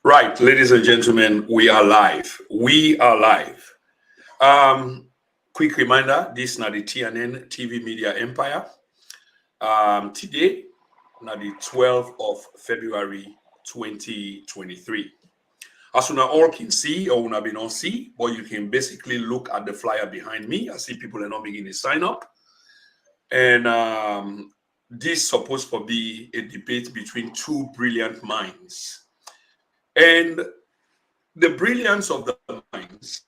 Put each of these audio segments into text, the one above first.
Right, ladies and gentlemen, we are live. We are live. Quick reminder, this is not the TNN TV Media Empire. Today, now the 12th of February 2023. As you all can see, or you not see, but you can basically look at the flyer behind me. I see people are not beginning to sign up. And this is supposed to be a debate between two brilliant minds. And the brilliance of the minds,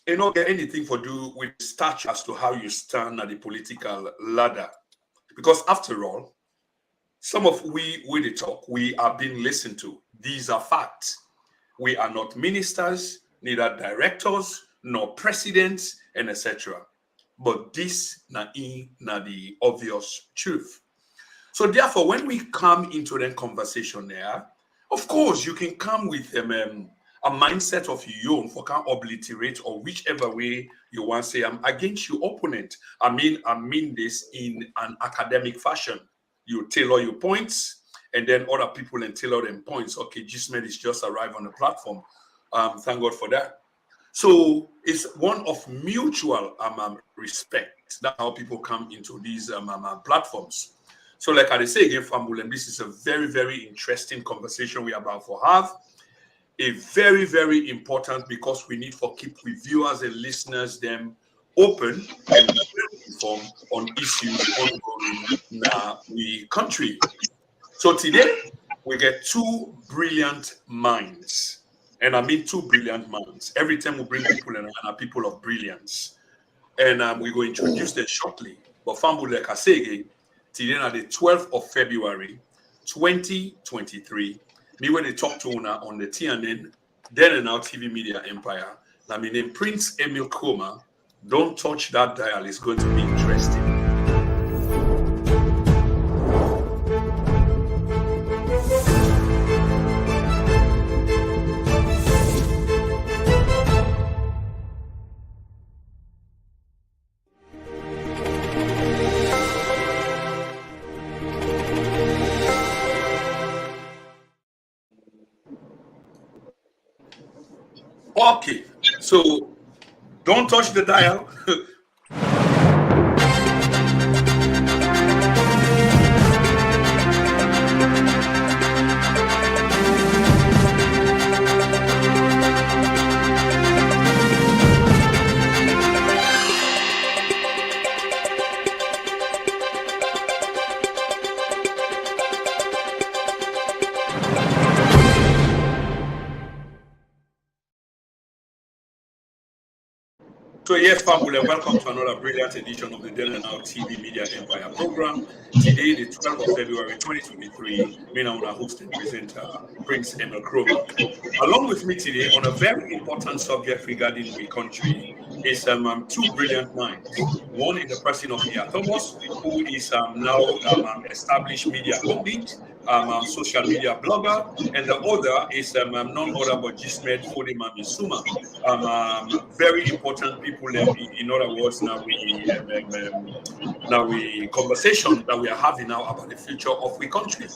not get anything to do with stature as to how you stand at the political ladder. Because after all, some of we the talk, we are being listened to. These are facts. We are not ministers, neither directors, nor presidents, and etc. But this na the obvious truth. So therefore, when we come into the conversation there, of course, you can come with a mindset of your own for can obliterate or whichever way you want to say I'm against your opponent. I mean this in an academic fashion. You tailor your points, and then other people and tailor them points. Okay, Gismed is just arrived on the platform. Thank God for that. So it's one of mutual respect. That's how people come into these platforms. So like I say again, Fambulem, this is a very, very interesting conversation we are about to have. A very, very important because we need for keep viewers and listeners them open and informed on issues ongoing in the country. So today we get two brilliant minds. And I mean two brilliant minds. Every time we bring people in are people of brilliance. And we're going to introduce them shortly. But Fambulem, like I say again, today on the 12th of February, 2023, me when they talk to Una on the TNN, then and now TV Media Empire. Now, my name Prince Emil Koma. Don't touch that dial. It's going to be interesting. Okay, so don't touch the dial. So yes, Fambule, welcome to another brilliant edition of the Then and Now TV Media Empire program. Today, the 12th of February 2023, me and our host and presenter, Prince Emil Kroma. Along with me today on a very important subject regarding the country is two brilliant minds. One is the person of Mia Thomas, who is now established media pundit, social media blogger, and the other is none other but Gismed Fodema Misuma. Very important people. In other words, now we conversation that we are having now about the future of the country.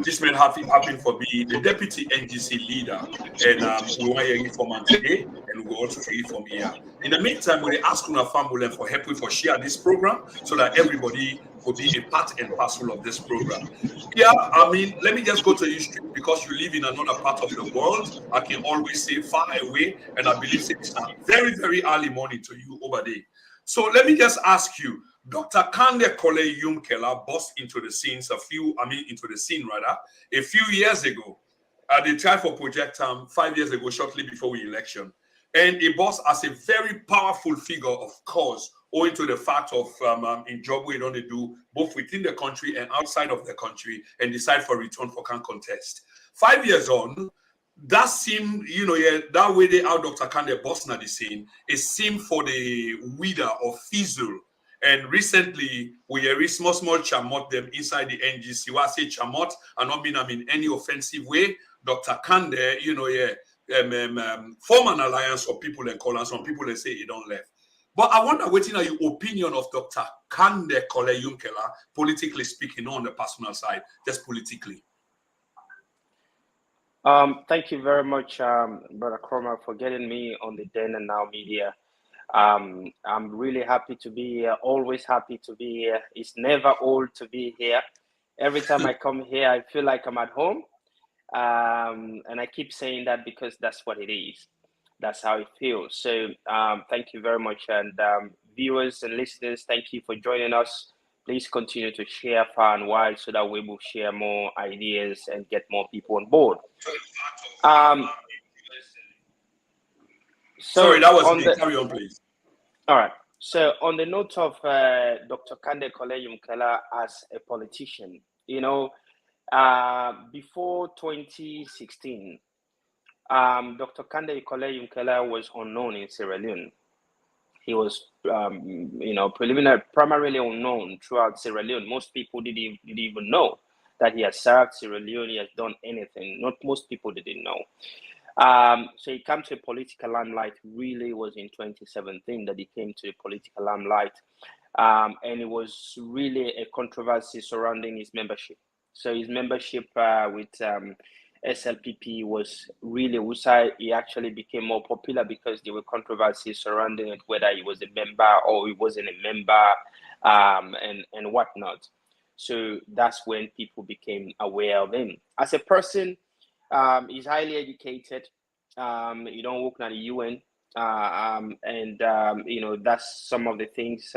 This man happen for be the deputy NGC leader, and we want to hear from him today, and we will also hear from here. In the meantime, we ask our family for help for share this program so that everybody will be a part and parcel of this program. Yeah, I mean, let me just go to you straight because you live in another part of the world. I can always say far away, and I believe it's very, very early morning to you over there. So let me just ask you, Dr. Kandeh Yumkella burst into the scene a few years ago at the time for Project 5 years ago, shortly before the election. And he burst as a very powerful figure, of course, owing to the fact of in job we don't do both within the country and outside of the country and decide for return for can contest. 5 years on, that seemed, that way they out Dr. Kandeh burst at the scene, it seemed for the wither or fizzle. And recently, we hear small chamot them inside the NGC. When I say chamot, I don't mean in any offensive way. Dr. Kandeh, form an alliance for people and call, and some people they say he don't left. But I wonder what your opinion of Dr. Kandeh Yumkella, politically speaking, not on the personal side, just politically. Thank you very much, Brother Cromer, for getting me on the Then and Now Media. I'm really happy to be here, always happy to be here. It's never old to be here. Every time I come here, I feel like I'm at home. And I keep saying that because that's what it is. That's how it feels. So thank you very much. And viewers and listeners, thank you for joining us. Please continue to share far and wide so that we will share more ideas and get more people on board. Sorry, that was me. Carry on, please. All right. So on the note of Dr. Kandeh Yumkella as a politician, before 2016, Dr. Kandeh Yumkella was unknown in Sierra Leone. He was, primarily unknown throughout Sierra Leone. Most people didn't even know that he has served Sierra Leone, he has done anything. Not most people didn't know. So he came to a political limelight, really was in 2017 that he came to a political limelight. And it was really a controversy surrounding his membership. So his membership with SLPP was really why he actually became more popular, because there were controversies surrounding it, whether he was a member or he wasn't a member, and whatnot. So that's when people became aware of him. As a person, he's highly educated. You don't work at the UN, and that's some of the things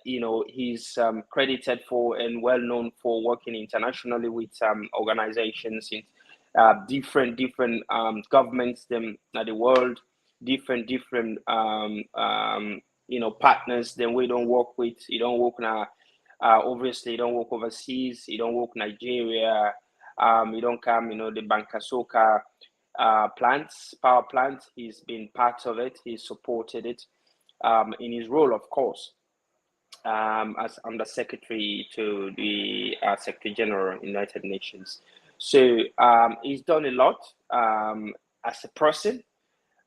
he's credited for and well known for working internationally with organizations in different governments at the world, different partners. Then we don't work with. You don't work now. Obviously, you don't work overseas. You don't work Nigeria. You don't come. The Bankasoka power plant. He's been part of it. He supported it in his role, of course, as Under Secretary to the Secretary General United Nations. So he's done a lot as a person,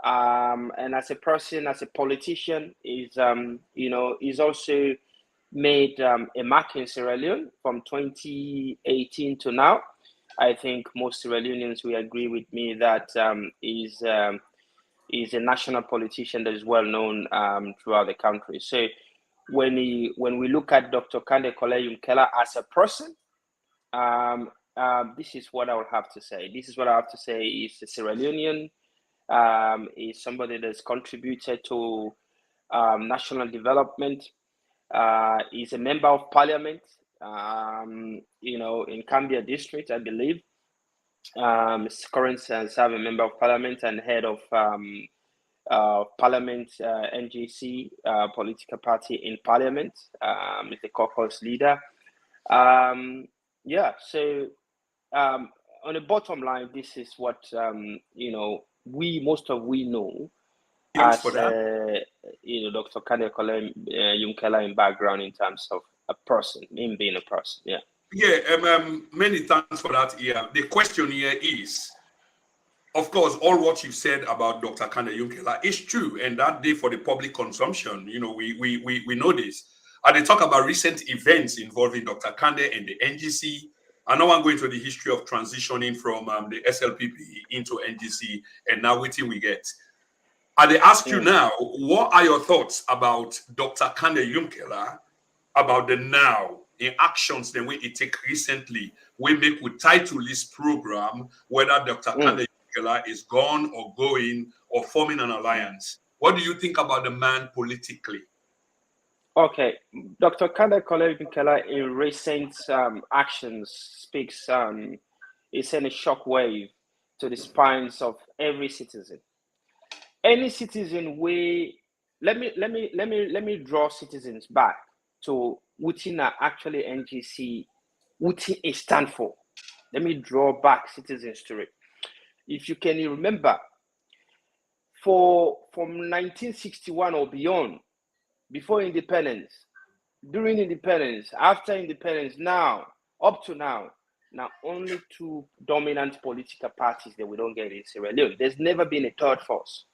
and as a politician, he's also made a mark in Sierra Leone from 2018 to now. I think most Sierra Leoneans will agree with me that he's a national politician that is well known throughout the country. So when we look at Dr. Kandeh Yumkella as a person, this is what I would have to say. He's a Sierra Leonean. He's somebody that's contributed to national development. He's a member of parliament, in Cambia district, I believe. Current serving member of parliament and head of parliament, NGC political party in parliament, is the caucus leader. So on the bottom line, this is what we know as Dr. Kandeh Yumkella in background in terms of a person, him being a person. Many thanks for that. The question here is, of course, all what you said about Dr. Kandeh Yumkella is true, and that day for the public consumption, we know this. And they talk about recent events involving Dr. Kandeh and the NGC. I know I'm going to the history of transitioning from the SLPP into NGC, and now waiting we get. And they ask you now, what are your thoughts about Dr. Kandeh Yumkella, about the now in actions the way it take recently, we make with title this program, whether Dr. Kandeh Yumkella is gone or going or forming an alliance. What do you think about the man politically? Okay, Dr. Kandeh Yumkella in recent actions speaks, is sent a shockwave to the spines of every citizen. Any citizen let me draw citizens back to what actually NGC, what it stand for. Let me draw back citizens to it. If you can remember, from 1961 or beyond, before independence, during independence, after independence, now, up to now only two dominant political parties that we don't get in Sierra Leone. There's never been a third force.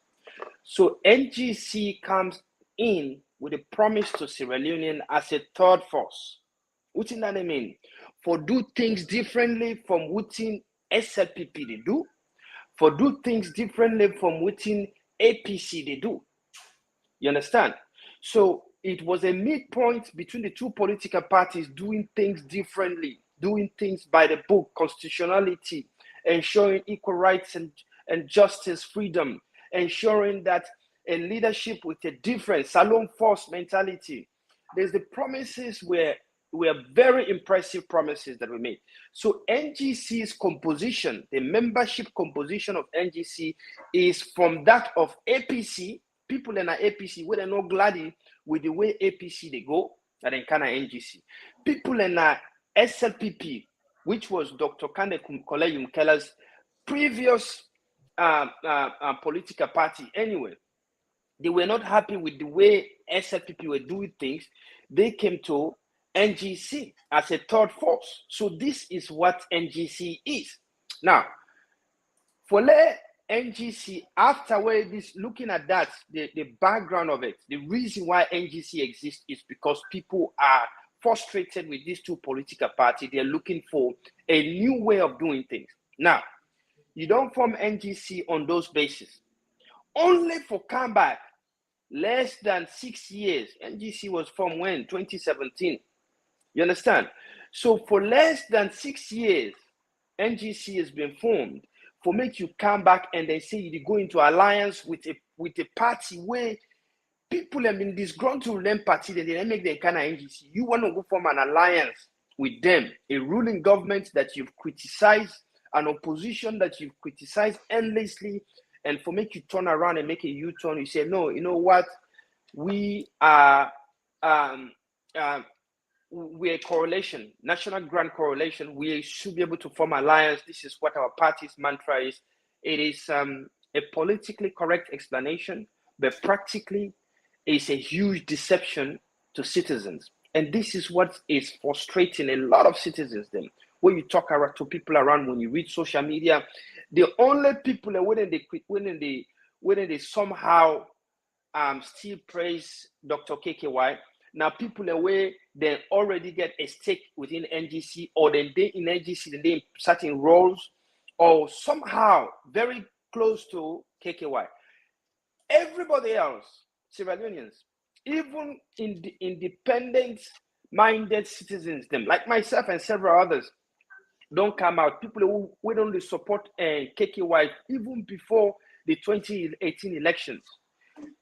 So NGC comes in with a promise to Sierra Leonean as a third force. What does that mean? For do things differently from what SLPP they do, for do things differently from within APC they do. You understand? So it was a midpoint between the two political parties doing things differently, doing things by the book, constitutionality, ensuring equal rights and justice, freedom, ensuring that a leadership with a different Salon Force mentality. There's the promises were very impressive promises that we made. So NGC's composition, the membership composition of NGC is from that of APC. People in our APC, we are not glad with the way APC they go, that in Kana NGC. People in our SLPP, which was Dr. Kandeh Yumkella's previous political party anyway, they were not happy with the way SLPP were doing things. They came to NGC as a third force. So this is what NGC is. Now, for NGC, afterward, this looking at that, the background of it, the reason why NGC exists is because people are frustrated with these two political parties. They're looking for a new way of doing things. Now, you don't form NGC on those bases. Only for comeback, less than 6 years. NGC was formed when? 2017. You understand? So for less than 6 years, NGC has been formed. For make you come back and then say you go into alliance with a party where people have been disgruntled with them party, then they make them kind of NGC. You want to go form an alliance with them, a ruling government that you've criticized, an opposition that you've criticized endlessly, and for make you turn around and make a U-turn, you say, no, you know what? We are we're a correlation, national grand correlation. We should be able to form alliance. This is what our party's mantra is. It is a politically correct explanation, but practically it's a huge deception to citizens. And this is what is frustrating a lot of citizens then. When you talk to people around, when you read social media, the only people that when they somehow still praise Dr. KKY, now people away they already get a stake within NGC, or then they in NGC, then they in certain roles, or somehow very close to KKY. Everybody else, civilians, even in the independent-minded citizens, them like myself and several others, don't come out. People who don't support KKY even before the 2018 elections.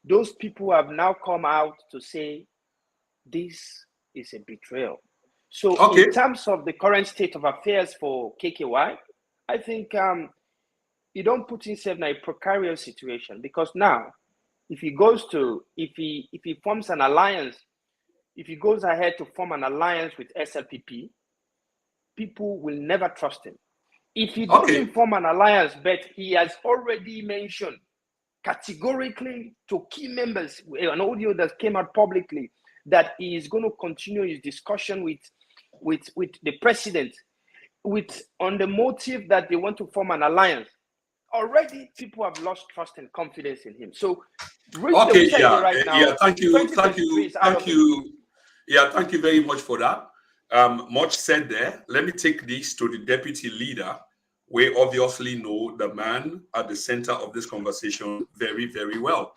Those people have now come out to say this is a betrayal. So in terms of the current state of affairs for KKY, I think he don't put himself in a precarious situation, because now if he forms an alliance, if he goes ahead to form an alliance with SLPP, people will never trust him. If he doesn't form an alliance, but he has already mentioned categorically to key members, an audio that came out publicly, that he is going to continue his discussion with the president, on the motive that they want to form an alliance. Already, people have lost trust and confidence in him. So, thank you. Yeah, thank you very much for that. Much said there. Let me take this to the deputy leader. We obviously know the man at the center of this conversation very, very well.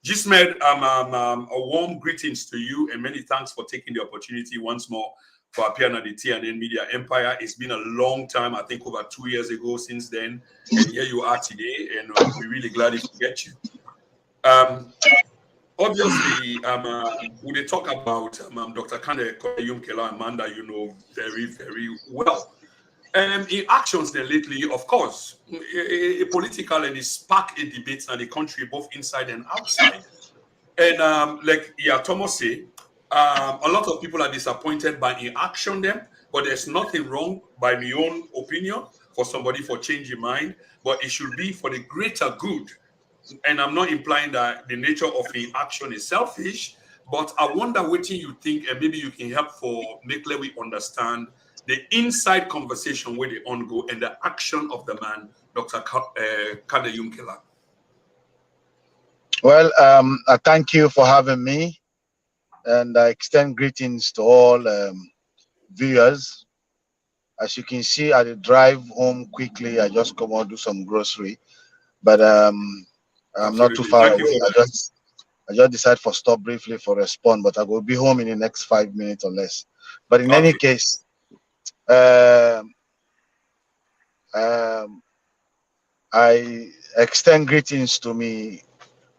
Gismed, a warm greetings to you, and many thanks for taking the opportunity once more for appearing on the TNN Media Empire. It's been a long time, I think over 2 years ago since then, and here you are today, and we're really glad to get you. Obviously, when they talk about Dr. Kandeh Yumkella, Amanda, you know very, very well. In actions then lately, of course, a political and it sparked a debate in the country, both inside and outside. And like Thomas said, a lot of people are disappointed by the action then, but there's nothing wrong, by my own opinion, for somebody for changing mind, but it should be for the greater good. And I'm not implying that the nature of the action is selfish, but I wonder what you think, and maybe you can help for make we understand the inside conversation where they on go and the action of the man, Dr. Kandeh Yumkella. Well, I thank you for having me, and I extend greetings to all viewers. As you can see, I drive home quickly. I just come out do some grocery, but I'm not too Absolutely. far Thank you away. for that. I just decide for stop briefly for respond, but I will be home in the next 5 minutes or less. But in any Okay. case, um, um, I extend greetings to me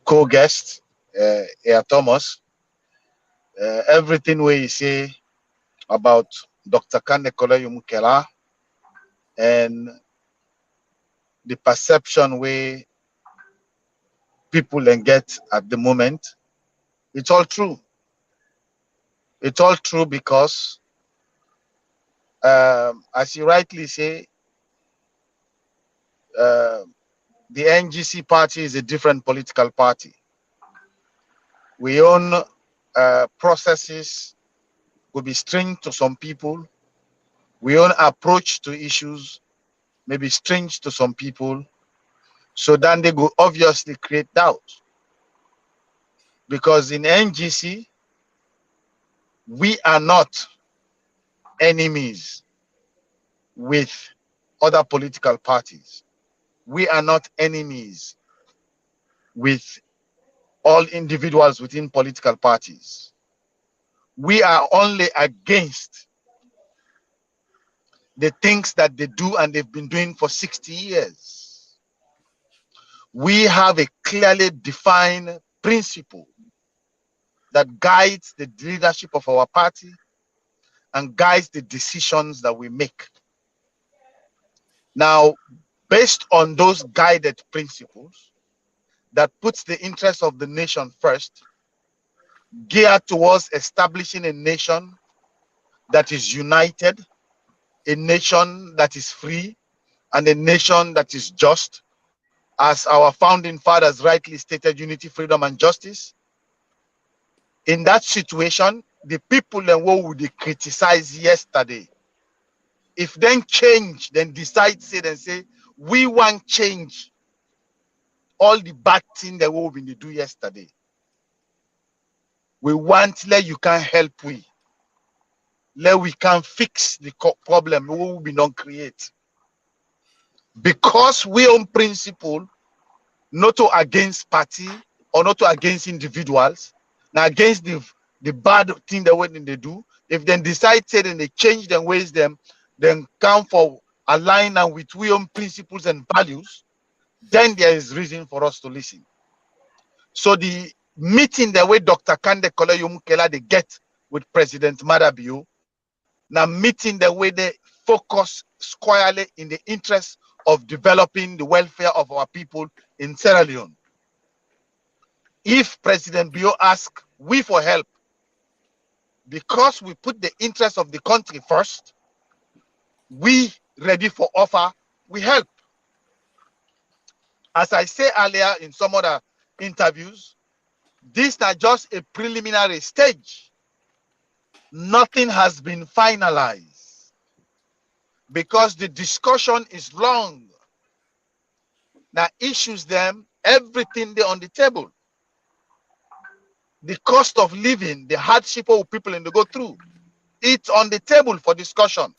co-guest, Air Thomas. Everything we say about Dr. Kandeh Yumkella and the perception we people then get at the moment, it's all true. It's all true because, as you rightly say, uh, the NGC party is a different political party. We own processes could be strange to some people. We own approach to issues may be strange to some people. So then they go obviously create doubt. Because in NGC, we are not enemies with other political parties. We are not enemies with all individuals within political parties. We are only against the things that they do and they've been doing for 60 years. We have a clearly defined principle that guides the leadership of our party and guides the decisions that we make. Now, based on those guided principles that puts the interest of the nation first, geared towards establishing a nation that is united, a nation that is free, and a nation that is just, as our founding fathers rightly stated, unity, freedom, and justice. In that situation, the people then what would they criticize yesterday? If then change, then decide, say, we want change all the bad thing that we been do yesterday. We want let you can help let we can fix the problem we will be not create. Because we on principle, not to against party or not to against individuals, now against the bad thing that when they do, if then decide say then they change their ways them, then come for alignment with we own principles and values, then there is reason for us to listen. So the meeting the way Dr. Kandeh Yumkella they get with President Madabio, now meeting the way they focus squarely in the interest of developing the welfare of our people in Sierra Leone. If President Bio asks we for help, because we put the interest of the country first, we ready for offer, we help. As I say earlier in some other interviews, this is just a preliminary stage. Nothing has been finalized because the discussion is long. Now issues them, everything there on the table. The cost of living, the hardship of people in the go through, it's on the table for discussion.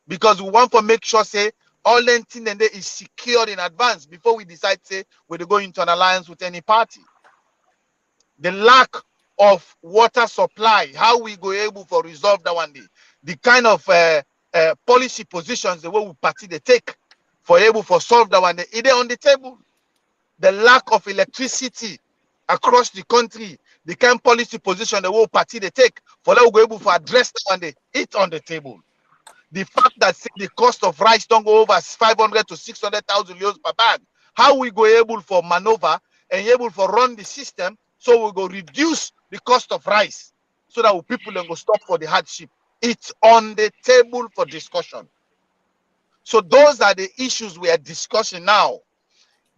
Because we want to make sure say all anything and is secured in advance before we decide say we're going into an alliance with any party. The lack of water supply, how we go able to resolve that one day. The kind of policy positions the way we party they take for able to solve that one day, it is on the table. The lack of electricity across the country, the kind of policy position the way party they take for that we go able to address that one day, it's on the table. The fact that say, the cost of rice don't go over 500 to 600,000 euros per bag, how we go able for maneuver and able for run the system so we go reduce the cost of rice so that people then go stop for the hardship. It's on the table for discussion. So those are the issues we are discussing now.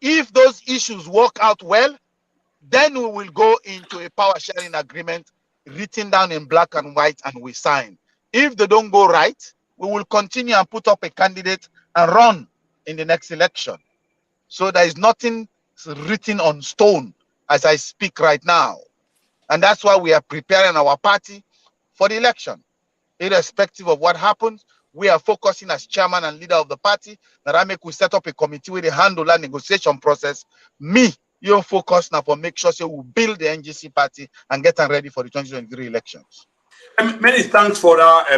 If those issues work out well, then we will go into a power sharing agreement written down in black and white and we sign. If they don't go right, we will continue and put up a candidate and run in the next election. So there is nothing written on stone as I speak right now. And that's why we are preparing our party for the election. Irrespective of what happens, we are focusing as chairman and leader of the party. That I make we set up a committee with the handle that negotiation process. Me, you focus now for make sure so we build the NGC party and get them ready for the 2023 elections. Many thanks for that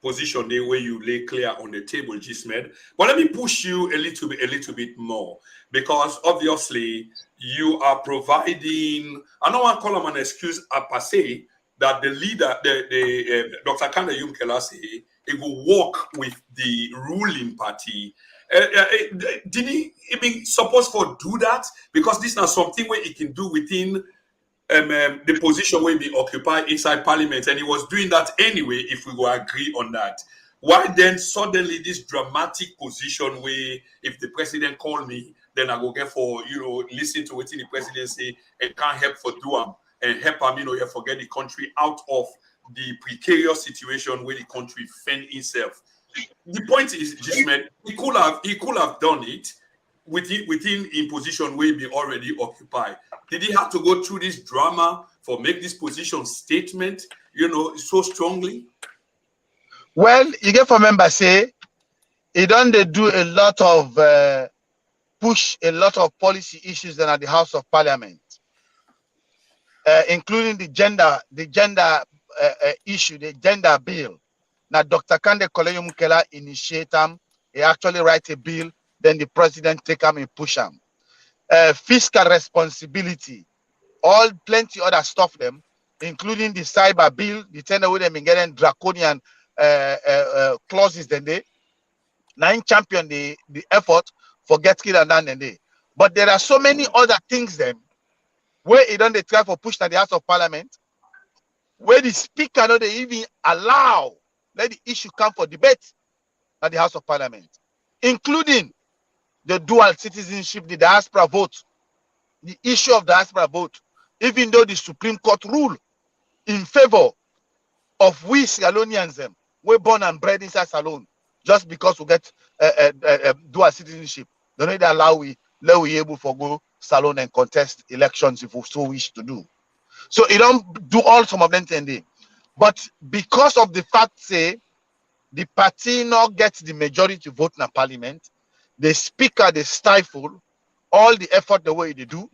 position there where you lay clear on the table, Gismed. But let me push you a little bit more, because obviously you are providing. I don't want to call them an excuse per se that the leader, Dr. Kandeh Yumkella say it will work with the ruling party. Did he even supposed for do that? Because this is not something where he can do within the position will be occupied inside parliament, and he was doing that anyway if we will agree on that. Why then suddenly this dramatic position where if the president call me, then I go get for, listen to what the president say and can't help for do them and help him, you forget the country out of the precarious situation where the country found itself. The point is, Jismet, he could have done it within in position where he be already occupied. Did he have to go through this drama for make this position statement, so strongly? Well, you get for member say, he done they do a lot of push a lot of policy issues then at the House of Parliament, including the gender issue, the gender bill. Now, Dr. Kandeh Yumkella initiate them. He actually write a bill, then the president take them and push them. Fiscal responsibility, all plenty other stuff them, including the cyber bill, the tender with them in getting draconian clauses then they nine champion the effort for get killed and done then they. But there are so many other things then where it don't they try for push to the House of Parliament, where the speaker not they even allow let the issue come for debate at the House of Parliament, including the dual citizenship, the diaspora vote, the issue of diaspora vote, even though the Supreme Court rule in favor of we Salonians, we're born and bred inside Salon, just because we get dual citizenship. They don't allow we able for go Salon and contest elections if we so wish to do. So it don't do all some of them today. But because of the fact, say, the party not gets the majority vote in parliament, the speaker, they stifle all the effort the way they do.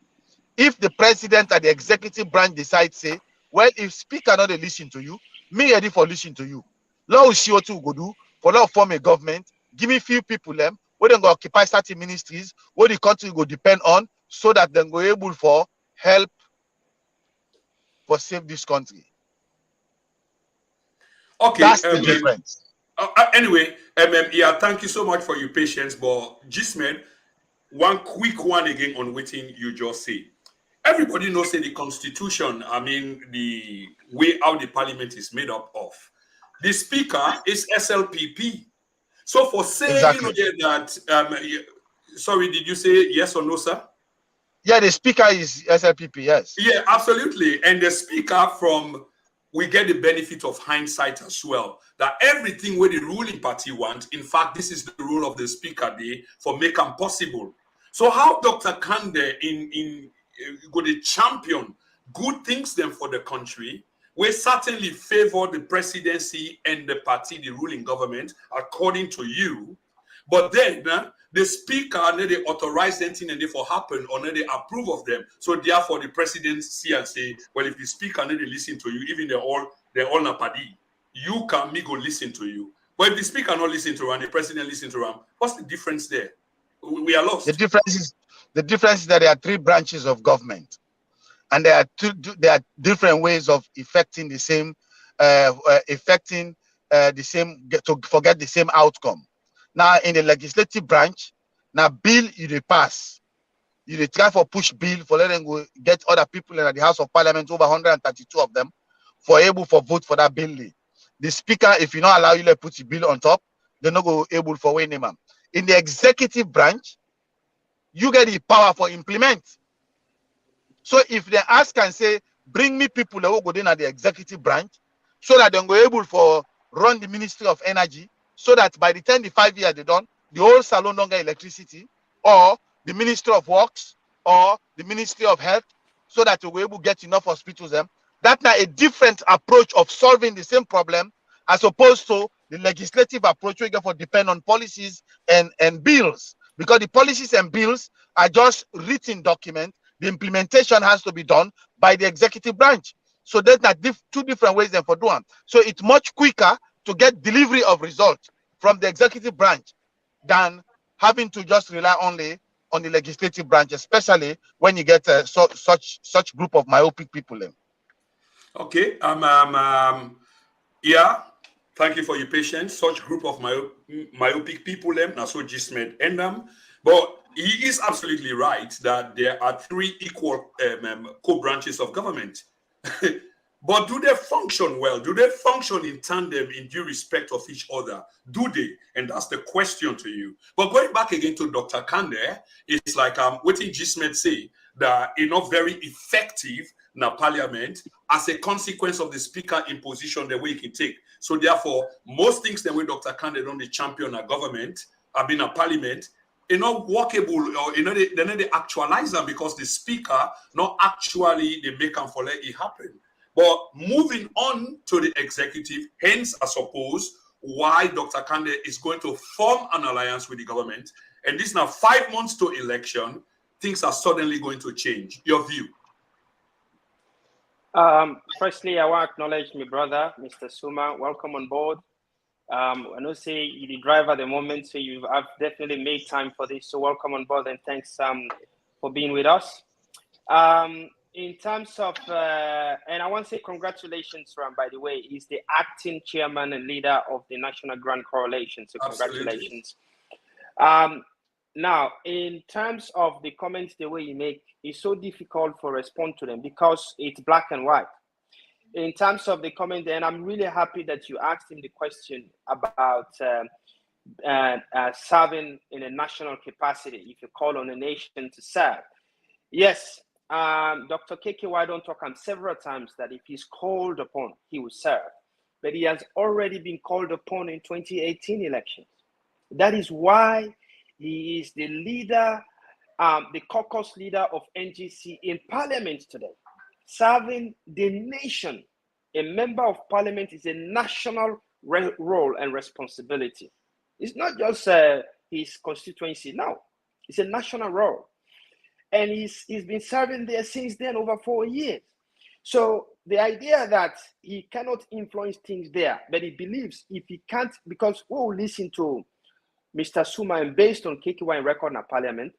If the president and the executive branch decide, say, well, if speaker not they listen to you, me ready for listen to you. Now we see what we go do for now form a government, give me few people them, where they go occupy certain ministries, where the country go depend on, so that they go able for help for save this country. Okay, that's the difference. Anyway, yeah, thank you so much for your patience. But Gismed, one quick one again on what you just say. Everybody knows the constitution, I mean, the way how the parliament is made up of. The speaker is SLPP. So for saying, Exactly. that, sorry, did you say yes or no, sir? Yeah, the speaker is SLPP, yes. Yeah, absolutely. And the speaker we get the benefit of hindsight as well. That everything where the ruling party wants, in fact, this is the role of the speaker day for make them possible. So how Dr. Kandeh in go to champion good things then for the country, we certainly favor the presidency and the party, the ruling government, according to you. But then the speaker they authorize anything and they for happen or they approve of them. So therefore the president see and say, well, if the speaker they listen to you, even they're all not party, you can me go listen to you. But if the speaker not listen to him, the president listen to him, what's the difference there? We are lost. The difference is that there are three branches of government, and there are different ways of effecting the same to get the same outcome. Now in the legislative branch, now bill you pass, you try for push bill for letting go get other people in the House of Parliament, over 132 of them, for able for vote for that bill. The speaker, if you not allow you to put the bill on top, they're not go able for way name. In the executive branch, you get the power for implement. So if they ask and say, bring me people that will go in at the executive branch, so that they're able for run the Ministry of Energy, so that by the time the 5 years they done, the whole salon don't get electricity, or the Ministry of Works, or the Ministry of Health, so that we're able to get enough hospitals. That's not a different approach of solving the same problem as opposed to the legislative approach we get for depend on policies and bills, because the policies and bills are just written documents. The implementation has to be done by the executive branch. So there's not two different ways then for doing. So it's much quicker to get delivery of results from the executive branch than having to just rely only on the legislative branch, especially when you get such group of myopic people in. Okay. Yeah. Thank you for your patience. Such group of myopic people, now so Gismed and them. But he is absolutely right that there are three equal co-branches of government. But do they function well? Do they function in tandem in due respect of each other? Do they? And that's the question to you. But going back again to Dr. Kandeh, it's like what Gismed say, that not very effective in a parliament as a consequence of the speaker imposition the way he can take. So therefore, most things the way Dr. Kandeh don't the champion a government, have been a parliament, not workable, or they're not they actualize them because the speaker not actually they make them for let it happen. But moving on to the executive, hence I suppose why Dr. Kandeh is going to form an alliance with the government. And this now 5 months to election, things are suddenly going to change. Your view? Firstly, I want to acknowledge my brother, Mr. Suma. Welcome on board. I know say you're the driver at the moment, so I've definitely made time for this. So welcome on board and thanks for being with us. In terms of, and I want to say congratulations, Ram, by the way. He's the acting chairman and leader of the National Grand Coalition. So congratulations. Now, in terms of the comments, the way you make, it's so difficult to respond to them because it's black and white. In terms of the comment, and I'm really happy that you asked him the question about serving in a national capacity, if you call on a nation to serve. Yes, Dr. KKY don't talk on several times that if he's called upon, he will serve. But he has already been called upon in 2018 elections. That is why he is the leader, the caucus leader of NGC in parliament today, serving the nation. A member of parliament is a national role and responsibility. It's not just his constituency, no, it's a national role. And he's been serving there since then, over 4 years. So the idea that he cannot influence things there, but he believes if he can't, because we'll listen to Mr. Suma, and based on KKY record in parliament,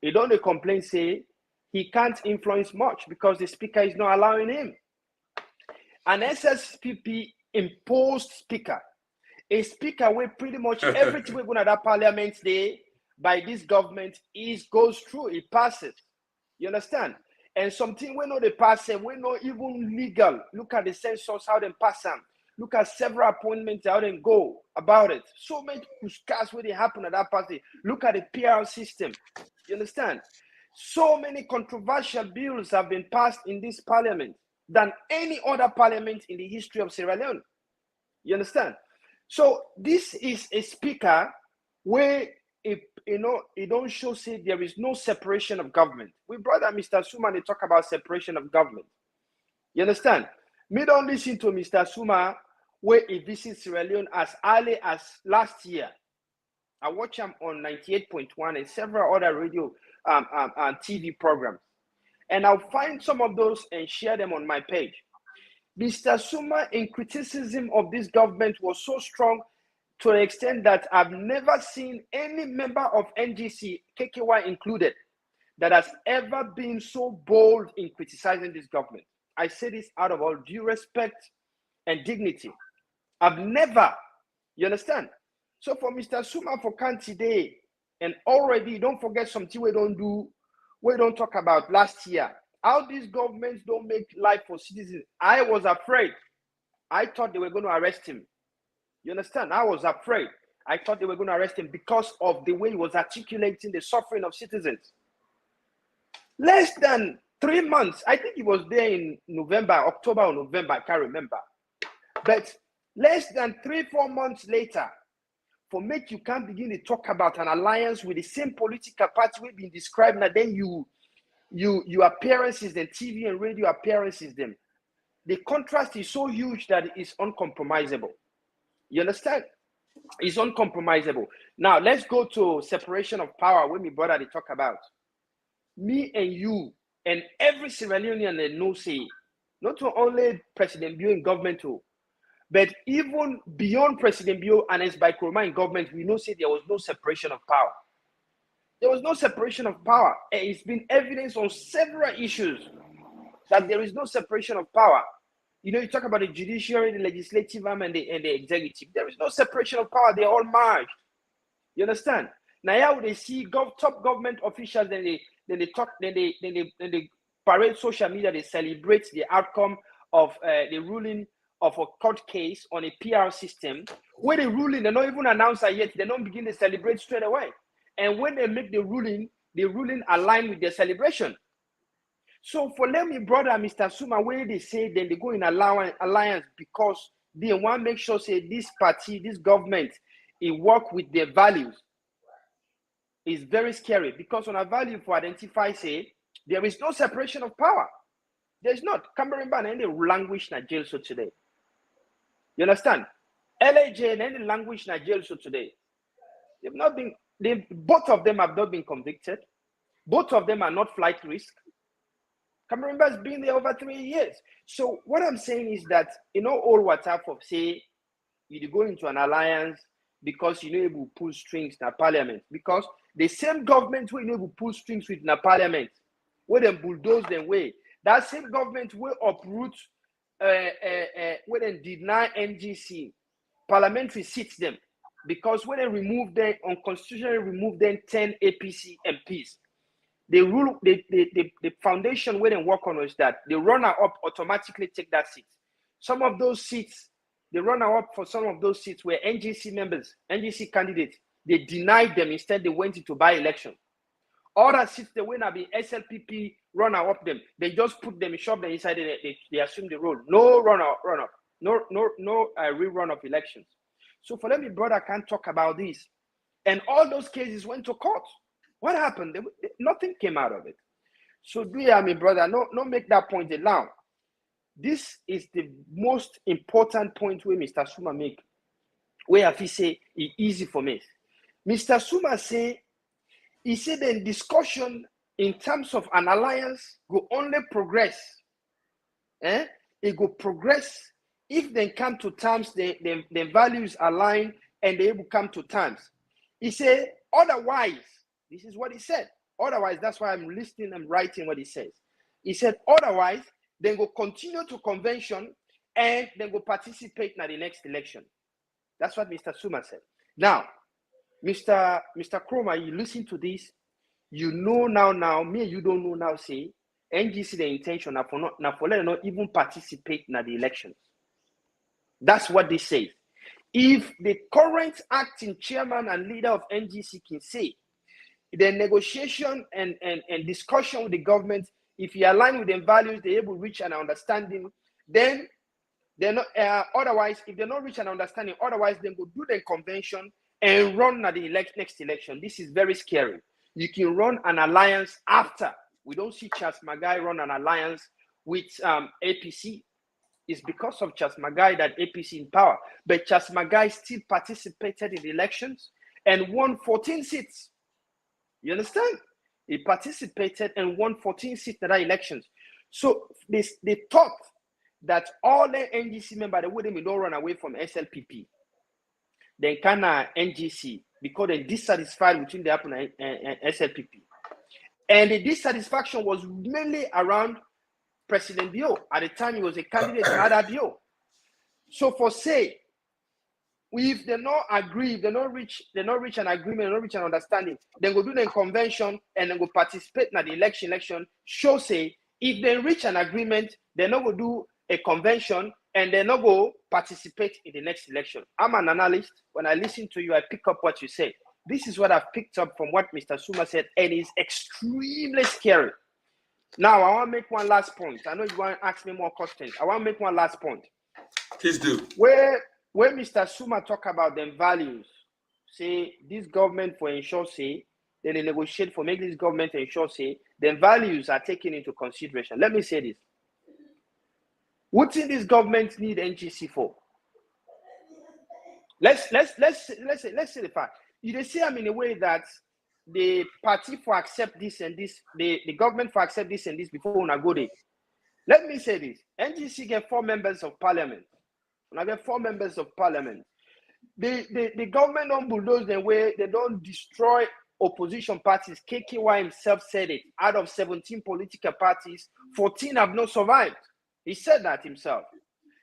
he don't complain, say he can't influence much because the speaker is not allowing him. An SSPP imposed speaker, a speaker where pretty much everything we're going to that parliament day by this government goes through, it passes. You understand? And something we know they pass, we know even legal. Look at the census, how they pass them. Look at several appointments, how they go about it. So many discuss what they happen at that party. Look at the PR system. You understand? So many controversial bills have been passed in this parliament than any other parliament in the history of Sierra Leone. You understand? So this is a speaker where it don't show say there is no separation of government. We brought that Mr. Suma, they talk about separation of government. You understand? Me don't listen to Mr. Suma where he visits Sierra Leone as early as last year. I watch him on 98.1 and several other radio and TV programs. And I'll find some of those and share them on my page. Mr. Suma in criticism of this government was so strong to the extent that I've never seen any member of NGC, KKY included, that has ever been so bold in criticizing this government. I say this out of all due respect and dignity. I've never, you understand? So for Mr. Suma for today, and already don't forget something we don't talk about last year. How these governments don't make life for citizens. I was afraid. I thought they were going to arrest him. You understand? I was afraid. I thought they were going to arrest him because of the way he was articulating the suffering of citizens. Less than 3 months, I think he was there in October or November, I can't remember. But less than 3-4 months later, for me, you can't begin to talk about an alliance with the same political party we've been describing, and then your appearances, then TV and radio appearances, them. The contrast is so huge that it's uncompromisable. You understand? It's uncompromisable. Now let's go to separation of power. When my brother they talk about me and you and every Sierra Leonean they know say not only President Bio in government too, but even beyond President Bio and his Bikroma in government, we know say there was no separation of power. There was no separation of power. And it's been evidence on several issues that there is no separation of power. You know, you talk about the judiciary, the legislative arm, and the executive. There is no separation of power. They're all merged. You understand? Now, how they see top government officials, then they talk, then they parade social media. They celebrate the outcome of the ruling of a court case on a PR system. When the ruling, they don't even announce it yet. They don't begin to celebrate straight away. And when they make the ruling align with their celebration. So for them, my brother, Mr. Suma, where they say then they go in alliance because they want to make sure say this party, this government, it work with their values. It's very scary because on a value for identify say there is no separation of power. There's not. Cameroon ban any language na jail so today. You understand? LAJ and any language na jail so today. They've not been. Both of them have not been convicted. Both of them are not flight risk. Cameroon has been there over 3 years. So what I'm saying is that all WhatsApp of say you go into an alliance because you know able to pull strings in a parliament. Because the same government will able to pull strings with in a parliament, where them bulldoze them way. That same government will uproot where they deny NGC parliamentary seats them. Because when they remove them unconstitutionally remove them 10 APC MPs. The rule, the foundation where they work on is that the runner-up automatically take that seat. Some of those seats, the runner-up for some of those seats were NGC members, NGC candidates. They denied them. Instead, they went into by-election. Other seats, they went to be SLPP runner-up them. They just put them, shove them inside, they assume the role. No run-up, no rerun of elections. So for them, the brother can't talk about this. And all those cases went to court. What happened? Nothing came out of it. So do you, my brother, no make that point alone. This is the most important point where Mr. Suma make, where he say it's easy for me. Mr. Suma say, he said the discussion in terms of an alliance go only progress. It go progress if they come to terms, the values align and they will come to terms. He said, otherwise, this is what he said. Otherwise, that's why I'm listening and writing what he says. He said, otherwise, they go continue to convention and they go participate in the next election. That's what Mr. Suma said. Now, Mr. Kroma, you listen to this. You know now, me you don't know now, say, NGC the intention now for not even participate in the elections. That's what they say. If the current acting chairman and leader of NGC can say, the negotiation and discussion with the government, if you align with their values, they're able to reach an understanding, then they're not, otherwise, if they're not reach an understanding, otherwise they go do the convention and run at the next election. This is very scary. You can run an alliance after. We don't see Charles Magai run an alliance with APC. It's because of Charles Magai that APC in power. But Charles Magai still participated in the elections and won 14 seats. You understand? He participated and won 14 seats in the elections. So they thought that all the NGC members, they wouldn't don't run away from SLPP. Then can NGC because they're dissatisfied between the Apple and SLPP. And the dissatisfaction was mainly around President Bio. At the time, he was a candidate in other Bio. So for say, if they not agree, if they not reach an agreement, they not reach an understanding, then go do the convention and then go participate in the election. Show say, if they reach an agreement, they not go do a convention and they not go participate in the next election. I'm an analyst. When I listen to you, I pick up what you say. This is what I've picked up from what Mr. Suma said, and it's extremely scary. Now, I want to make one last point. I know you want to ask me more questions. I want to make one last point. Please do. Where Mr. Suma talk about them values, say this government for ensure say, then they negotiate for make this government ensure say, then values are taken into consideration. Let me say this. What did this government need NGC for? Let's say the fact. You say in a way that the party for accept this and this, the government for accept this and this before we go there. Let me say this: NGC get 4 members of parliament. When I get 4 members of parliament, the government don't bulldoze the way they don't destroy opposition parties. KKY himself said it. Out of 17 political parties, 14 have not survived. He said that himself.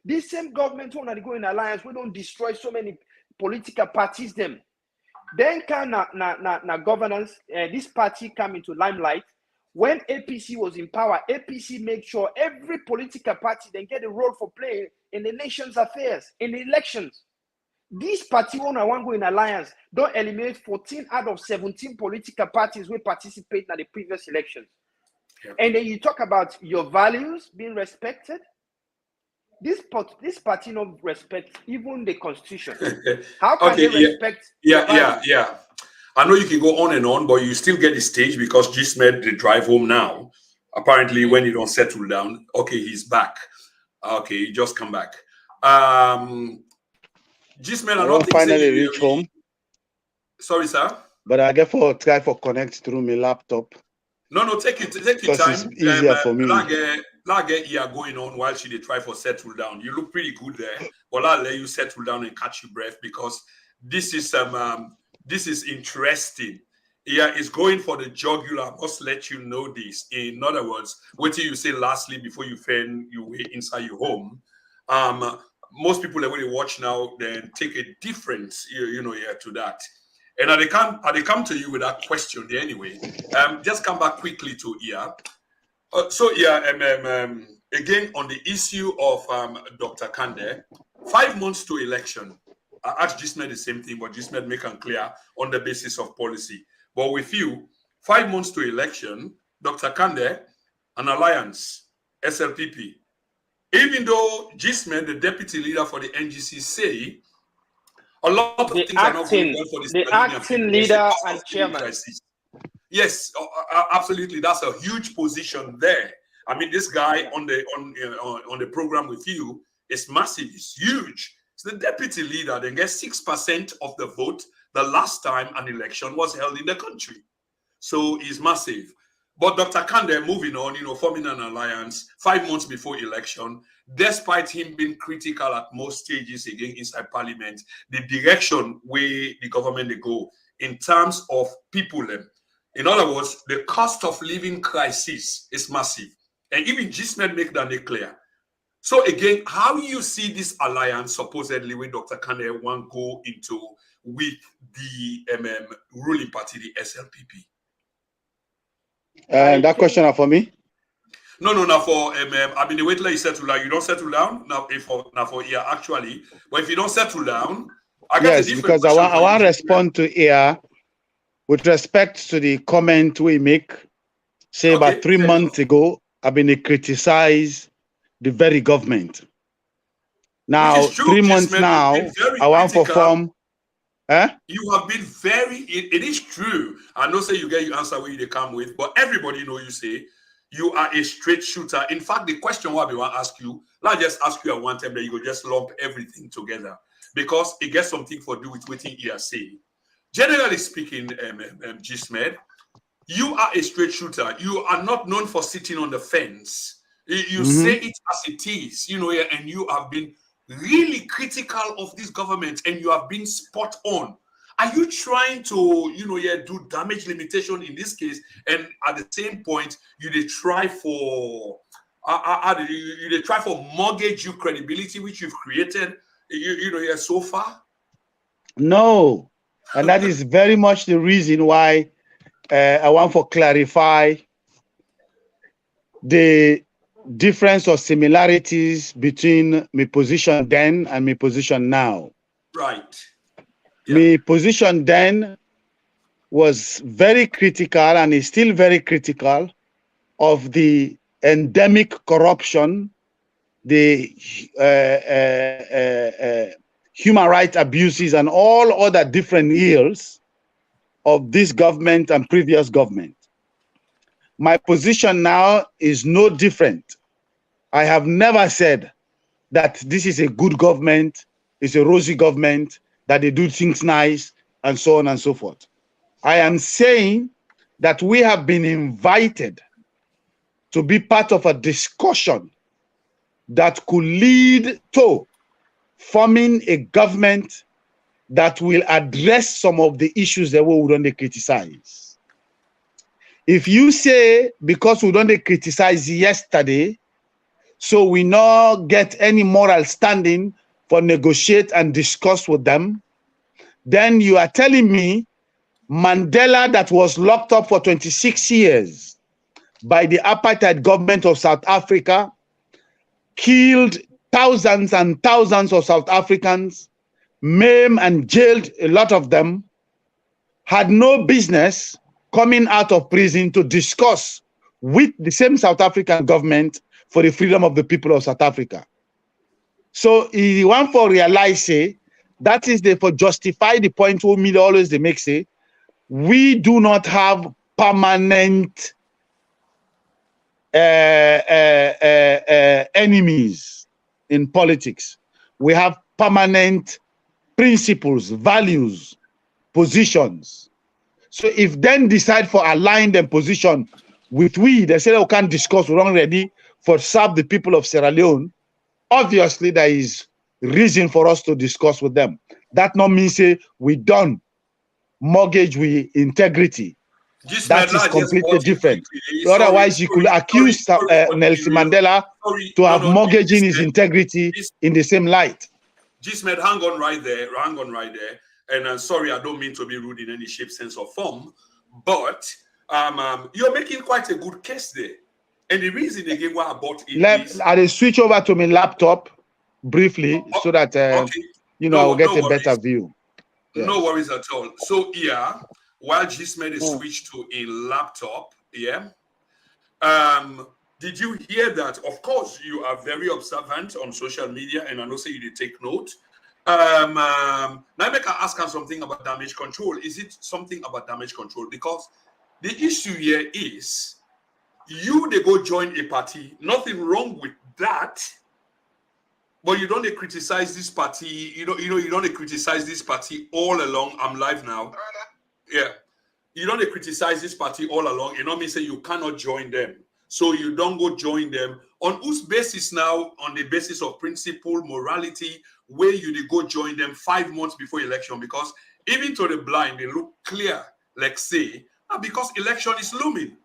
This same government when they go in alliance, we don't destroy so many political parties. Them then can na governance. This party come into limelight when APC was in power. APC make sure every political party then get a role for play in the nation's affairs, in the elections. This party one go in alliance don't eliminate 14 out of 17 political parties who participate in the previous elections. Yep. And then you talk about your values being respected. This party don't respect even the constitution. How can they respect? Yeah. I know you can go on and on, but you still get the stage because Gismed they drive home now. Apparently, when you don't settle down, okay, he's back. Okay, he just come back. Gismed, I don't finally reach home. Sorry, sir. But I get for try for connect through my laptop. No, take your time. It's easier for me. Like here going on while she try for settle down. You look pretty good there, but I'll let you settle down and catch your breath because this is interesting. Yeah, it's going for the jugular. I must let you know this. In other words, what do you say lastly before you find your way inside your home? Most people that when they watch now, then take a difference, to that. And they come to you with that question there anyway. Just come back quickly to here. Again, on the issue of Dr. Kandeh, 5 months to election. I asked Gismed the same thing, but Gismed make it clear on the basis of policy. But with you, 5 months to election, Dr. Kandeh, an alliance, SLPP. Even though Gismed, the deputy leader for the NGC, say a lot of things are not going well for this. The acting leader and chairman. Crisis. Yes, absolutely. That's a huge position there. I mean, this guy on the program with you is massive. It's huge. It's the deputy leader. They get 6% of the vote the last time an election was held in the country. So he's massive. But Dr. Kandeh moving on, forming an alliance 5 months before election, despite him being critical at most stages again inside parliament, the direction where the government they go in terms of people. In other words, the cost of living crisis is massive. And even Gismed make that clear. So again, how you see this alliance supposedly when Dr. Kandeh want go into with the ruling party, the SLPP? That question are for me? No, now for I mean the wait till you settle down. You don't settle down now. For here actually, but if you don't settle down, I got a different because I want to respond to here with respect to the comment we make. Say about 3 months ago, I've been criticized the very government. Now 3 months now, I want to perform. You have been very. It is true. I know say you get your answer where they come with, but everybody know you say. You are a straight shooter. In fact, the question what we want to ask you, not just ask you at one time that you go just lump everything together because it gets something for do with what you are saying. Generally speaking, Gismed, you are a straight shooter. You are not known for sitting on the fence. You say it as it is, and you have been really critical of this government and you have been spot on. Are you trying to, do damage limitation in this case, and at the same point, you try for, you try for mortgage your credibility which you've created, so far? No, and that is very much the reason why I want to clarify the difference or similarities between my position then and my position now. Right. Yeah. My position then was very critical and is still very critical of the endemic corruption, the human rights abuses and all other different ills of this government and previous government. My position now is no different. I have never said that this is a good government, it's a rosy government, that they do things nice, and so on and so forth. I am saying that we have been invited to be part of a discussion that could lead to forming a government that will address some of the issues that we don't criticize. If you say because we don't criticize yesterday, so we not get any moral standing for negotiate and discuss with them, then you are telling me Mandela, that was locked up for 26 years by the apartheid government of South Africa, killed thousands and thousands of South Africans, maimed and jailed a lot of them, had no business coming out of prison to discuss with the same South African government for the freedom of the people of South Africa. So he want for realize, say, that is the for justify the point who me always they make say, we do not have permanent enemies in politics. We have permanent principles, values, positions. So if then decide for align them position with we, they say we can't discuss, we're not ready for serve the people of Sierra Leone. Obviously, there is reason for us to discuss with them. That not mean say we done mortgage with integrity. That is completely different. Otherwise, you could accuse Nelson Mandela to have mortgaging his integrity in the same light. Gismed, hang on right there. And I'm sorry, I don't mean to be rude in any shape, sense, or form, but you're making quite a good case there. And the reason again why I bought it is... I'll switch over to my laptop briefly so that I'll get a better view. Yes. No worries at all. So yeah, while Gismed is switched to a laptop, yeah. Did you hear that? Of course, you are very observant on social media, and I know say you did take note. Now I make ask her something about damage control. Is it something about damage control? Because the issue here is they go join a party. Nothing wrong with that. But you don't criticize this party. You don't criticize this party all along. I'm live now. Yeah. You don't criticize this party all along. You know me say you cannot join them. So you don't go join them. On whose basis now? On the basis of principle, morality, where you they go join them 5 months before election. Because even to the blind, they look clear, like say, because election is looming.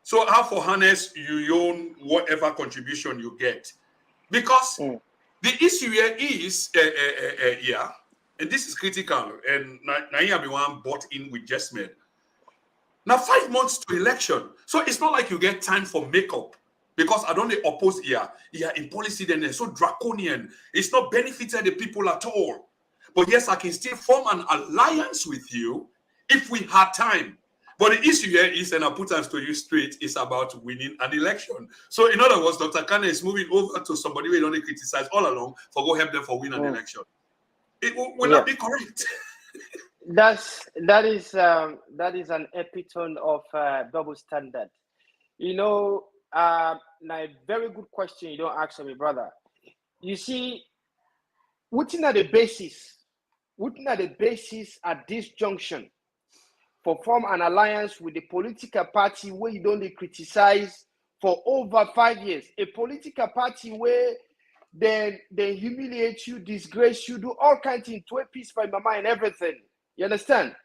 So how for harness you own whatever contribution you get. Because the issue here is, and this is critical, and now everyone bought in with Jesmed. Now 5 months to election, so it's not like you get time for makeup, because I don't oppose here in policy then they're so draconian. It's not benefited the people at all. But yes, I can still form an alliance with you if we had time. But the issue here is, and I put us to you straight, is about winning an election. So in other words, Dr. Kandeh is moving over to somebody we don't criticize all along for go help them for win an election. It will not be correct. That is an epitome of double standard. Now a very good question you don't ask me, brother. You see, what's at the basis at this junction for form an alliance with the political party where you don't criticize for over 5 years, a political party where they humiliate you, disgrace you, do all kinds of things, to a piece by mama and everything. You understand?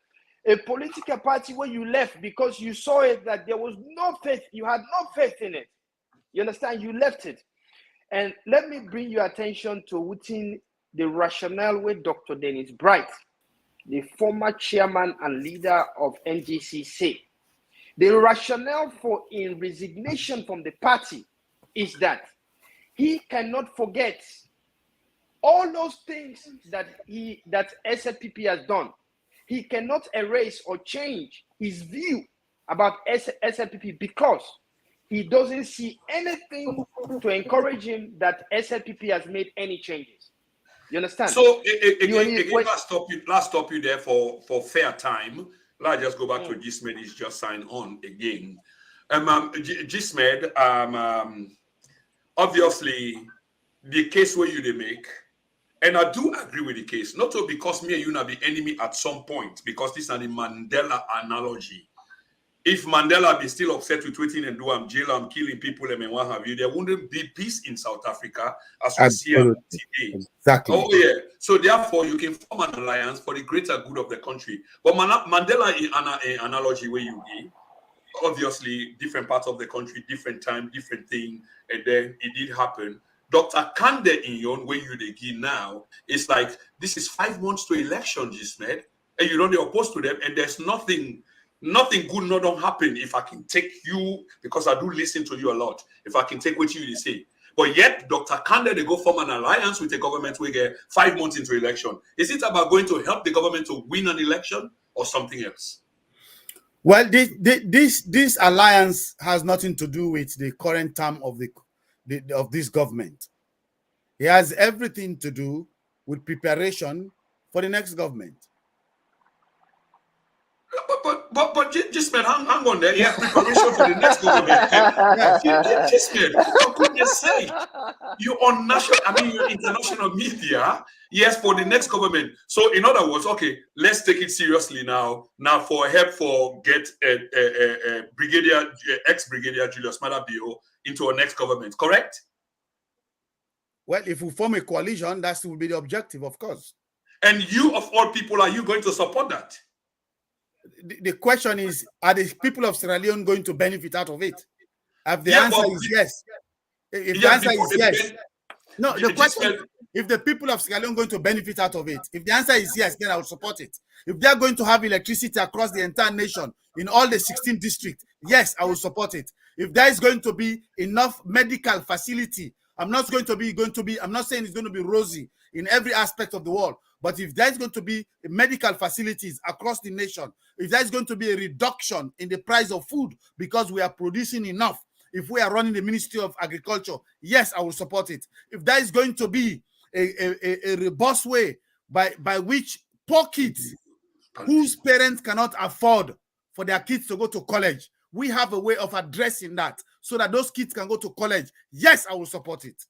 A political party where you left because you saw it that there was no faith, you had no faith in it. You understand? You left it. And let me bring your attention to within the rationale with Dr. Dennis Bright, the former chairman and leader of NGC, say. The rationale for in resignation from the party is that he cannot forget all those things that SLPP has done. He cannot erase or change his view about SLPP because he doesn't see anything to encourage him that SLPP has made any changes. You understand? So again, let's stop you there for fair time. Let's just go back to Gismed. He's just signed on again. Gismed, obviously, the case where you they make, And I do agree with the case, not so because me and you not be enemy at some point, because this is the Mandela analogy. If Mandela be still upset with waiting and do I'm jail, I'm killing people and what have you, there wouldn't be peace in South Africa as we see it today. Exactly. Oh yeah. So therefore, you can form an alliance for the greater good of the country. But Mandela in an analogy where you be, obviously different parts of the country, different time, different thing, and then it did happen. Dr. Kandeh Yumkella, where you begin now, is like this is 5 months to election, just made, and you don't be opposed to them, and there's nothing good not don't happen if I can take you, because I do listen to you a lot. If I can take what you say, but yet Dr. Kandeh they go form an alliance with the government. We get 5 months into election. Is it about going to help the government to win an election or something else? Well, this alliance has nothing to do with the current term of of this government. It has everything to do with preparation for the next government. But just man, hang on there. Yeah, preparation for the next government. Just man, for goodness sake, you're on national. I mean, you're international media. Yes, for the next government. So, in other words, okay, let's take it seriously now. Now, for help for get Brigadier ex-Brigadier Julius Maada Bio into our next government. Correct? Well, if we form a coalition, that will be the objective, of course. And you, of all people, are you going to support that? The question is, are the people of Sierra Leone going to benefit out of it? If the answer is yes. If the answer is yes. No, the question, if the people of Sierra Leone are going to benefit out of it, if the answer is yes, then I will support it. If they are going to have electricity across the entire nation, in all the 16 districts, yes, I will support it. If there is going to be enough medical facility, I'm not saying it's going to be rosy in every aspect of the world, but if there's going to be medical facilities across the nation, if there's going to be a reduction in the price of food because we are producing enough, if we are running the Ministry of Agriculture, yes, I will support it. If there is going to be a robust way by which poor kids whose parents cannot afford for their kids to go to college, we have a way of addressing that so that those kids can go to college, yes, I will support it.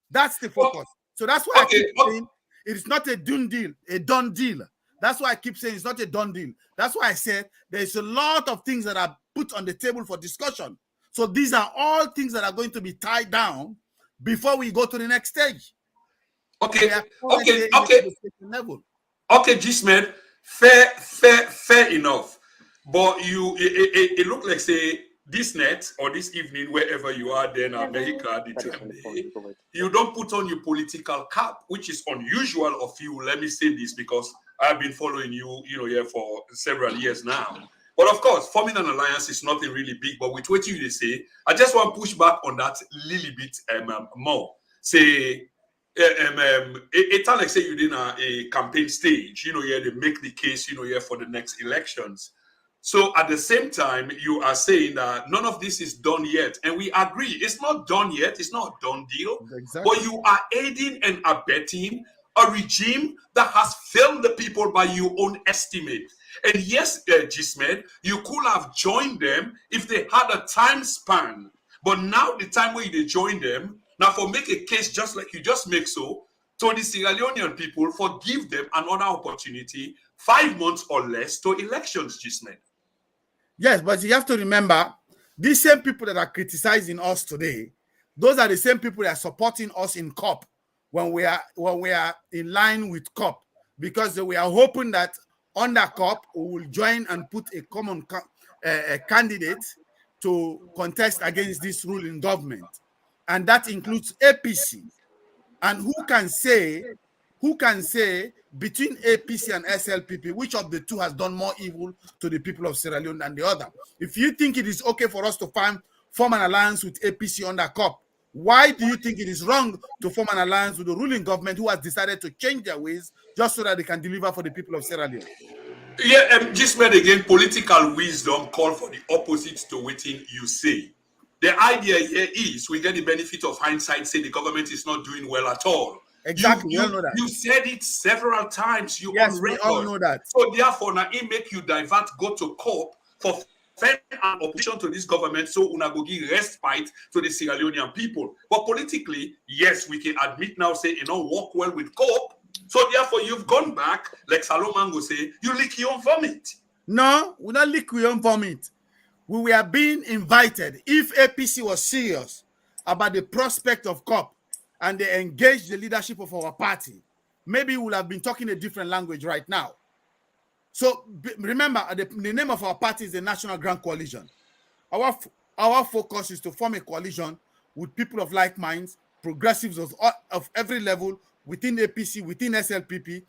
That's the focus. So that's why I keep saying it's not a done deal. That's why I keep saying it's not a done deal. That's why I said there's a lot of things that are put on the table for discussion. So these are all things that are going to be tied down before we go to the next stage. Okay, Level. Okay, Gismed, fair enough. But it looked like say this night or this evening, wherever you are, then America, you don't put on your political cap, which is unusual of you. Let me say this because I've been following you, here for several years now. But of course, forming an alliance is nothing really big. But with what you say, I just want to push back on that a little bit more. Say, it's like say you're in a campaign stage, they make the case, for the next elections. So at the same time, you are saying that none of this is done yet. And we agree, it's not done yet. It's not a done deal. Exactly. But you are aiding and abetting a regime that has failed the people by your own estimate. And yes, Gismed, you could have joined them if they had a time span. But now the time where they join them, now for make a case just like you just make so, to the Sierra Leonean people, forgive them another opportunity, 5 months or less to elections, Gismed. Yes, but you have to remember, these same people that are criticizing us today, those are the same people that are supporting us in COP when we are in line with COP, because we are hoping that under COP we will join and put a common candidate to contest against this ruling government, and that includes APC. And who can say between APC and SLPP, which of the two has done more evil to the people of Sierra Leone than the other? If you think it is okay for us to form an alliance with APC under COP, why do you think it is wrong to form an alliance with the ruling government who has decided to change their ways just so that they can deliver for the people of Sierra Leone? Yeah, just made again, political wisdom call for the opposite to what you say. The idea here is we get the benefit of hindsight, say the government is not doing well at all. Exactly, we all know that. You said it several times. Yes, we all know that. So therefore, now it make you divert, go to COP for fair and opposition to this government, so una go give respite to the Sierra Leonean people. But politically, yes, we can admit now, say, work well with COP, So therefore, you've gone back, like Salomon will say, you lick your own vomit. No, we not lick your own vomit. We were being invited. If APC was serious about the prospect of COP and they engaged the leadership of our party, maybe we would have been talking a different language right now. So remember, the name of our party is the National Grand Coalition. Our focus is to form a coalition with people of like minds, progressives of every level within APC, within SLPP,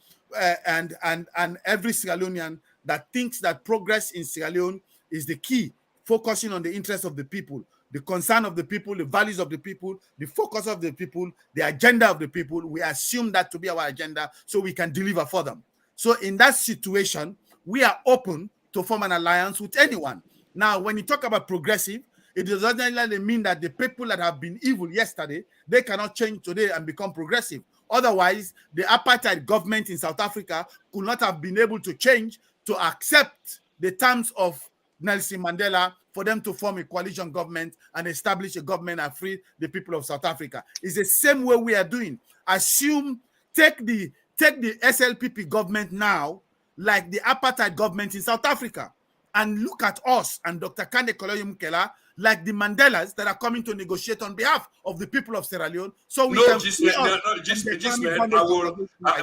and every Sierra Leonean that thinks that progress in Sierra Leone is the key, focusing on the interests of the people, the concern of the people, the values of the people, the focus of the people, the agenda of the people. We assume that to be our agenda so we can deliver for them. So in that situation, we are open to form an alliance with anyone. Now, when you talk about progressive, it doesn't necessarily mean that the people that have been evil yesterday, they cannot change today and become progressive. Otherwise, the apartheid government in South Africa could not have been able to change to accept the terms of Nelson Mandela for them to form a coalition government and establish a government and free the people of South Africa. It's the same way we are doing. Take the SLPP government now, like the apartheid government in South Africa, and look at us and Dr. Kandeh Yumkella like the Mandelas that are coming to negotiate on behalf of the people of Sierra Leone. So we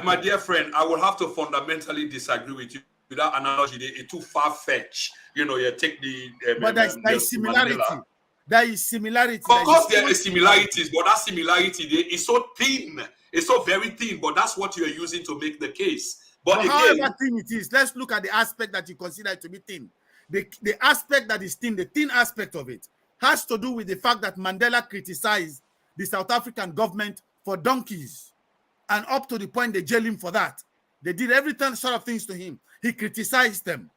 my dear friend, I will have to fundamentally disagree with you. Without analogy, it's too far-fetched. You take the but there's similarity. Mandela. There is similarity. Of course, there are similarities, but that similarity is so thin. It's so very thin, but that's what you're using to make the case. But again, however thin it is, let's look at the aspect that you consider it to be thin. The aspect that is thin, the thin aspect of it, has to do with the fact that Mandela criticized the South African government for donkeys, and up to the point they jailed him for that. They did every sort of things to him. He criticized them.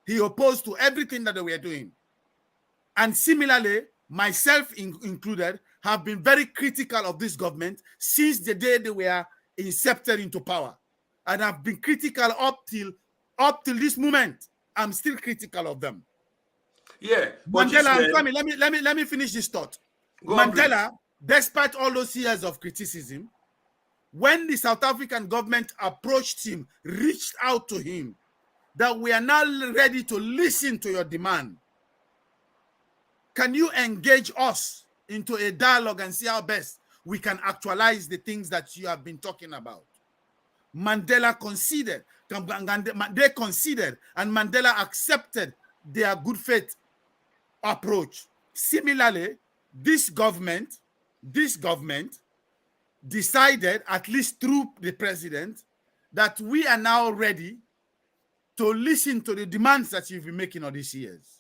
He opposed to everything that they were doing. And similarly, myself included, have been very critical of this government since the day they were incepted into power. And I've been critical up till this moment. I'm still critical of them. Yeah. Mandela, let me finish this thought. Mandela, despite all those years of criticism, when the South African government approached him, reached out to him, that we are now ready to listen to your demand. Can you engage us into a dialogue and see how best we can actualize the things that you have been talking about? Mandela conceded. They conceded, and Mandela accepted their good faith approach. Similarly, this government decided, at least through the president, that we are now ready to listen to the demands that you've been making all these years.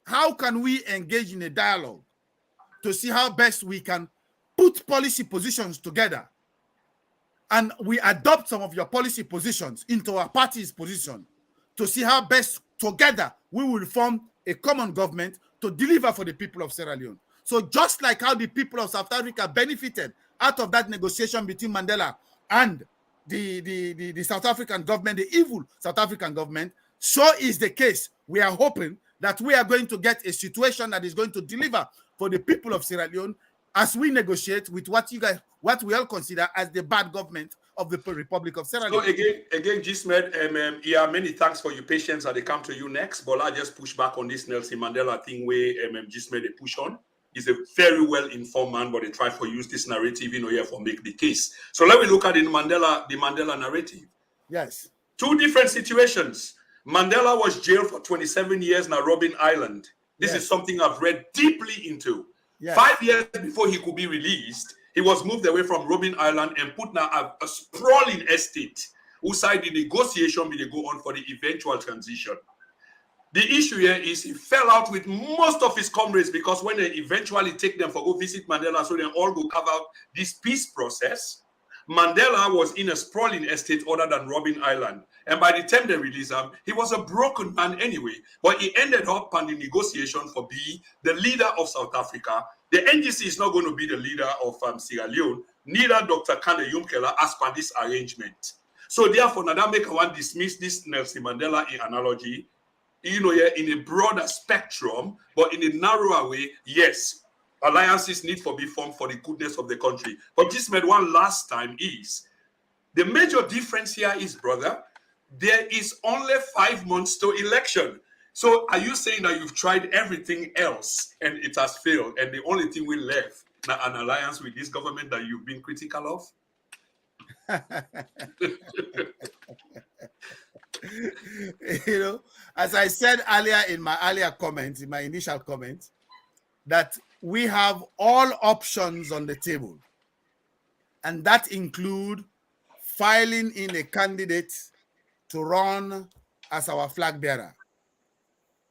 How can we engage in a dialogue to see how best we can put policy positions together, and we adopt some of your policy positions into our party's position to see how best together we will form a common government to deliver for the people of Sierra Leone. So just like how the people of South Africa benefited out of that negotiation between Mandela and the South African government, the evil South African government, so is the case. We are hoping that we are going to get a situation that is going to deliver for the people of Sierra Leone as we negotiate with what we all consider as the bad government of the Republic of Sierra Leone. So again, Gismed, yeah, many thanks for your patience that they come to you next. But I just push back on this Nelson Mandela thing where Gismed they push on. He's a very well-informed man, but they try to use this narrative, for make the case. So let me look at the Mandela narrative. Yes. Two different situations. Mandela was jailed for 27 years in Robben Island. This is something I've read deeply into. Yes. 5 years before he could be released, he was moved away from Robben Island and put now a sprawling estate who side the negotiation will go on for the eventual transition. The issue here is he fell out with most of his comrades because when they eventually take them for go visit Mandela, so they all go carve out this peace process, Mandela was in a sprawling estate other than Robben Island. And by the time they released him, he was a broken man anyway. But he ended up on the negotiation for being the leader of South Africa. The NGC is not going to be the leader of Sierra Leone, neither Dr. Kandeh Yumkella as per this arrangement. So therefore, now that make one dismiss this Nelson Mandela analogy, in a broader spectrum, but in a narrower way, yes, alliances need to be formed for the goodness of the country. But this made one last time is The major difference here is, brother, there is only 5 months to election. So are you saying that you've tried everything else and it has failed, and the only thing we left now an alliance with this government that you've been critical of? You know, as I said earlier in my initial comment, that we have all options on the table, and that include filing in a candidate to run as our flag bearer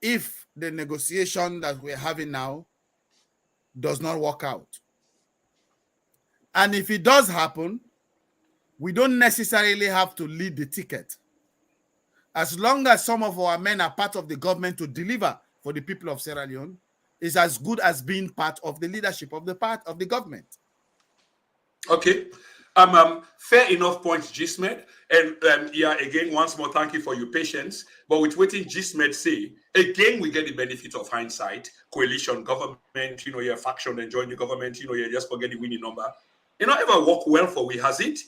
if the negotiation that we're having now does not work out. And if it does happen, we don't necessarily have to lead the ticket. As long as some of our men are part of the government to deliver for the people of Sierra Leone, is as good as being part of the leadership of the government. Okay. Fair enough points, Gismed. And yeah, again, once more, thank you for your patience. But with waiting Gismed say, again, we get the benefit of hindsight. Coalition government, your faction and join the government, you just forget the winning number. It not ever work well for we, has it?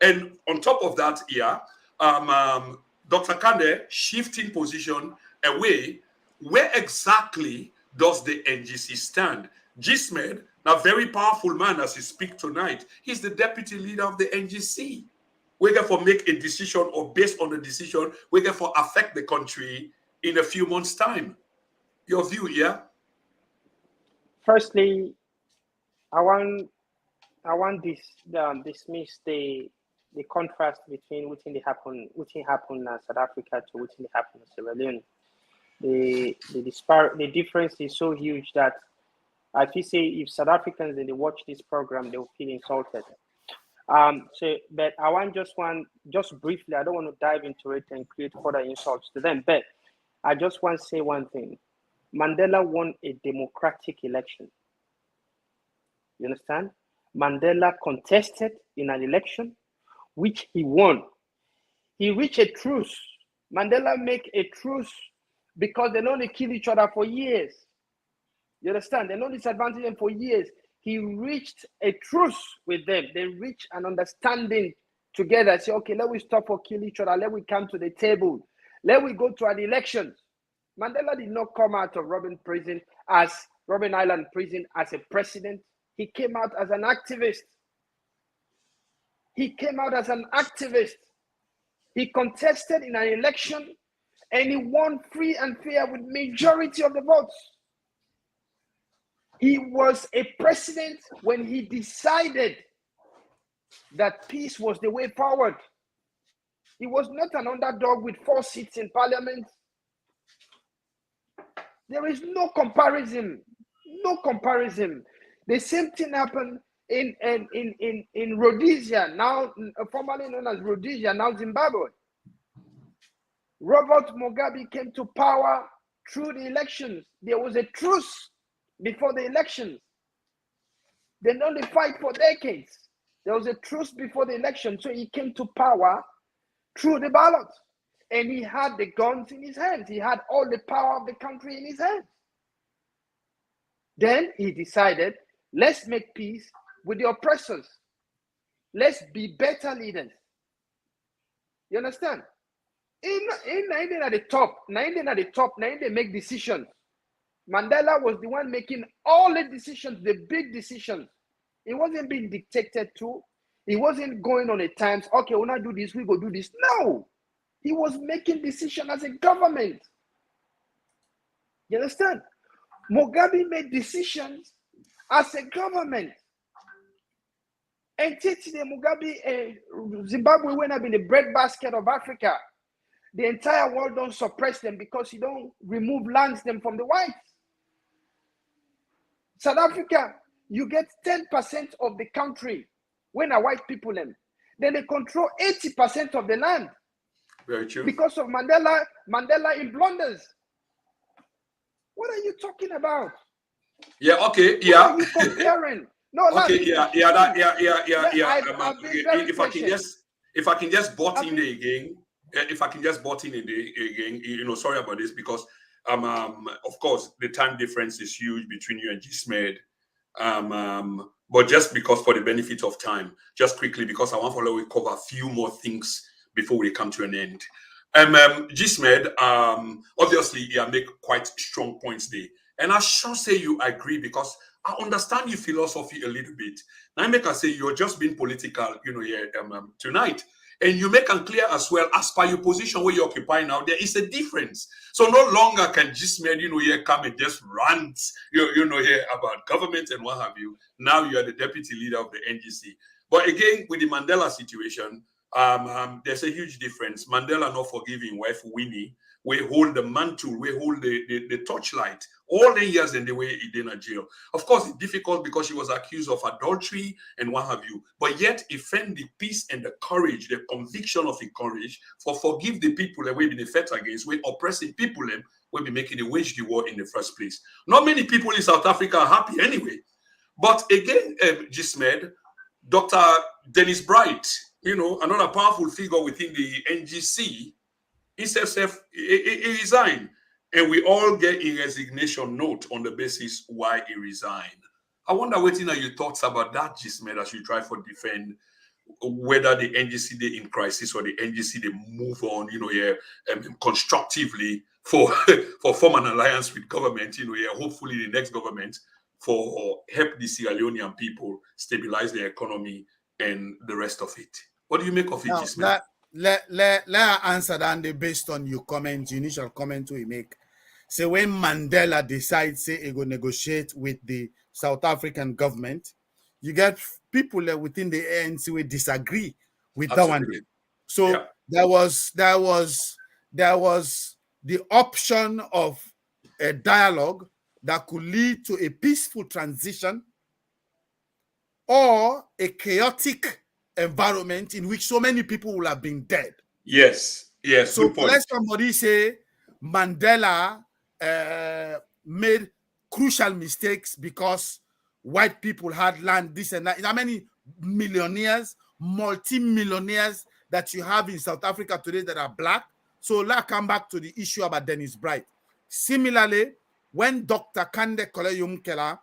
And on top of that, yeah, Dr. Kandeh shifting position away. Where exactly does the NGC stand? Gismed, a very powerful man as he speaks tonight, he's the deputy leader of the NGC. We get for make a decision, or based on the decision, we get for affect the country in a few months' time. Your view, yeah? Firstly, I want dismiss the contrast between what happened in South Africa to what happened in Sierra Leone. The difference is so huge that I feel say if South Africans and they watch this program, they will feel insulted. But I want just briefly, I don't want to dive into it and create further insults to them, but I just want to say one thing. Mandela won a democratic election. You understand? Mandela contested in an election, which he won. He reached a truce. Mandela make a truce because they only kill each other for years. You understand? They know disadvantage them for years. He reached a truce with them. They reached an understanding together. Say, okay, let we stop or kill each other. Let we come to the table. Let we go to an election. Mandela did not come out of Robben Island prison as a president. He came out as an activist. He came out as an activist. He contested in an election and he won free and fair with majority of the votes. He was a president when he decided that peace was the way forward. He was not an underdog with 4 seats in parliament. There is no comparison. No comparison. The same thing happened in Rhodesia, now formerly known as Rhodesia, now Zimbabwe. Robert Mugabe came to power through the elections. There was a truce before the elections. They only fight for decades. There was a truce before the election, so he came to power through the ballot. And he had the guns in his hands. He had all the power of the country in his hands. Then he decided, let's make peace with the oppressors. Let's be better leaders. You understand? In at the top, they make decisions. Mandela was the one making all the decisions, the big decisions. He wasn't being dictated to. He wasn't going on at times, okay, when I do this, we go do this. No. He was making decisions as a government. You understand? Mugabe made decisions as a government. And the Mugabe, Zimbabwe went up in the breadbasket of Africa. The entire world don't suppress them because you don't remove lands them from the whites. South Africa, you get 10% of the country when a white people them. Then they control 80% of the land. Very true. Because of Mandela in blunders. What are you talking about? Yeah, okay, yeah. What are you comparing? No, okay, yeah. If I can just butt in there again. Sorry about this because of course the time difference is huge between you and Gismed. But just because for the benefit of time, just quickly, because I want to cover a few more things before we come to an end. Gismed, obviously, you make quite strong points there. And I sure say you agree because I understand your philosophy a little bit. Now, I make I say you're just being political, here tonight. And you make it clear as well, as per your position where you occupy now, there is a difference. So no longer can Gismed, here come and just rant, here about government and what have you. Now you are the deputy leader of the NGC. But again, with the Mandela situation, there's a huge difference. Mandela not forgiving wife Winnie. We hold the mantle, we hold the torchlight all the years in the way he did in jail. Of course, it's difficult because she was accused of adultery and what have you. But yet, he found the peace and the courage, the conviction of the courage for forgive the people that we've been fought against, we're oppressing people and we'll be making a wage the war in the first place. Not many people in South Africa are happy anyway. But again, Gismed, Dr. Dennis Bright, another powerful figure within the NGC, he resigned. And we all get a resignation note on the basis why he resigned. I wonder what are your thoughts about that, Gismed, as you try to defend whether the NGC they in crisis or the NGC they move on, constructively for form an alliance with government, hopefully the next government for help the Sierra Leonean people stabilize their economy and the rest of it. What do you make of it, Gismed? Let her answer that based on your initial comment we make. So when Mandela decides say he go negotiate with the South African government, you get people within the ANC will disagree with Absolutely. that one. So yeah. there was the option of a dialogue that could lead to a peaceful transition or a chaotic environment in which so many people will have been dead. Yes. So let somebody say Mandela made crucial mistakes because white people had land, this and that. How many millionaires, multi-millionaires that you have in South Africa today that are black? So let's come back to the issue about Dennis Bright. Similarly, when Dr. Kandeh Yumkella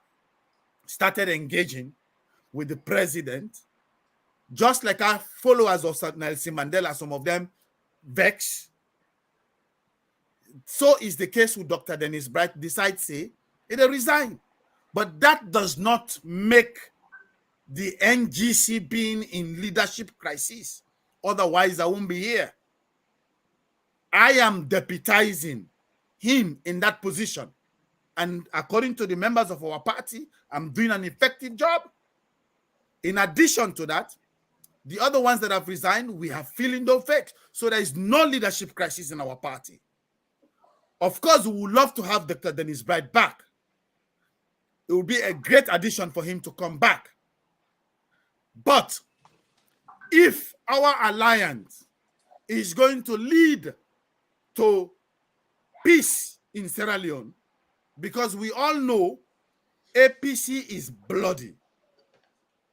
started engaging with the president, just like our followers of Nelson Mandela, some of them vex. So is the case with Dr. Dennis Bright. Decides say it'll resign, but that does not make the NGC being in leadership crisis. Otherwise, I won't be here. I am deputizing him in that position, and according to the members of our party, I'm doing an effective job. In addition to that, the other ones that have resigned, we have feeling no fate. So there is no leadership crisis in our party. Of course, we would love to have Dr. Dennis Bright back. It would be a great addition for him to come back. But if our alliance is going to lead to peace in Sierra Leone, because we all know APC is bloody,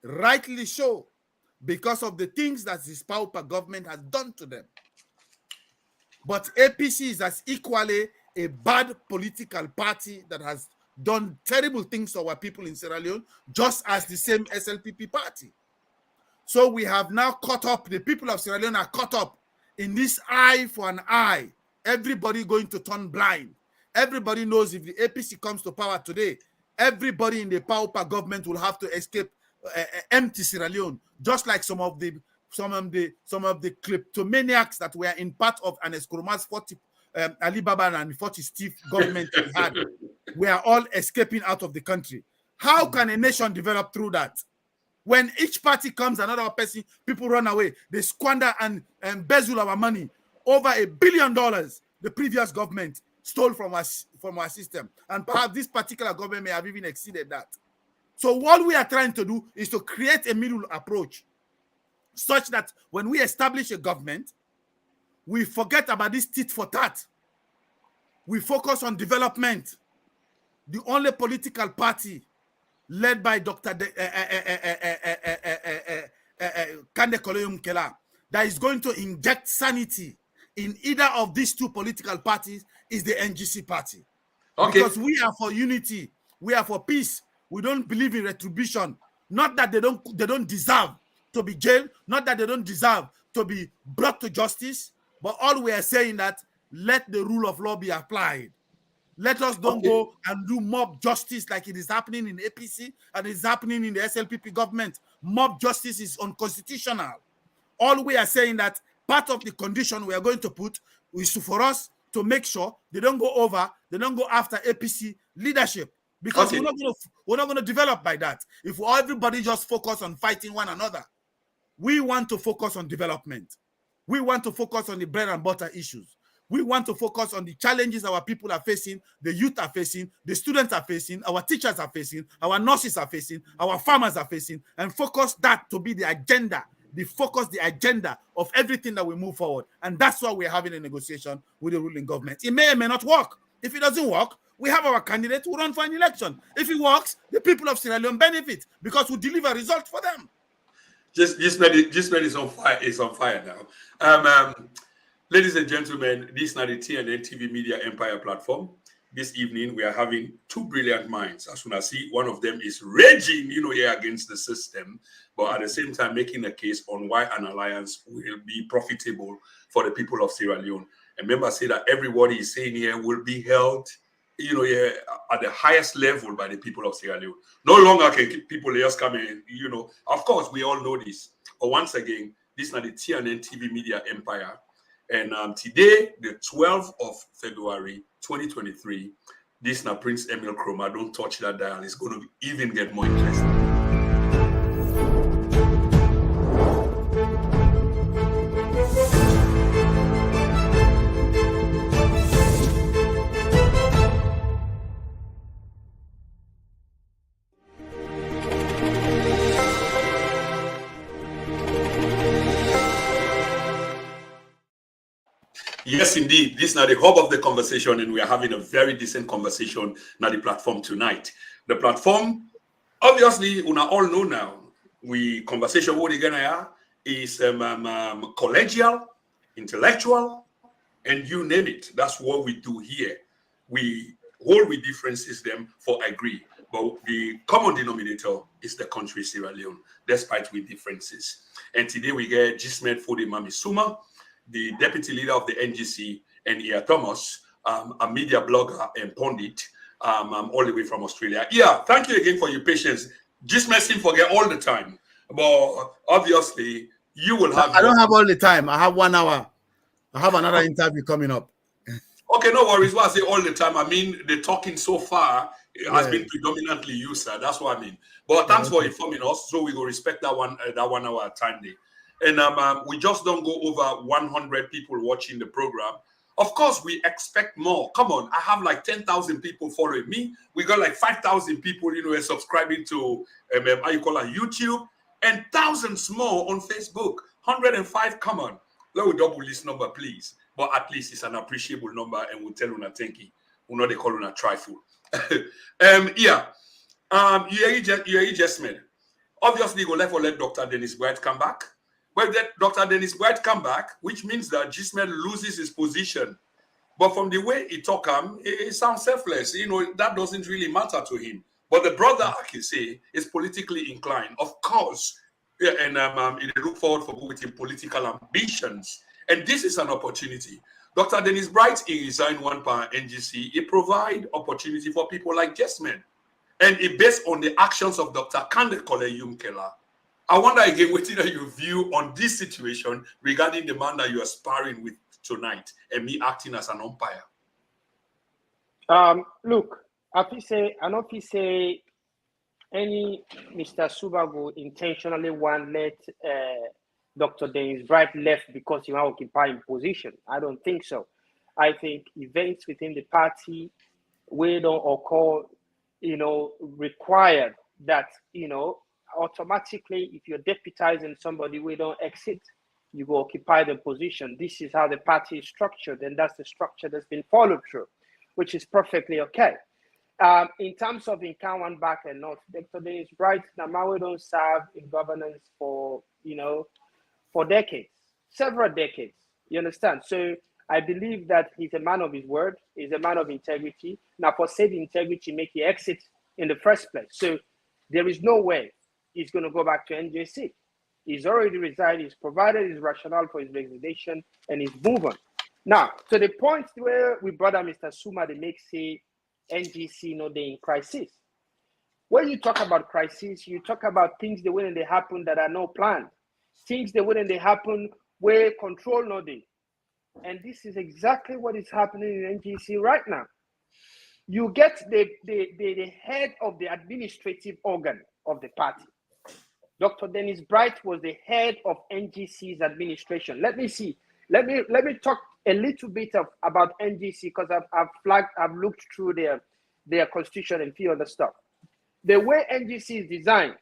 rightly so, because of the things that this pauper government has done to them. But APC is as equally a bad political party that has done terrible things to our people in Sierra Leone, just as the same SLPP party. So we have now caught up, the people of Sierra Leone are caught up in this eye for an eye. Everybody going to turn blind. Everybody knows if the APC comes to power today, everybody in the pauper government will have to escape empty Sierra Leone, just like some of the kleptomaniacs that were in part of an Nkrumah's 40 Alibaba and 40 Steve government we had. We are all escaping out of the country. How can a nation develop through that? When each party comes, another person, people run away. They squander and embezzle our money. Over $1 billion the previous government stole from our system. And perhaps this particular government may have even exceeded that. So what we are trying to do is to create a middle approach such that when we establish a government, we forget about this tit for tat. We focus on development. The only political party led by Dr. Kandeh Yumkella that is going to inject sanity in either of these two political parties is the NGC party. Okay. Because we are for unity. We are for peace. We don't believe in retribution. Not that they don't deserve to be jailed, not that they don't deserve to be brought to justice, but all we are saying that let the rule of law be applied. Let us don't go and do mob justice like it is happening in APC and it's happening in the SLPP government. Mob justice is unconstitutional. All we are saying that part of the condition we are going to put is for us to make sure they don't go after APC leadership, because we're not going to develop by that. If everybody just focus on fighting one another, we want to focus on development. We want to focus on the bread and butter issues. We want to focus on the challenges our people are facing, the youth are facing, the students are facing, our teachers are facing, our nurses are facing, our farmers are facing, and focus that to be the agenda, the agenda of everything that we move forward. And that's why we're having a negotiation with the ruling government. It may or may not work. If it doesn't work, we have our candidate who run for an election. If it works, the people of Sierra Leone benefit because we deliver results for them. Just is on fire. It's on fire now. Ladies and gentlemen, this is the TNN TV Media Empire platform. This evening, we are having two brilliant minds. As soon as see, one of them is raging, here against the system, but at the same time making a case on why an alliance will be profitable for the people of Sierra Leone. And remember, say that everybody is saying here will be held, here at the highest level by the people of Sierra Leone. No longer can people just come in, Of course, we all know this. But once again, this is the TNN TV Media Empire. And today, the 12th of February, 2023, this is Prince Emil Chroma. Don't touch that dial. It's going to even get more interesting. Yes, indeed. This is now the hub of the conversation, and we are having a very decent conversation on the platform tonight. The platform, obviously, we all know now, conversation what again is collegial, intellectual, and you name it. That's what we do here. We hold with differences them for agree. But the common denominator is the country Sierra Leone, despite with differences. And today we get Jismet Fode Mamisuma, the deputy leader of the NGC, and Ia Thomas, a media blogger and pundit, all the way from Australia. Yeah, thank you again for your patience. Jismet seems forget all the time, but obviously you will have. I don't have all the time. I have 1 hour. I have another interview coming up. Okay, no worries. What I say all the time, I mean, the talking so far has been predominantly you, sir. That's what I mean. But thanks for informing us. So we will respect that 1 hour time day. And we just don't go over 100 people watching the program. Of course, we expect more. Come on, I have like 10,000 people following me. We got like 5,000 people, subscribing to YouTube, and thousands more on Facebook. 105. Come on, let me double this number, please. But at least it's an appreciable number, and we'll tell you na thank you. We know they call you a trifle. You just made. Obviously, we'll let Dr. Dennis Bright come back. Well, that Dr. Dennis Bright come back, which means that Jismet loses his position. But from the way he talk, it sounds selfless. That doesn't really matter to him. But the brother, I can say, is politically inclined. Of course, and he look forward for with his political ambitions. And this is an opportunity. Dr. Dennis Bright, he resigned one per NGC. He provide opportunity for people like Jismet. And it based on the actions of Dr. Kandeh Yumkella. I wonder again, what is your view on this situation regarding the man that you are sparring with tonight and me acting as an umpire? Look, I don't say any Mr. Subago intentionally let Dr. Dennis Bright left because he want to occupy a position. I don't think so. I think events within the party we don't occur, required that, automatically, if you're deputizing somebody, we don't exit, you go occupy the position. This is how the party is structured, and that's the structure that's been followed through, which is perfectly okay. In terms of in Cowan back and not, Dr. Dennis Bright, Namawe don't serve in governance for decades, several decades. You understand? So I believe that he's a man of his word, he's a man of integrity. Now, for said integrity, make the exit in the first place. So there is no way he's going to go back to NJC. He's already resigned. He's provided his rationale for his resignation, and he's moving. Now, to the point where we brother Mr. Suma, they make say NGC no they in crisis. When you talk about crisis, you talk about things that when they happen that are no planned, things that when they happen where control no day. And this is exactly what is happening in NGC right now. You get the head of the administrative organ of the party. Dr. Dennis Bright was the head of NGC's administration. Let me talk a little bit about NGC because I've looked through their constitution and few other stuff. The way NGC is designed,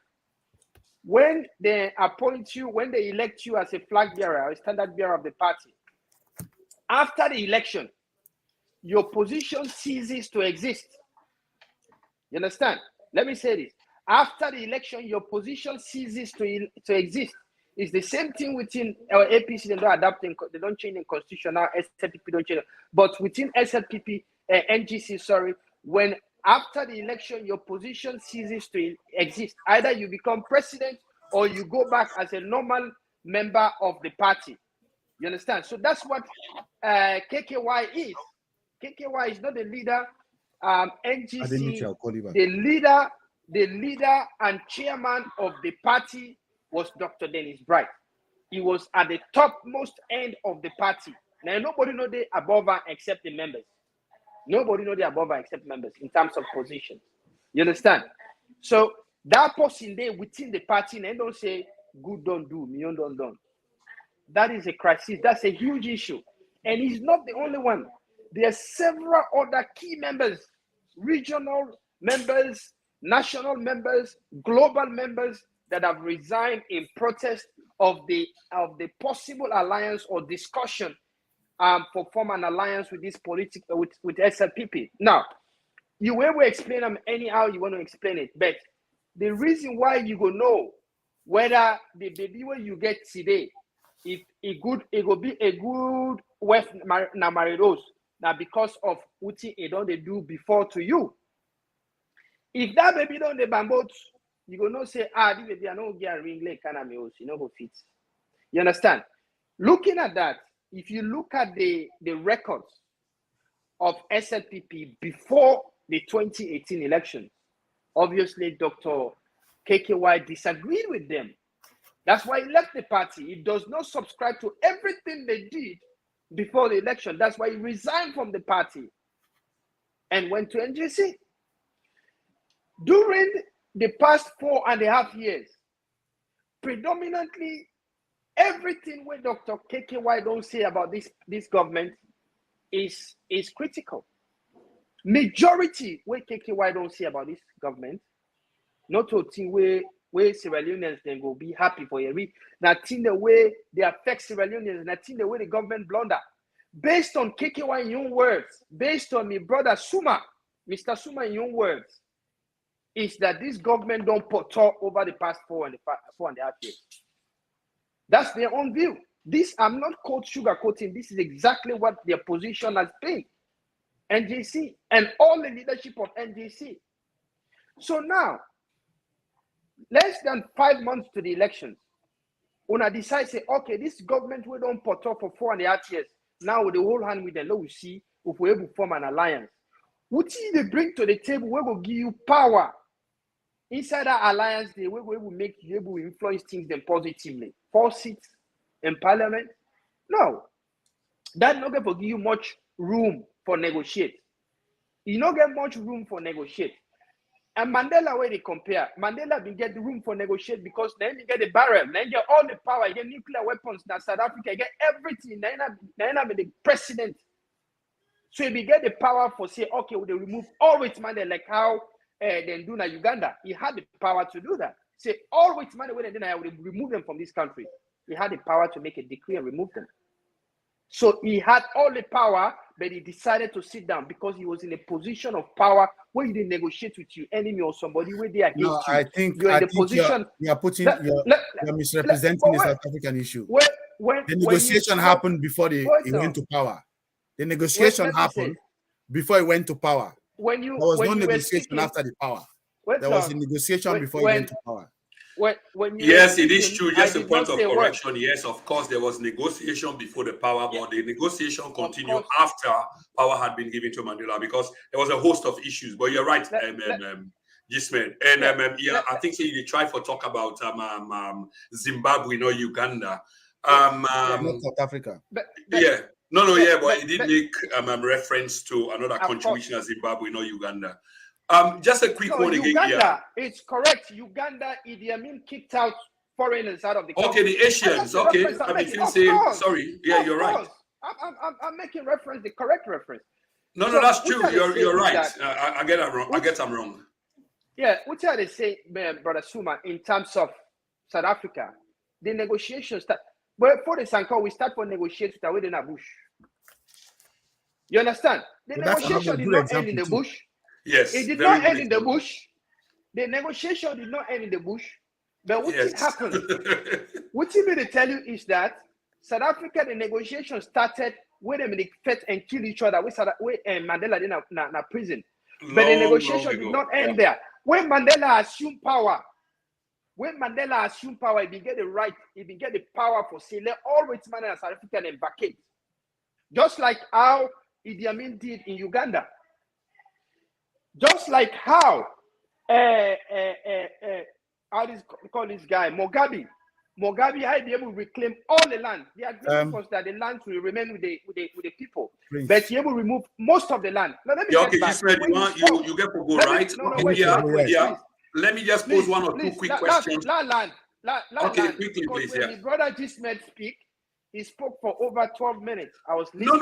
when they appoint you, when they elect you as a flag bearer or a standard bearer of the party, after the election, your position ceases to exist. You understand? Let me say this. After the election, your position ceases to exist. It's the same thing within our APC. They don't adapt, they don't change the constitution now. SLPP don't change it. But within SLPP, NGC, sorry, when after the election, your position ceases to exist. Either you become president or you go back as a normal member of the party. You understand? So that's what KKY is. KKY is not the leader. NGC, the leader and chairman of the party was Dr. Dennis Bright. He was at the topmost end of the party. Now, nobody know they above her except the members. Nobody know they above her except members in terms of position. You understand? So that person there within the party, and don't say, good don't do, me don't done. That is a crisis. That's a huge issue. And he's not the only one. There are several other key members, regional members, national members, global members that have resigned in protest of the possible alliance or discussion for form an alliance with this with SLPP. Now, you will explain them anyhow you want to explain it, but the reason why you go know whether the baby where you get today, if it will be a good wife na maridos now because of what it don't they do before to you. If that baby don't the bamboo, you go not say, this baby I don't get a ring like can you know go fit. You understand? Looking at that, if you look at the records of SLPP before the 2018 election, obviously Dr. KKY disagreed with them. That's why he left the party. He does not subscribe to everything they did before the election. That's why he resigned from the party and went to NGC. During the past 4.5 years, predominantly everything where Dr. KKY don't say about this government is critical. Majority where KKY don't say about this government, not to think where Sierra Leoneans then go be happy for a read. Nothing the way they affect Sierra Leoneans, nothing the way the government blunder. Based on KKY in your own words, based on my brother Suma, Mr. Suma in your own words, is that this government don't talk over the past 4.5 years. That's their own view. This, I'm not sugarcoating. This is exactly what their position has been. NGC and all the leadership of NGC. So now, less than 5 months to the elections, when I decide, say, okay, this government we don't put up for 4.5 years. Now with the whole hand with them, let we see if we're able to form an alliance. What they bring to the table, we will give you power. Inside that alliance, we will make you able to influence things then positively. 4 seats in parliament. No. That's not going to give you much room for negotiate. You don't get much room for negotiate. And Mandela, where they compare, Mandela didn't get the room for negotiate because then you get the barrel, then you get all the power, you get nuclear weapons. Now South Africa, you get everything. Then you the president. So if you get the power for say, okay, they remove all white money like how they do in Uganda. He had the power to do that. Say all white money when they do, I will remove them from this country. He had the power to make a decree and remove them. So he had all the power, but he decided to sit down because he was in a position of power where you didn't negotiate with your enemy or somebody where they are against you. I think you're in the position. You're misrepresenting the South African issue. The negotiation happened before he went to power. The negotiation happened before he went to power. There was no negotiation after the power. There was a negotiation before he went to power. when you yes, it is true. Just I a did point not of say a word. correction. Yes, of course, there was negotiation before the power, but the negotiation continued after power had been given to Mandela because there was a host of issues. But you're right, Gisman. And I think so you try for talk about Zimbabwe, not Uganda. Not South Africa. But it did make reference to another country, which is Zimbabwe, not Uganda. Just a quick one again. Uganda, it's correct. Uganda, Idi Amin kicked out foreigners out of the country. Okay, the Asians. Okay, I mean, sorry. Yeah, you're right. I'm making reference, the correct reference. No, that's true. You're right. I get it wrong. I get them wrong. Yeah, what are they saying, Brother Suma, in terms of South Africa? The negotiations start. Well, for the Sanko, we start for negotiations with the bush. You understand? The negotiation did not end in the bush. Yes, it did not end in the bush. The negotiation did not end in the bush. But what happened? What I'm going to tell you is that South Africa, the negotiation started when they fought and killed each other. We Mandela in a prison. But the negotiation did not end there. When Mandela assumed power, he began the right, he began the power for say let all white men and South African and vacate. Just like how Idi Amin did in Uganda. Just like how how do you call this guy? Mugabe had been able to reclaim all the land. The agreement was that the land will remain with the people. Prince. But he able to remove most of the land. Now, let me you get to go right. Let me just pose one or two quick questions. Okay, quickly, please. When his brother Gismed speak, he spoke for over 12 minutes. I was listening.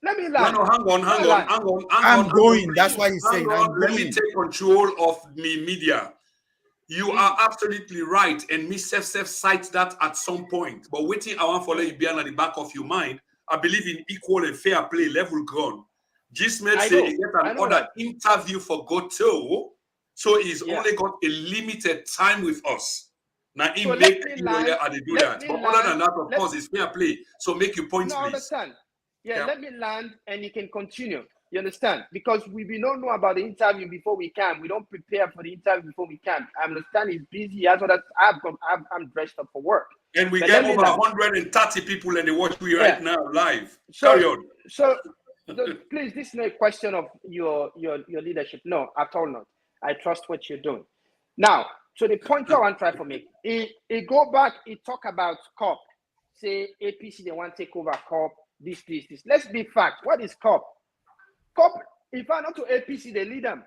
Let me land. No, hang on. I'm going. That's why he's saying I'm going. Let me take control of me media. You are absolutely right, and me self cite that at some point. But waiting, I want to let you be at the back of your mind. I believe in equal and fair play, level ground. Gismed said he get another interview for Goto, so he's only got a limited time with us. Now he make do that. But other than that, of course, it's fair play. So make your points, please. Understand? Yeah, let me land and you can continue. You understand? Because we don't know about the interview before we can. We don't prepare for the interview before we can. I understand he's busy. As well as I'm dressed up for work. And we get over 130 people and they watch me right now live. Carry on. So please, this is not a question of your leadership. No, at all not. I trust what you're doing. Now, so the point I want to try for me, he go back, he talk about COP. Say APC, they want to take over COP, this. Let's be fact. What is COP? COP, if I not to APC, they lead them.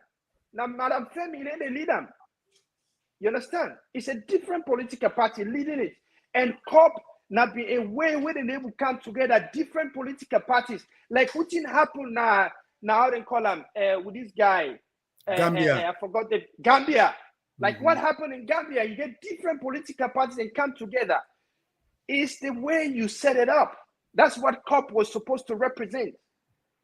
Now, Madam Femi, they lead them. You understand? It's a different political party leading it. And COP now be a way where they will come together, different political parties. Like what happened now how they call him, with this guy. Gambia. I forgot the Gambia. Like what happened in Gambia, you get different political parties and come together. It's the way you set it up. That's what COP was supposed to represent.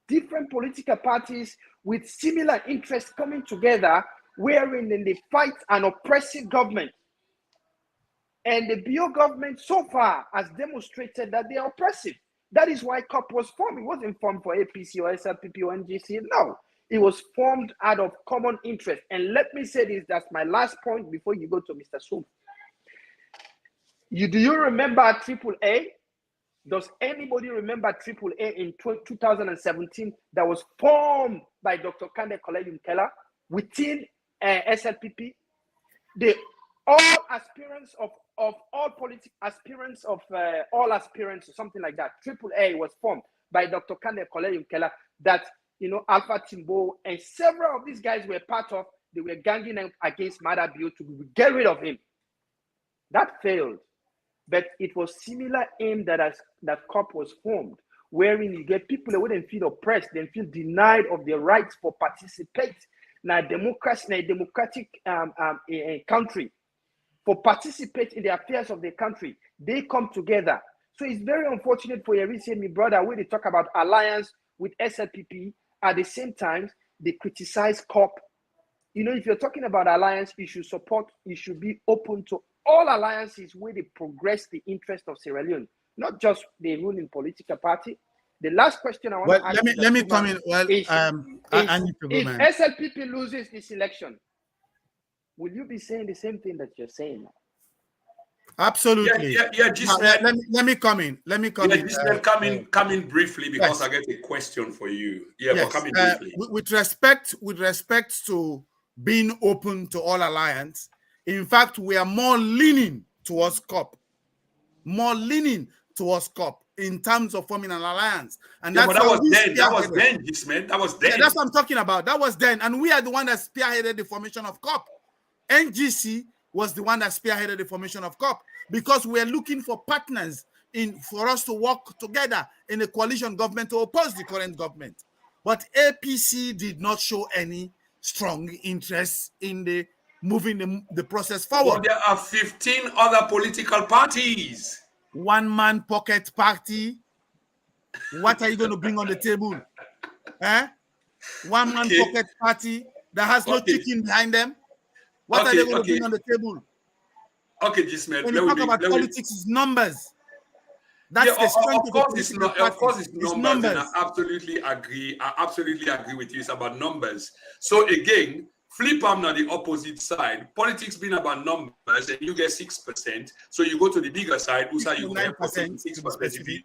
Different political parties with similar interests coming together, wherein they fight an oppressive government. And the BO government so far has demonstrated that they are oppressive. That is why COP was formed. It wasn't formed for APC or SLPP or NGC. No, it was formed out of common interest. And let me say this, that's my last point before you go to Mr. Sum. Do you remember AAA? Does anybody remember AAA in 2017 that was formed by Dr. Kandeh Yumkella within SLPP? All aspirants of all political aspirants of all aspirants or something like that. AAA was formed by Dr. Kandeh Yumkella that Alpha Timbo and several of these guys were part of. They were ganging against Madabio to get rid of him. That failed. But it was similar aim that COP was formed, wherein you get people that wouldn't feel oppressed, they feel denied of their rights for participate in a democratic country, for participate in the affairs of the country. They come together. So it's very unfortunate for Yerisi and my brother when they talk about alliance with SLPP. At the same time, they criticize COP. If you're talking about alliance, you should be open to all alliances where they progress the interest of Sierra Leone, not just the ruling political party. The last question I want to ask. Let me come in. Well, if SLPP loses this election, will you be saying the same thing that you're saying? Absolutely. Let me come in. Let me come in. Come in briefly because yes. I get a question for you. Yeah, yes. but come in briefly. With respect to being open to all alliance, in fact, we are more leaning towards COP. More leaning towards COP in terms of forming an alliance. And yeah, that's but that was then, Gisman. That was then. Yeah, that's what I'm talking about. That was then. And we are the one that spearheaded the formation of COP. NGC was the one that spearheaded the formation of COP because we're looking for partners for us to work together in a coalition government to oppose the current government. But APC did not show any strong interest in the moving the process forward. Well, there are 15 other political parties. One-man pocket party. What are you going to bring on the table? One-man pocket party that has no chicken behind them. What are they going to bring on the table? Okay, Gisman. When you talk about politics, it's numbers. That's the strength of course, it's not. Of course, it's numbers. And I absolutely agree. I absolutely agree with you. It's about numbers. So again, flip them on the opposite side. Politics being about numbers, and you get 6%. So you go to the bigger side. Who's how you get 6%?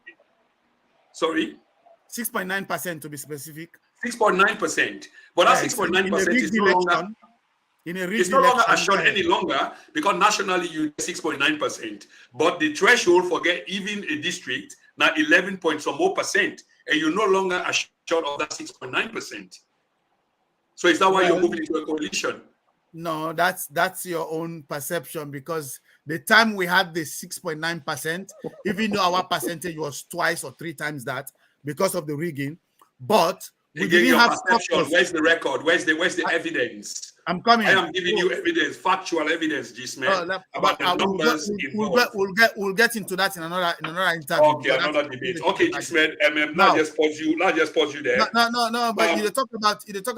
Sorry, 6.9% to be specific. 6.9%. But that 6.9% is no longer. It's no longer assured any longer because nationally you get 6.9%. But the threshold for get even a district now 11 point some more percent, and you're no longer assured of that 6.9%. So is that why you're moving into a coalition? No, that's your own perception because the time we had the 6.9%, even though our percentage was twice or three times that because of the rigging, but we didn't have perception. Where's the record? Where's the evidence? I'm coming. I am giving you evidence, factual evidence, Gisman, about the numbers involved. We'll get into that in another interview. Okay, another debate. Okay, Gisman, not just pause you there. No. But you talk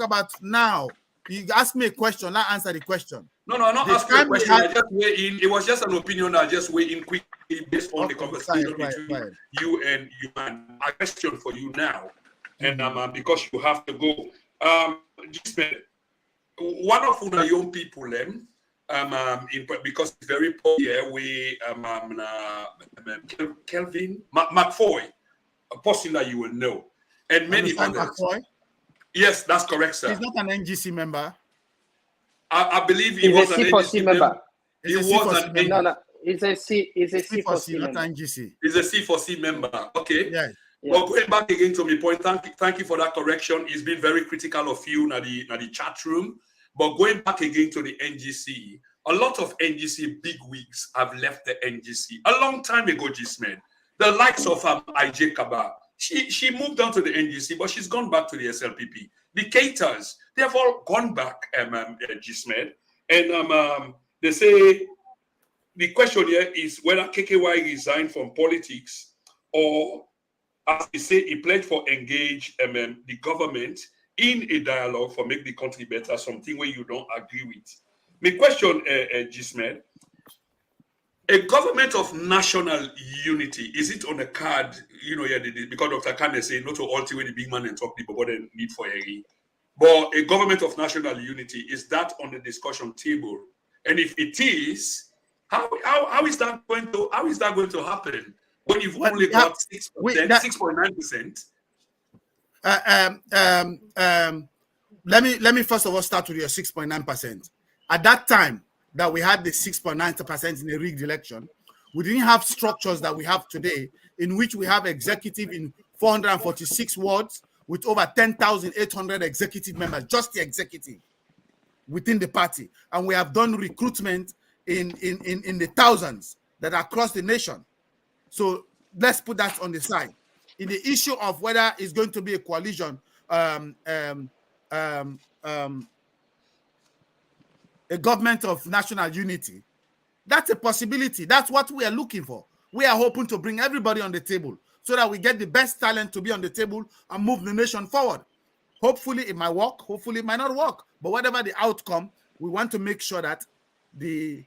about now. You ask me a question. I answer the question. No, not asking a question. I just weigh in. It was just an opinion. I just weigh in quickly based on the conversation between you and you. A question for you now, and because you have to go. Gisman, one of our young people, because it's very poor here, we Kelvin McFoy, a person that you will know, and many others. McFoy? Yes, that's correct, sir. He's not an NGC member. I believe he was an NGC member. He was an NGC. No. He's a C4C, not NGC. He's a C4C member. Okay. Yeah. Well, going back again to my point, thank you for that correction. He's been very critical of you in the chat room. But going back again to the NGC, a lot of NGC bigwigs have left the NGC a long time ago, Gisman. The likes of IJ Kaba, she moved on to the NGC, but she's gone back to the SLPP. The Caters, they have all gone back, Gisman. And they say the question here is whether KKY resigned from politics or, as they say, he pledged for engage the government in a dialogue for make the country better, something where you don't agree with. My question, Gisman, a government of national unity, is it on a card, because Dr. Kandeh say not to alter when the big man and talk people what they need for a but a government of national unity, is that on the discussion table? And if it is, how is that going to happen when you've only got 6.9%? Let me first of all start with your 6.9%. At that time that we had the 6.9% in a rigged election, we didn't have structures that we have today, in which we have executive in 446 wards with over 10,800 executive members, just the executive within the party, and we have done recruitment in the thousands that are across the nation. So let's put that on the side. In the issue of whether it's going to be a coalition, a government of national unity, that's a possibility. That's what we are looking for. We are hoping to bring everybody on the table so that we get the best talent to be on the table and move the nation forward. Hopefully it might work, hopefully it might not work. But whatever the outcome, we want to make sure that the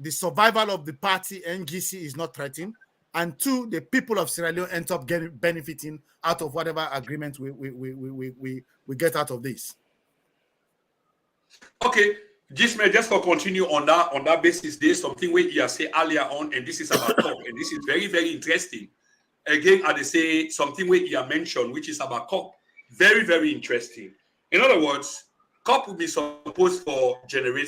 survival of the party NGC is not threatened. And two, the people of Sierra Leone end up benefiting out of whatever agreement we get out of this. Okay, Just for continue on that basis, there's something where you say earlier on, and this is about COP, and this is very, very interesting. Again, I say something where you mentioned, which is about COP. Very, very interesting. In other words, COP would be supposed for generate,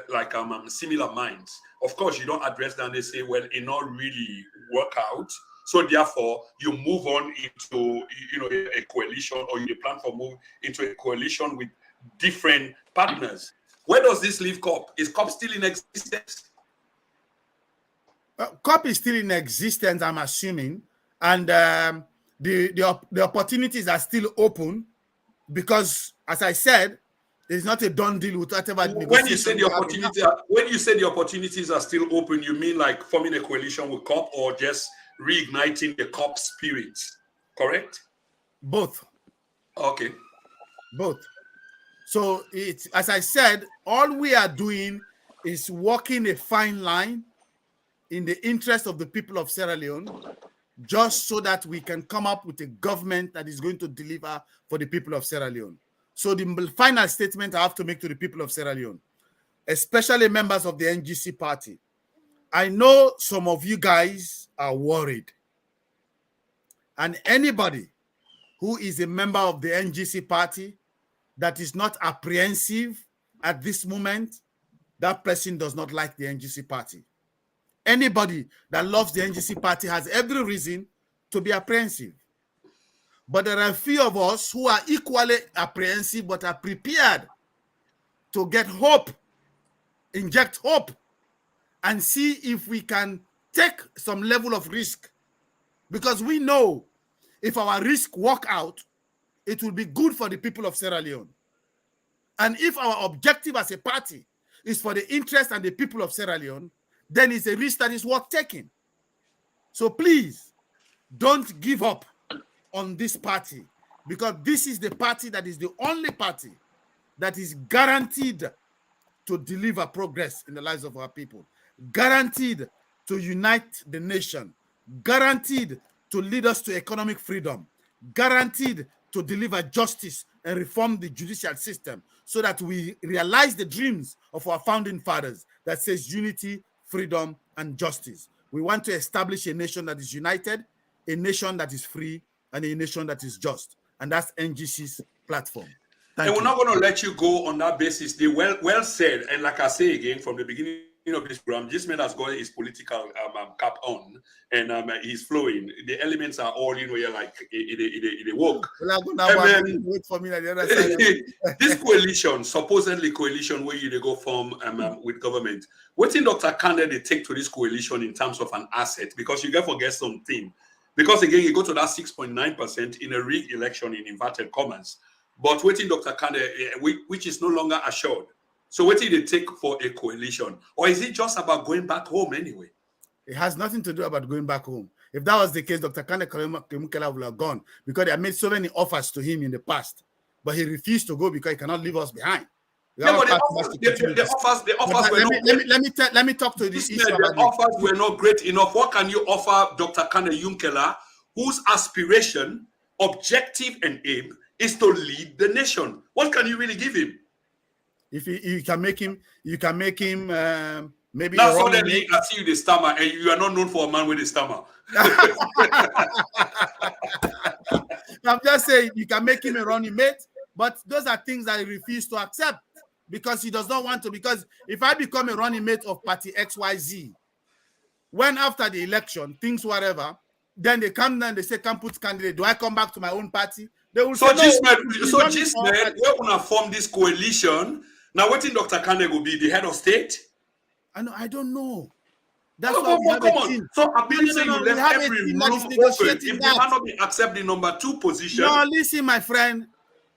like similar minds. Of course, you don't address that and they say, well, it not really work out. So therefore, you move on into a coalition, or you plan for move into a coalition with different partners. Where does this leave COP? Is COP still in existence? COP is still in existence, I'm assuming, and the opportunities are still open because, as I said, it's not a done deal with whatever. When you say the opportunities are still open, you mean like forming a coalition with COP or just reigniting the COP spirit? Correct? Both. Okay. Both. So it's, as I said, all we are doing is walking a fine line in the interest of the people of Sierra Leone, just so that we can come up with a government that is going to deliver for the people of Sierra Leone. So the final statement I have to make to the people of Sierra Leone, especially members of the NGC party, I know some of you guys are worried. And anybody who is a member of the NGC party that is not apprehensive at this moment, that person does not like the NGC party. Anybody that loves the NGC party has every reason to be apprehensive. But there are a few of us who are equally apprehensive but are prepared to get hope, inject hope, and see if we can take some level of risk. Because we know if our risk work out, it will be good for the people of Sierra Leone. And if our objective as a party is for the interest and the people of Sierra Leone, then it's a risk that is worth taking. So please, don't give up on this party, because this is the party that is the only party that is guaranteed to deliver progress in the lives of our people, guaranteed to unite the nation, guaranteed to lead us to economic freedom, guaranteed to deliver justice and reform the judicial system so that we realize the dreams of our founding fathers that says unity, freedom, and justice. We want to establish a nation that is united, a nation that is free, and a nation that is just. And that's NGC's platform. And we're not going to let you go on that basis. They well said. And like I say again, from the beginning of this program, this man has got his political cap on, and he's flowing. The elements are all, like it work. Wait for me at the other side. This coalition, supposedly coalition, where you go from with government. What in Dr. Kandeh they take to this coalition in terms of an asset? Because you can forget something. Because again, you go to that 6.9% in a rigged election in inverted commas. But waiting Dr. Kandeh, which is no longer assured. So what did they take for a coalition? Or is it just about going back home anyway? It has nothing to do about going back home. If that was the case, Dr. Kandeh Yumkella would have gone, because they have made so many offers to him in the past. But he refused to go because he cannot leave us behind. Yeah, but the offers were not. Let me talk to this issue. The offers were not great enough. What can you offer Dr. Kandeh Yumkella, whose aspiration, objective, and aim is to lead the nation? What can you really give him? If you can make him, maybe. Now suddenly I see you the stammer, and you are not known for a man with a stammer. I'm just saying you can make him a running mate, but those are things that he refused to accept because he does not want to. Because if I become a running mate of party XYZ, when after the election things whatever, then they come down, they say, "Can't put candidate. Do I come back to my own party?" They will say, we're gonna form this coalition. Now, what in Dr. Kandeh will be the head of state? I don't know. That's come on. So I believe you left every room open. If you cannot accept the number 2 position. No, listen, my friend.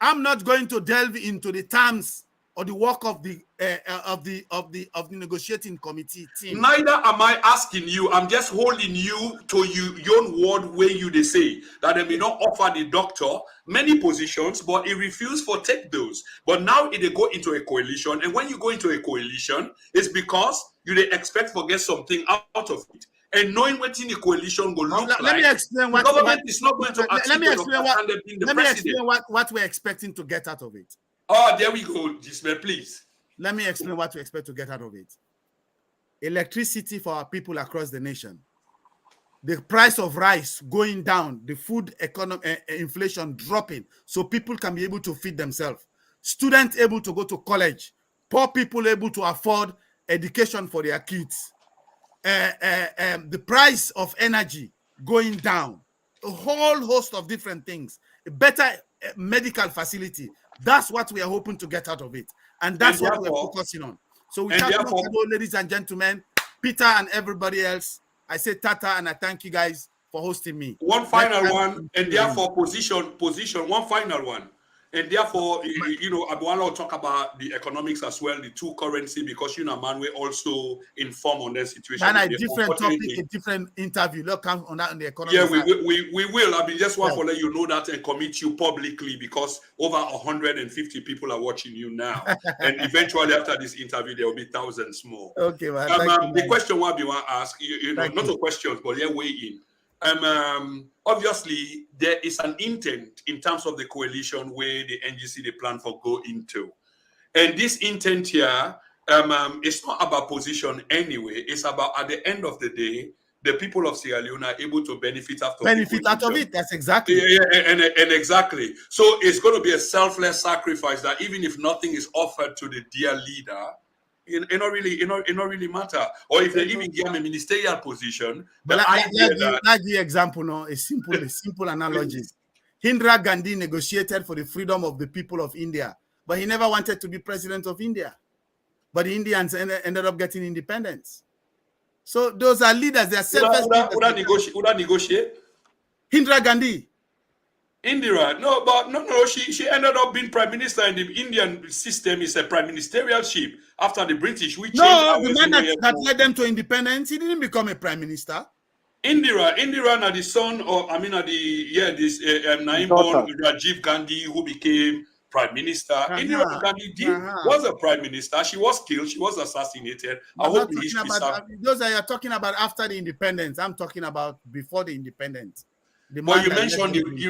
I'm not going to delve into the terms or the work of the negotiating committee team. Neither am I asking you. I'm just holding you to your own word where you they say that they may not offer the doctor many positions, but he refused to take those. But now they go into a coalition, and when you go into a coalition, it's because you they expect to get something out of it. And knowing what in the coalition will look let me explain what the government is not going to accept. Let me explain what we're expecting to get out of it. Oh, there we go, Gismel, please. Let me explain what we expect to get out of it. Electricity for our people across the nation. The price of rice going down, the food economy, inflation dropping, so people can be able to feed themselves. Students able to go to college. Poor people able to afford education for their kids. The price of energy going down. A whole host of different things. A better medical facility. That's what we are hoping to get out of it. And that's what we're focusing on. So we thank you, ladies and gentlemen, Peter and everybody else. I say tata and I thank you guys for hosting me. One final one, and therefore position, one final one. And therefore, you know, I want to talk about the economics as well, the two currency, because you know, man, we also inform on that situation. And a different topic, a different interview. Look on that on the economy. Yeah, we will. I mean, just want to let you know that and commit you publicly, because over 150 people are watching you now, and eventually after this interview, there will be thousands more. Okay, man. The question what we want to ask, you know, not a question, but yeah, weigh in. Obviously, there is an intent in terms of the coalition where the NGC they plan for go into, and this intent here, it's not about position anyway. It's about at the end of the day, the people of Sierra Leone are able to benefit out of it. That's exactly. And exactly. So it's going to be a selfless sacrifice that even if nothing is offered to the dear leader, it not really matter. Or if they even give him a ministerial position, but like the example, no, a simple analogy. Indira Gandhi negotiated for the freedom of the people of India, but he never wanted to be president of India. But the Indians ended up getting independence. So those are leaders. They are selfless. Who that negotiate? Indira Gandhi. Indira, no. She ended up being prime minister in the Indian system. Is a prime ministerialship after the British. The man that led them to independence, he didn't become a prime minister. Indira, na the son of Naim born Rajiv Gandhi, who became prime minister. Indira Gandhi was a prime minister. She was killed. She was assassinated. I hope those are you're talking about after the independence. I'm talking about before the independence. But you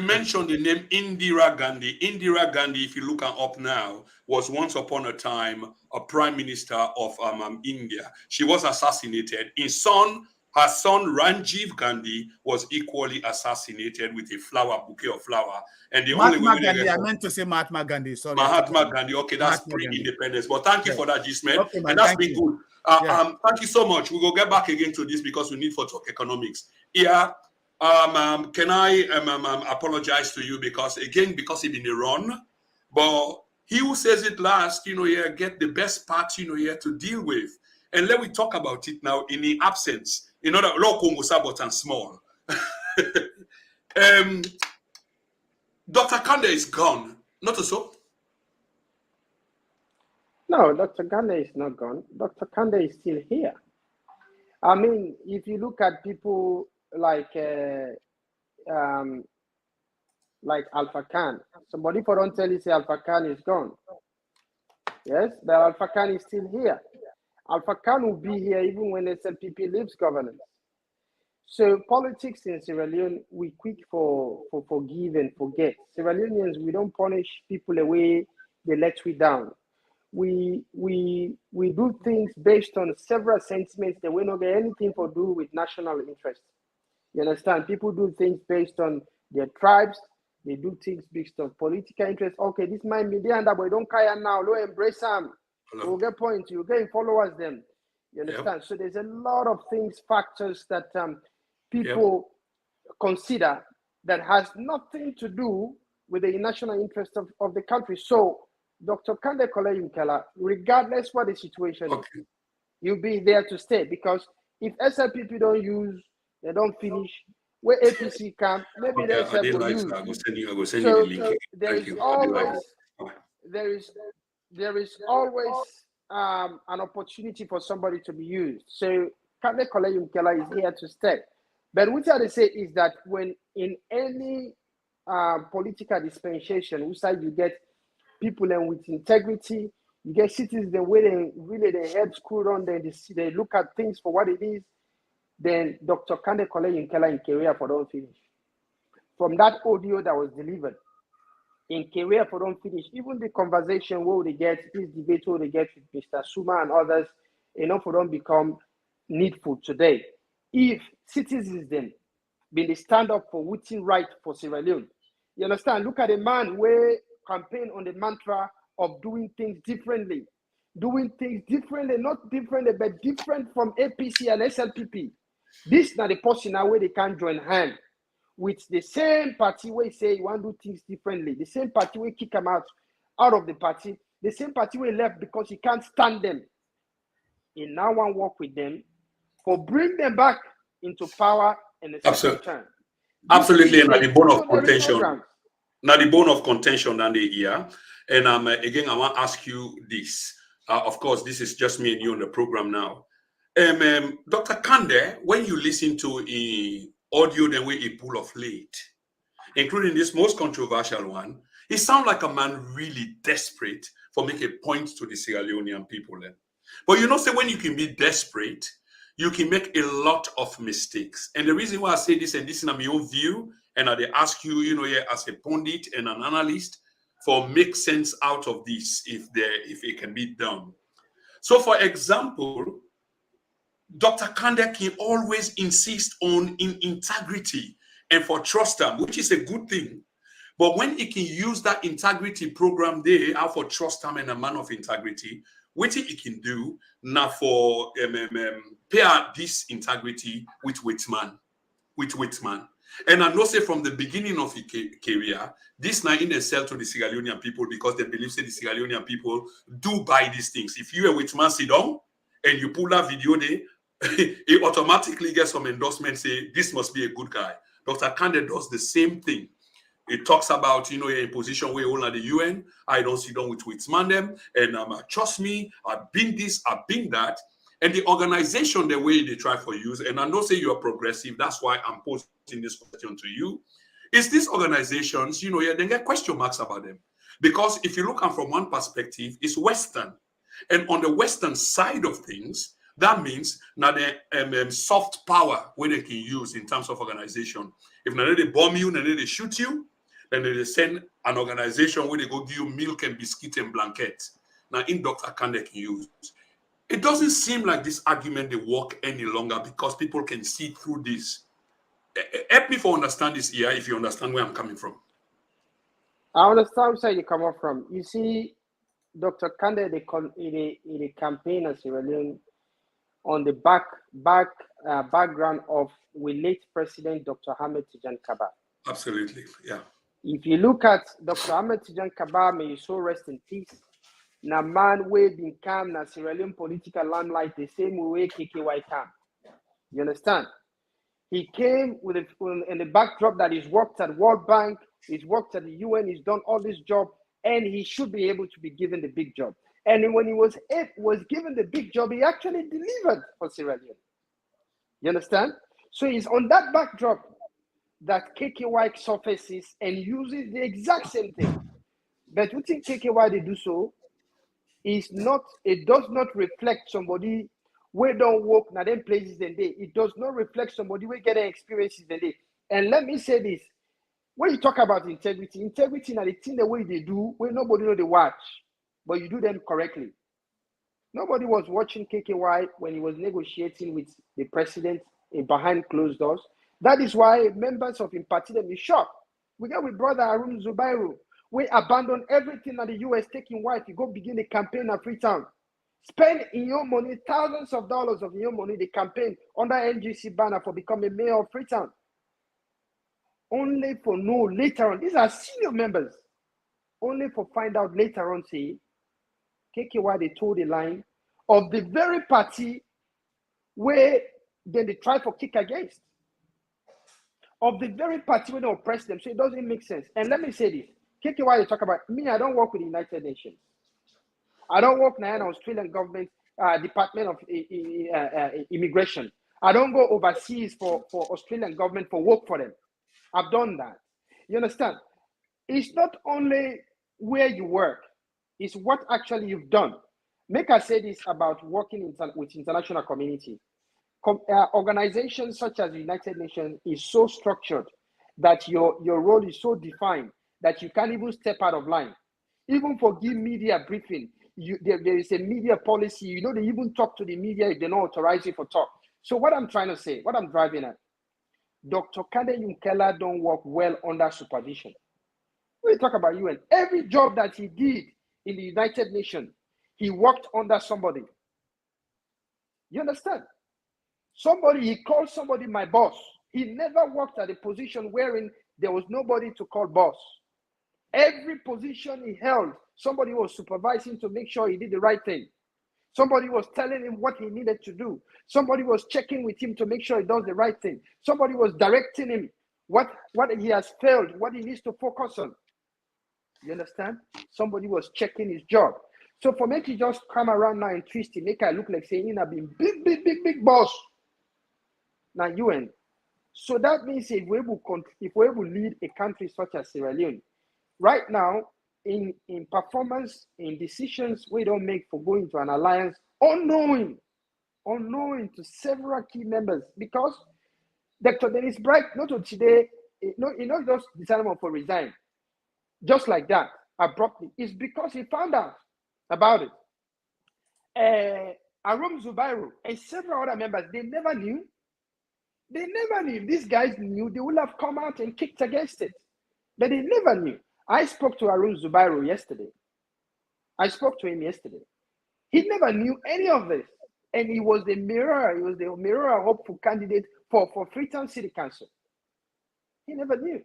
mentioned the name Indira Gandhi. Indira Gandhi, if you look her up now, was once upon a time a prime minister of India. She was assassinated. Her son Rajiv Gandhi was equally assassinated with a bouquet of flower. And the Mahatma Gandhi, I meant to say Mahatma Gandhi. Sorry. Mahatma Gandhi. Okay, that's pre-independence. But thank you for that, Gisman. Okay, and that's been good. Thank you so much. We will get back again to this because we need for talk economics. Yeah. Can I apologize to you because it's been a run, but he who says it last, get the best part, to deal with. And let me talk about it now in the absence. That low Congo Sabot and small. Dr. Kandeh is gone, not so? No, Dr. Kandeh is not gone. Dr. Kandeh is still here. I mean, if you look at people like Alpha Khan, somebody for don't tell you say Alpha Khan is gone. Yes, but Alpha Khan is still here. Alpha Khan will be here even when SLPP leaves governance. So politics in Sierra Leone, we quick for forgive and forget. Sierra Leoneans, we don't punish people away they let we down. We do things based on several sentiments that we don't get anything to do with national interest. You understand? People do things based on their tribes. They do things based on political interest. Okay, this might be there, but we don't care now. Don't embrace them. You'll get points. You'll get followers them. You understand? Yep. So there's a lot of things, factors that people consider that has nothing to do with the national interest of the country. So Dr. Kandeh Yumkella, regardless what the situation is, you'll be there to stay, because if SLPP don't use, they don't finish, where APC come, maybe they will use. So there is always an opportunity for somebody to be used. So Kandeh Yumkella is here to stay. But what I say is that when in any political dispensation, which side you get people and with integrity, you get citizens the way they head screwed on, they look at things for what it is, then Dr. Kandeh Yumkella in career for don't finish. From that audio that was delivered, in career for don't finish. Even the conversation where they get, this debate where they get with Mr. Suma and others, for don't become needful today. If citizens then been the stand up for what's right for Sierra Leone. You understand? Look at a man where campaign on the mantra of doing things differently. Doing things differently, not differently, but different from APC and SLPP. This now the person now where they can join hand with the same party where say you want to do things differently. The same party where kick them out of the party. The same party where left because he can't stand them. He now want to work with them for bring them back into power in the second term. Absolutely, and the bone of contention. Now the bone of contention and the year. And again, I want to ask you this. Of course, this is just me and you on the program now. Dr. Kandeh, when you listen to an audio the way he pull off late, including this most controversial one, he sounds like a man really desperate for making a point to the Sierra Leonean people. But you know, say when you can be desperate, you can make a lot of mistakes. And the reason why I say this, and this is my own view, and I ask you, as a pundit and an analyst, for make sense out of this if it can be done. So, for example, Dr. Kandeh can always insist on integrity and for trust them, which is a good thing. But when he can use that integrity program there, how for trust them and a man of integrity, what he can do now for pair this integrity with Whitman. And I know say from the beginning of his career, this now in a sell to the Sierra Leonean people because they believe say the Sierra Leonean people do buy these things. If you are Whitman sit down and you pull that video there, it automatically gets some endorsement say this must be a good guy. Dr. Kandeh does the same thing. It talks about, a position where all at the UN, I don't sit down with Whitman them, and trust me, I've been this, I've been that. And the organization, the way they try for use, and I know say you're progressive, that's why I'm posting this question to you, is these organizations, they get question marks about them. Because if you look at from one perspective, it's Western. And on the Western side of things, that means now the soft power where they can use in terms of organization. If now they bomb you, then they shoot you, then they send an organization where they go give you milk and biscuit and blankets. Now in Dr. Kandeh can use. It doesn't seem like this argument they work any longer because people can see through this. Help me for understand this here if you understand where I'm coming from. I understand where you come from. You see, Dr. Kandeh, the campaign as Sierra Leone on the background of we late President Dr. Ahmed Tijan Kaba. Absolutely, yeah. If you look at Dr. Ahmed Tijan Kaba, may you so rest in peace. Na man way been calm na Sierra Leone political limelight the same way KKY came. You understand? He came with in the backdrop that he's worked at World Bank, he's worked at the UN, he's done all this job, and he should be able to be given the big job. And when he was given the big job, he actually delivered for Sierra Leone. You understand? So it's on that backdrop that KKY surfaces and uses the exact same thing. But we think KKY they do so. It does not reflect somebody where don't work na them places and day. It does not reflect somebody where get experiences and day. And let me say this: when you talk about integrity na the thing the way they do where nobody know they watch, but you do them correctly. Nobody was watching KKY when he was negotiating with the president behind closed doors. That is why members of him party them is shocked. We got with brother Arun Zubairu. We abandon everything that the US taking white. You go begin the campaign at Freetown. Spend in your money, thousands of dollars of your money, the campaign under NGC banner for becoming mayor of Freetown. Only for no later on. These are senior members. Only for find out later on, say, KKY, they told the line of the very party where then they try for kick against. Of the very party where they oppress them. So it doesn't make sense. And let me say this. KKY, they talk about me, I don't work with the United Nations. I don't work now in the Australian government Department of Immigration. I don't go overseas for Australian government for work for them. I've done that. You understand? It's not only where you work, it's what actually you've done. Make us say this about working with international community. Organizations such as the United Nations is so structured that your role is so defined that you can't even step out of line. Even for give media briefing, there is a media policy. You know, they even talk to the media if they don't authorize you for talk. So what I'm trying to say, what I'm driving at, Dr. Kandeh Yumkella don't work well under supervision. We talk about UN. Every job that he did in the United Nations, he worked under somebody. You understand? He called somebody my boss. He never worked at a position wherein there was nobody to call boss. Every position he held, somebody was supervising to make sure he did the right thing. Somebody was telling him what he needed to do. Somebody was checking with him to make sure he does the right thing. Somebody was directing him what he has failed, what he needs to focus on. You understand? Somebody was checking his job. So for me to just come around now and twist it, make I look like saying I've been big boss. Now UN. So that means if we're able to lead a country such as Sierra Leone, right now, in performance, in decisions we don't make for going to an alliance, unknowing to several key members, because Dr. Dennis Bright, not today, not just decided for resign, just like that, abruptly. It's because he found out about it. Arum Zubairu and several other members, they never knew. If these guys knew, they would have come out and kicked against it. But they never knew. I spoke to Arun Zubairu yesterday. He never knew any of this. And he was the mirror hopeful candidate for Freetown City Council. He never knew.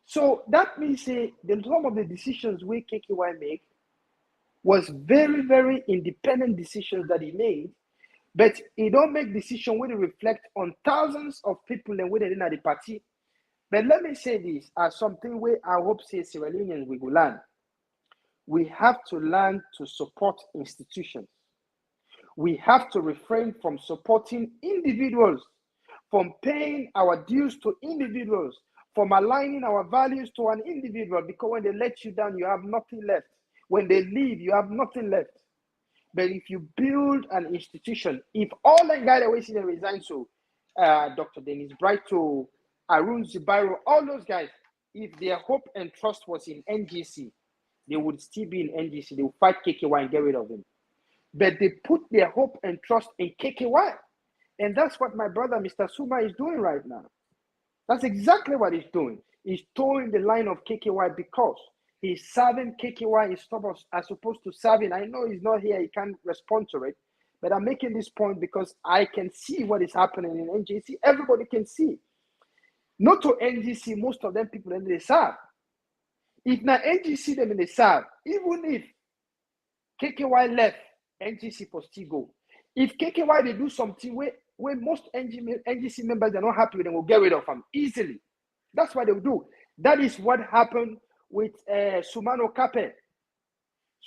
So that means some of the decisions we KKY make was very, very independent decisions that he made. But he don't make decisions where they reflect on thousands of people and where they at the party. But let me say this as something where I hope Sierra Leoneans will learn. We have to learn to support institutions. We have to refrain from supporting individuals, from paying our dues to individuals, from aligning our values to an individual, because when they let you down, you have nothing left. When they leave, you have nothing left. But if you build an institution, if all the guys that we see them resign, so Dr. Dennis Bright, to Arun Zubairu, all those guys, if their hope and trust was in NGC, they would still be in NGC. They would fight KKY and get rid of him. But they put their hope and trust in KKY. And that's what my brother, Mr. Suma, is doing right now. That's exactly what he's doing. He's towing the line of KKY because he's serving KKY instead of as opposed to serving. I know he's not here, he can't respond to it. But I'm making this point because I can see what is happening in NGC. Everybody can see. Not to NGC, most of them people in they serve. If now NGC them in the serve, even if KKY left, NGC for still go. If KKY they do something where most NGC members are not happy with them, will get rid of them easily. That's what they will do. That is what happened with Sumano Kape.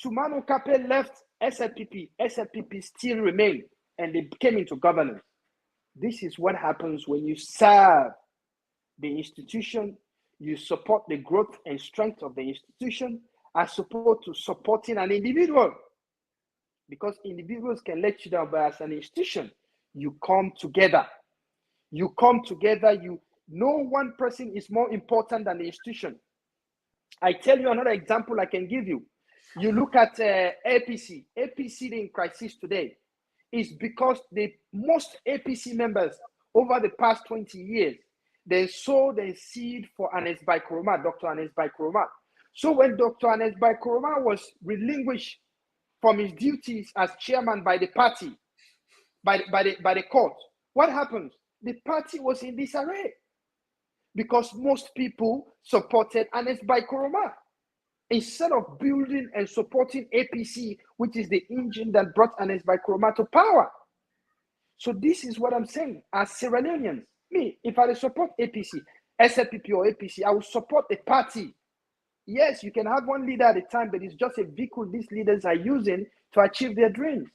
Sumano Kape left SLPP. SLPP still remained and they came into governance. This is what happens when you serve the institution, you support the growth and strength of the institution as opposed to supporting an individual. Because individuals can let you down, but as an institution, you come together. No one person is more important than the institution. I tell you another example I can give you. You look at APC. APC in crisis today is because the most APC members over the past 20 years, they sowed a seed for Anes Baikoroma, Dr. Anes Baikoroma. So when Dr. Anes Baikoroma was relinquished from his duties as chairman by the party, by the court, what happens? The party was in disarray because most people supported Anes Baikoroma instead of building and supporting APC, which is the engine that brought Anes Baikoroma to power. So this is what I'm saying. As Sierra Leoneans, me, if I support APC, SLPP or APC, I will support the party. Yes, you can have one leader at a time, but it's just a vehicle these leaders are using to achieve their dreams.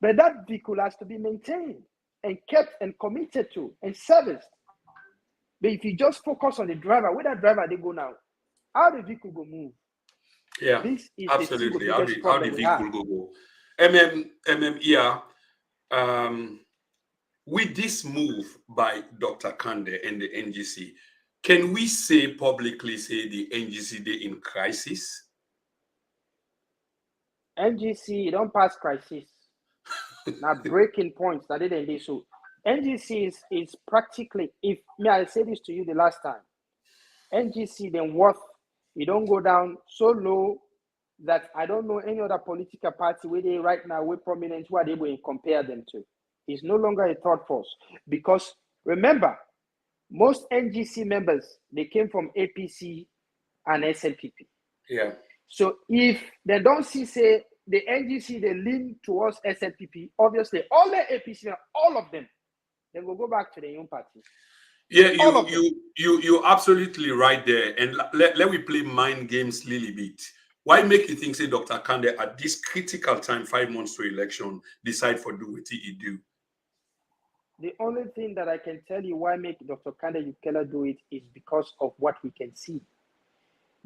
But that vehicle has to be maintained and kept and committed to and serviced. But if you just focus on the driver, where that driver they go now, how the vehicle go move? Yeah, this is absolutely how the vehicle go. With this move by Dr. Kandeh and the NGC, can we say publicly, say the NGC day in crisis? NGC don't pass crisis. Now breaking points that didn't do so. NGC is practically, if may I say this to you the last time, NGC then worth, you don't go down so low that I don't know any other political party where they right now we're prominent who are they going to compare them to. It's no longer a third force because remember, most NGC members they came from APC and SLPP. Yeah. So if they don't see say the NGC they lean towards SLPP, obviously all the APC, all of them, they will go back to the young party. Yeah, you're absolutely right there. And let me play mind games a little bit. Why make you think, say, Dr. Kandeh, at this critical time, 5 months to election, decide for do what he do? The only thing that I can tell you why make Dr. Kandeh Yumkella do it is because of what we can see.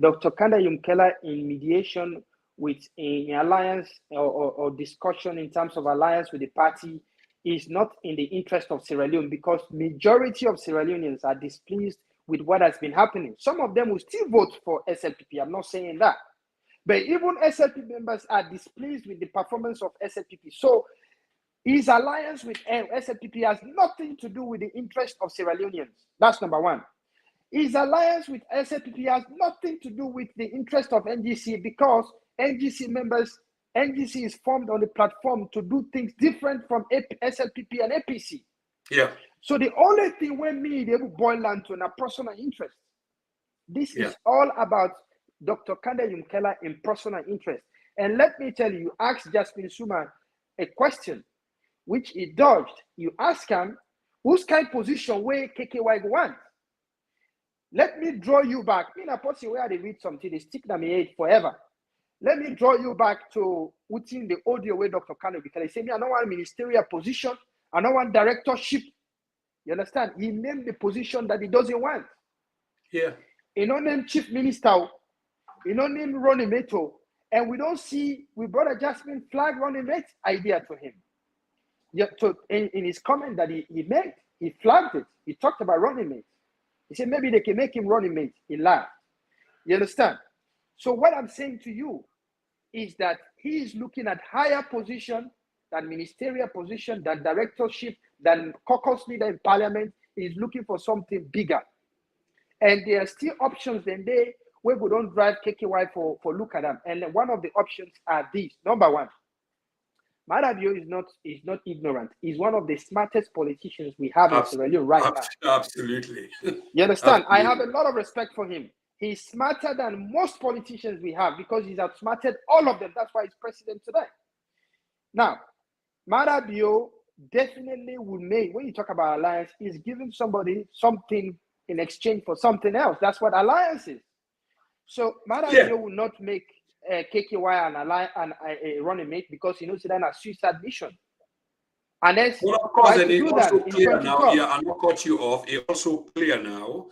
Dr. Kandeh Yumkella in mediation with an alliance or discussion in terms of alliance with the party is not in the interest of Sierra Leone because majority of Sierra Leoneans are displeased with what has been happening. Some of them will still vote for SLPP. I'm not saying that. But even SLP members are displeased with the performance of SLPP. So his alliance with SLPP has nothing to do with the interest of Sierra Leoneans. That's number one. His alliance with SLPP has nothing to do with the interest of NGC because NGC members, NGC is formed on the platform to do things different from SLPP and APC. Yeah. So the only thing when me they will boil down to a personal interest. This is all about Dr. Kandeh Yumkella in personal interest. And let me tell you, ask Jasmine Suma a question, which he dodged. You ask him, whose kind of position where KKY want? Let me draw you back. In a person where they read something, they stick them in head forever. Let me draw you back to within the audio where Dr. Kandeh Yumkella say, me, I don't want ministerial position, I don't want directorship. You understand? He named the position that he doesn't want. Yeah. He don't name chief minister. He don't name running mate. And we don't see, we brought a Jasmine flag running mate idea to him. Yeah, so in his comment that he made, he flagged it. He talked about running mate. He said maybe they can make him running mate. He laughed. You understand? So what I'm saying to you is that he is looking at higher position than ministerial position, than directorship, than caucus leader in parliament. He's looking for something bigger. And there are still options then they where we don't drive KKY for look at them. And one of the options are these. Number one, Marabio is not ignorant. He's one of the smartest politicians we have in Sierra Leone right now. Absolutely. You understand? Absolutely. I have a lot of respect for him. He's smarter than most politicians we have because he's outsmarted all of them. That's why he's president today. Now, Marabio definitely would make, when you talk about alliance, he's giving somebody something in exchange for something else. That's what alliance is. So Marabio will not make KKY an alliance and a running mate because he knows that a suicide mission. And that's well, of course, and it's also clear now. Yeah, I'm not cut you off. It's also clear now.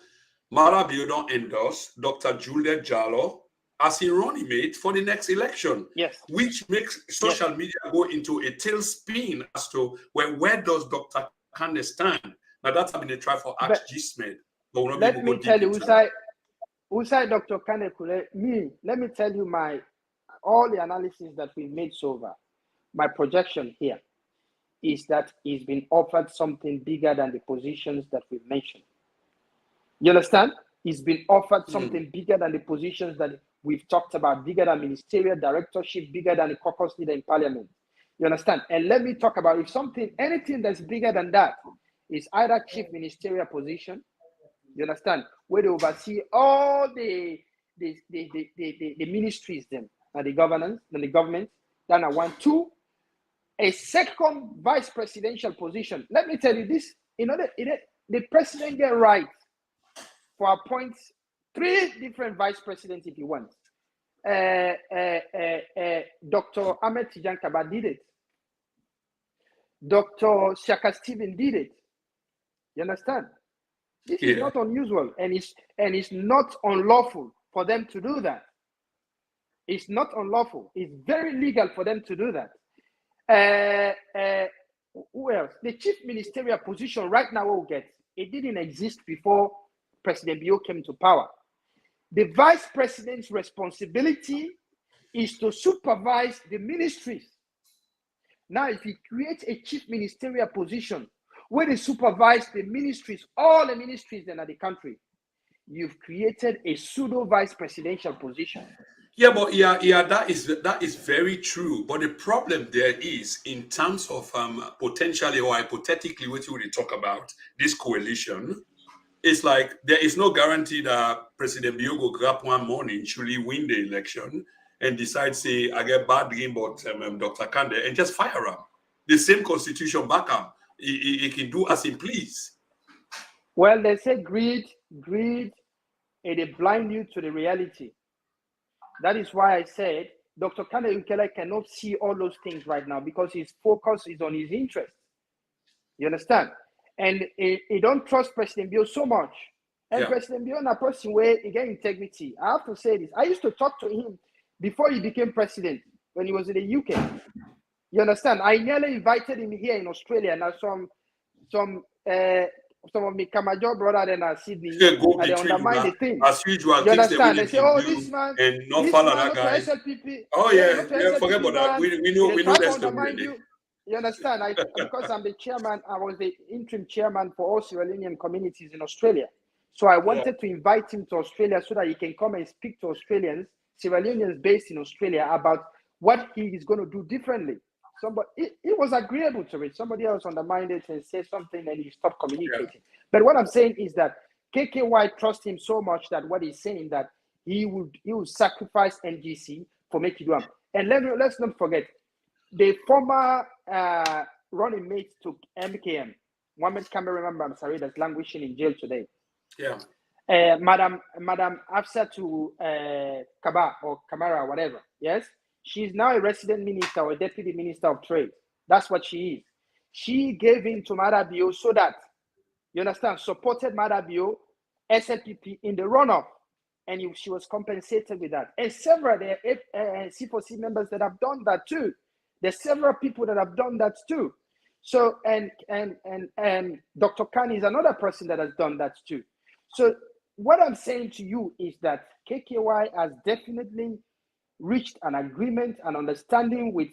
Marabio don't endorse Dr. Juliet Jallo as a running mate for the next election. Yes. Which makes social media go into a tailspin as to where does Dr. Kandeh stand? Now that's been a try for Ask Gismed. Let me tell you, Usai Dr. Kandeh, let me tell you all the analysis that we've made so far. My projection here is that he's been offered something bigger than the positions that we've mentioned. You understand? He's been offered something bigger than the positions that we've talked about, bigger than ministerial directorship, bigger than the caucus leader in parliament. You understand? And let me talk about anything that's bigger than that is either chief ministerial position, you understand, where they oversee all the ministries then and the governance and the government. Then I want a second vice presidential position. Let me tell you this, the president get right for appoint 3 different vice presidents if he wants. Dr. Ahmed Tijan Kaba did it. Dr. Shaka Stephen did it. You understand? This is not unusual, and it's not unlawful for them to do that. It's not unlawful. It's very legal for them to do that. Who else? The chief ministerial position right now will get. It didn't exist before President Bio came to power. The vice president's responsibility is to supervise the ministries. Now, if he creates a chief ministerial position where they supervise the ministries, all the ministries in the country, you've created a pseudo vice presidential position. Yeah, but that is very true. But the problem there is in terms of potentially or hypothetically what you would talk about this coalition. It's like there is no guarantee that President Biogo grab one morning should he win the election and decide say I get bad dream about Dr. Kandeh and just fire him. The same constitution back him. He can do as he please. Well, they say greed, and they blind you to the reality. That is why I said Dr. Kandeh Yumkella cannot see all those things right now because his focus is on his interest. You understand? And he don't trust President Bio so much. And President Bio, a person where he get integrity. I have to say this. I used to talk to him before he became president when he was in the UK. You understand? I nearly invited him here in Australia. Now some of my Kamajo brother in Sydney, and they undermine the thing. As usual, you understand? They say, "Oh, this man, and not follow that guy." SLPP. Oh yeah, forget about that. We know that's the You understand? Because I'm the chairman, I was the interim chairman for all Sierra Leonean communities in Australia. So I wanted to invite him to Australia so that he can come and speak to Australians, Sierra Leoneans based in Australia, about what he is going to do differently. It was agreeable to it. Somebody else undermined it and said something and he stopped communicating. Yeah. But what I'm saying is that KKY trusts him so much that what he's saying that he would sacrifice NGC for making do. And let's not forget, the former running mate to MKM, Mohammed Kamara, I'm sorry, that's languishing in jail today. Yeah. Madam Afsatu Kaba or Kamara, whatever. Yes. She's now a resident minister or a deputy minister of trade. That's what she is. She gave in to Madabio so that, you understand, supported Madabio, SLPP in the runoff. And she was compensated with that. And several C4C members that have done that too. There's several people that have done that too. So, and Dr. Khan is another person that has done that too. So what I'm saying to you is that KKY has definitely reached an agreement and understanding with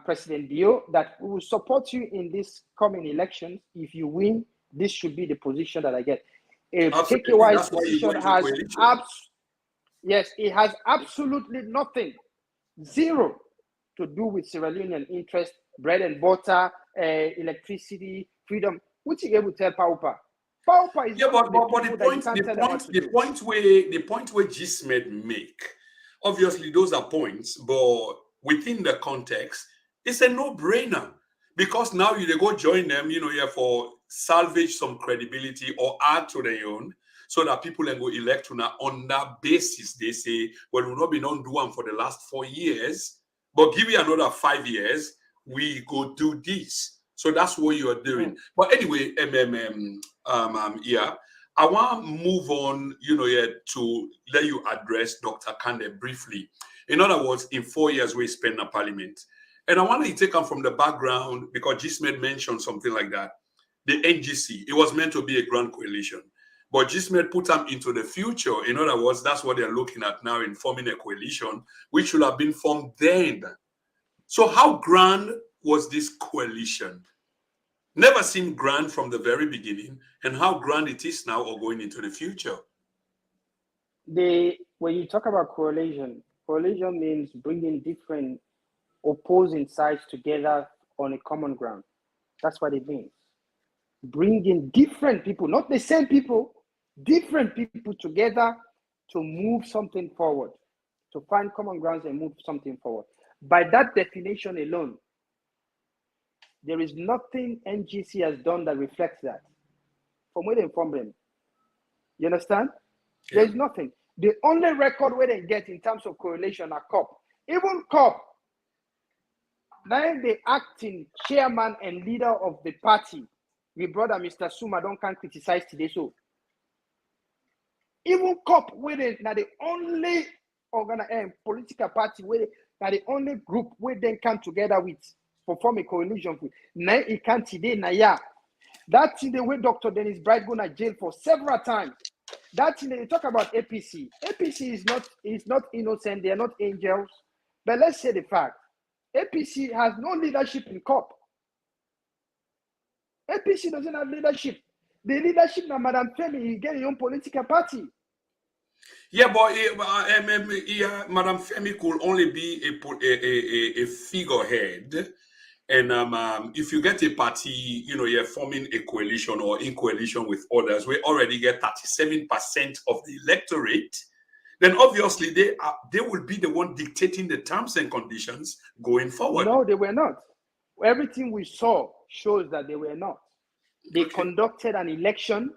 President Bio that we will support you in this coming elections. If you win, this should be the position that I get. KKY's position has it has absolutely nothing, zero to do with Sierra Leonean interest, bread and butter, electricity, freedom. Which you able to tell Paupa? Paupa is but the point where Gismed make. Obviously, those are points, but within the context, it's a no-brainer because now you go join them, for salvage some credibility or add to their own, so that people can go elect on that basis. They say, well, we've not been on doing for the last 4 years, but give you another 5 years, we go do this. So that's what you are doing. But anyway, I want to move on, to let you address Dr. Kandeh briefly. In other words, in 4 years, we spent in parliament. And I want to take him from the background because Gismed mentioned something like that. The NGC, it was meant to be a grand coalition. But Gismed put them into the future. In other words, that's what they're looking at now in forming a coalition, which should have been formed then. So how grand was this coalition? Never seemed grand from the very beginning, and how grand it is now or going into the future. When you talk about coalition means bringing different opposing sides together on a common ground. That's what it means. Bringing different people, not the same people, different people together to move something forward, to find common grounds and move something forward. By that definition alone, there is nothing NGC has done that reflects that. From where they from them. You understand? Yeah. There is nothing. The only record where they get in terms of correlation are COP. Even COP, now the acting chairman and leader of the party, my brother Mr. Suma don't can criticize today. So even COP, where they now the only political party where now the only group where they come together with form a coalition with. Now it can't today, now yeah. That's the way Dr. Dennis Bright go to jail for several times. That thing they talk about APC. APC is not innocent. They are not angels. But let's say the fact. APC has no leadership in COP. APC doesn't have leadership. The leadership now, Madam Femi, you get your own political party. Yeah, but Madam Femi could only be a figurehead. And if you get a party, you're forming a coalition or in coalition with others, we already get 37% of the electorate, then obviously they will be the one dictating the terms and conditions going forward. No, they were not. Everything we saw shows that they were not. They conducted an election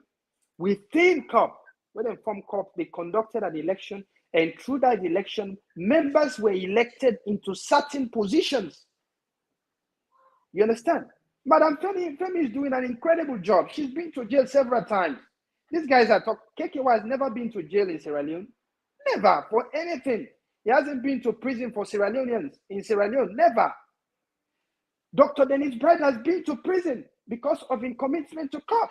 within COP. When they formed COP, they conducted an election, and through that election, members were elected into certain positions. You understand? Madam Femi is doing an incredible job. She's been to jail several times. These guys are talking. KKY has never been to jail in Sierra Leone. Never, for anything. He hasn't been to prison for Sierra Leoneans in Sierra Leone. Never. Dr. Dennis Bright has been to prison because of his commitment to COP.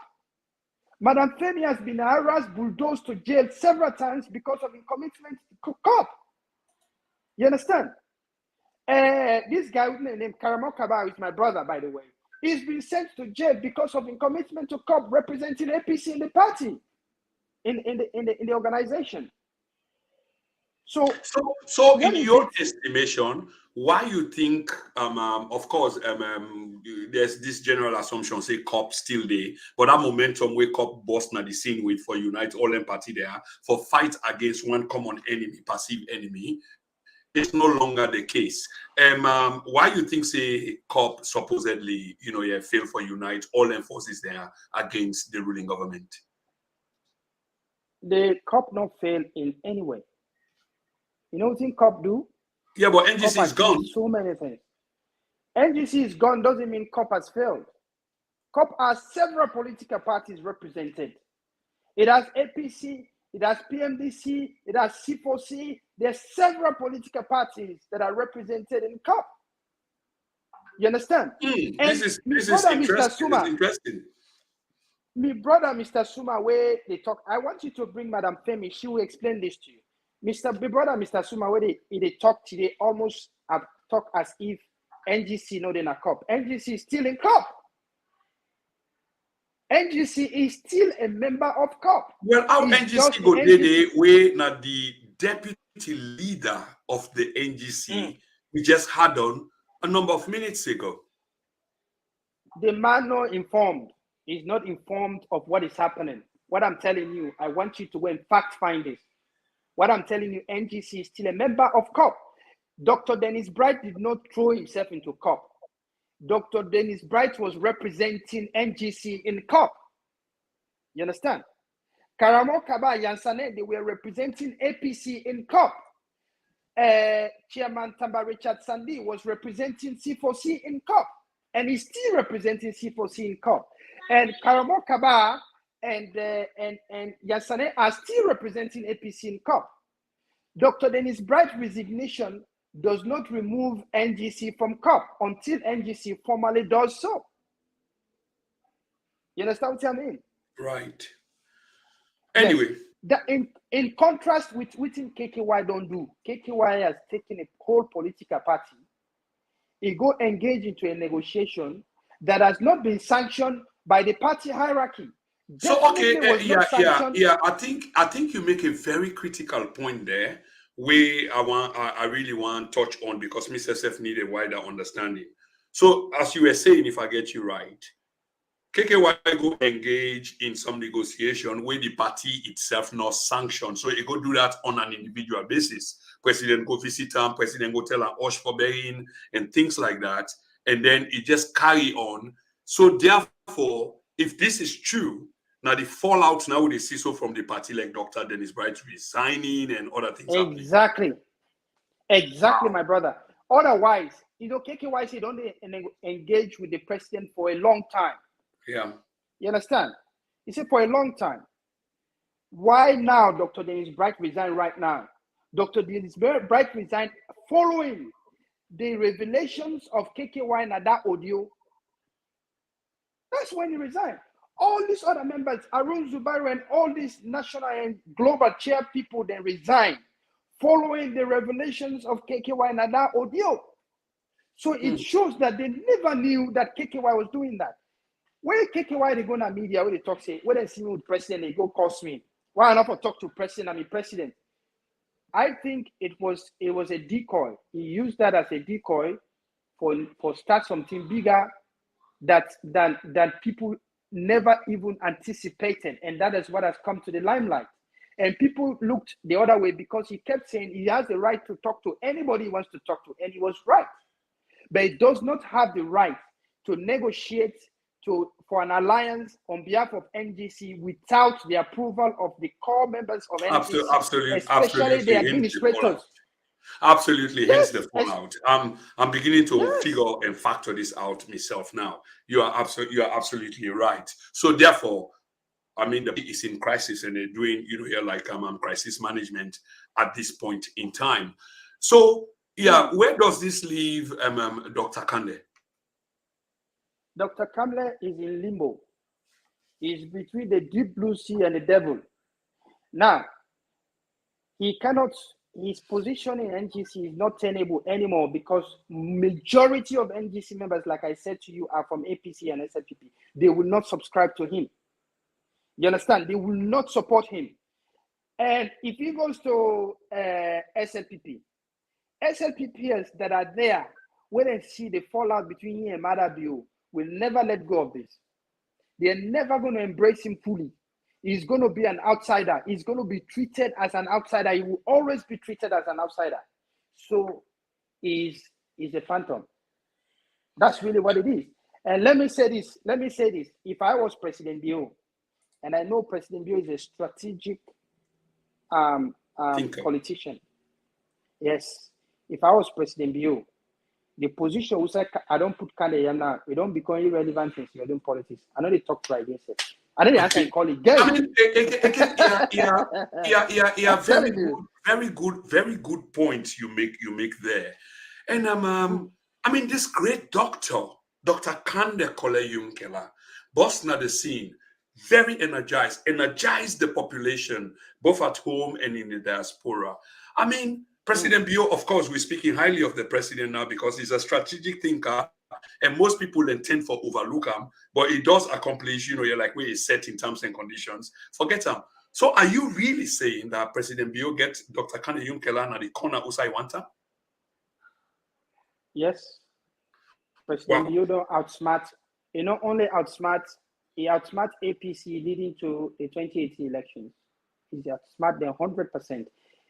Madam Femi has been harassed, bulldozed to jail several times because of his commitment to COP. You understand? This guy named Kandeh Yumkella is my brother, by the way. He's been sent to jail because of his commitment to COP, representing APC in the party, in the organization. So in your estimation, why you think, of course, there's this general assumption, say COP still there, but that momentum where COP burst na the scene with for unite all them party there for fight against one common enemy, perceived enemy, it's no longer the case. Why you think say COP supposedly, failed for unite all them forces there against the ruling government? The COP not fail in any way. You know what COP do? Yeah, but NGC is gone. So many things. NGC is gone doesn't mean COP has failed. COP has several political parties represented. It has APC, it has PMDC, it has C4C. There's several political parties that are represented in COP. You understand? This is interesting. My brother, Mr. Suma, where they talk, I want you to bring Madam Femi. She will explain this to you. Mr. Suma, where they talk today, almost talk as if NGC not in a COP. NGC is still in COP. NGC is still a member of COP. Well, how NGC go today, we not the deputy leader of the NGC. We just had on a number of minutes ago. The man not informed. He's not informed of what is happening. What I'm telling you, I want you to go and fact find this. What I'm telling you, NGC is still a member of COP. Dr. Dennis Bright did not throw himself into COP. Dr. Dennis Bright was representing NGC in COP. You understand? Kandeh Yumkella, Yansane, they were representing APC in COP. Chairman Tamba Richard Sandy was representing C4C in COP. And he's still representing C4C in COP. And Kandeh Yumkella and Yansane are still representing APC in COP. Dr. Dennis Bright's resignation does not remove NGC from COP until NGC formally does so. You understand what I mean? Right. Anyway. Yes. In contrast with what KKY don't do, KKY has taken a whole political party. It go engage into a negotiation that has not been sanctioned by the party hierarchy. So okay, yeah. I think you make a very critical point there, where I really want to touch on, because Mr. Sef need a wider understanding. So as you were saying, if I get you right, KKY go engage in some negotiation where the party itself not sanctioned. So it go do that on an individual basis. President go visit him, president go tell him Osh for being and things like that, and then it just carry on. So therefore, if this is true, now the fallout now they see so from the party like Dr. Dennis Bright resigning and other things. Exactly, my brother. Otherwise, KKYC don't engage with the president for a long time. Yeah. You understand? He said for a long time. Why now Dr. Dennis Bright resigned right now? Dr. Dennis Bright resigned following the revelations of KKY in that audio. That's when he resigned. All these other members, Arun Zubairu and all these national and global chair people, then resign following the revelations of KKY Nana Odio. So it shows that they never knew that KKY was doing that. When KKY they go to media, when they talk, say, when they see me with president, they go cost me. Why not for talk to president? I'm a president. I think it was a decoy. He used that as a decoy for start something bigger that people never even anticipated, and that is what has come to the limelight. And people looked the other way because he kept saying he has the right to talk to anybody he wants to talk to, and he was right. But he does not have the right to negotiate for an alliance on behalf of NGC without the approval of the core members of NGC, especially the administrators. Absolutely, hence the fallout. I'm beginning to figure and factor this out myself now. You are absolutely right. So therefore, I mean, the is in crisis, and they're doing here like crisis management at this point in time. So yeah, where does this leave Dr. Kandeh? Dr. Kandeh is in limbo. He's between the deep blue sea and the devil. Now, he cannot. His position in NGC is not tenable anymore because majority of NGC members, like I said to you, are from APC and SLPP. They will not subscribe to him. You understand? They will not support him. And if he goes to SLPPs that are there, when they see the fallout between him and Madabio, will never let go of this. They're never going to embrace him fully. He's going to be an outsider. He's going to be treated as an outsider. He will always be treated as an outsider. So he's a phantom. That's really what it is. And let me say this. If I was President Bio, and I know President Bio is a strategic politician. Yes. If I was President Bio, the position was like, I don't put Kandeh Yumkella, we don't become irrelevant in Civilian politics. I know they talk right against it. I know they answer and call it game. I mean, very good points you make there. And I mean, this great doctor, Dr. Kandeh Yumkella, busting at the scene, very energized the population, both at home and in the diaspora. I mean, President Bio, of course, we're speaking highly of the president now because he's a strategic thinker, and most people intend for overlook him, but he does accomplish, you're like where he's set in terms and conditions. Forget him. So are you really saying that President Bio gets Dr. Kandeh Yumkella at the corner Usai Wanta? Yes. President Bio don't outsmart, he not only outsmart, he outsmart APC leading to the 2018 elections. He's outsmart them 100%.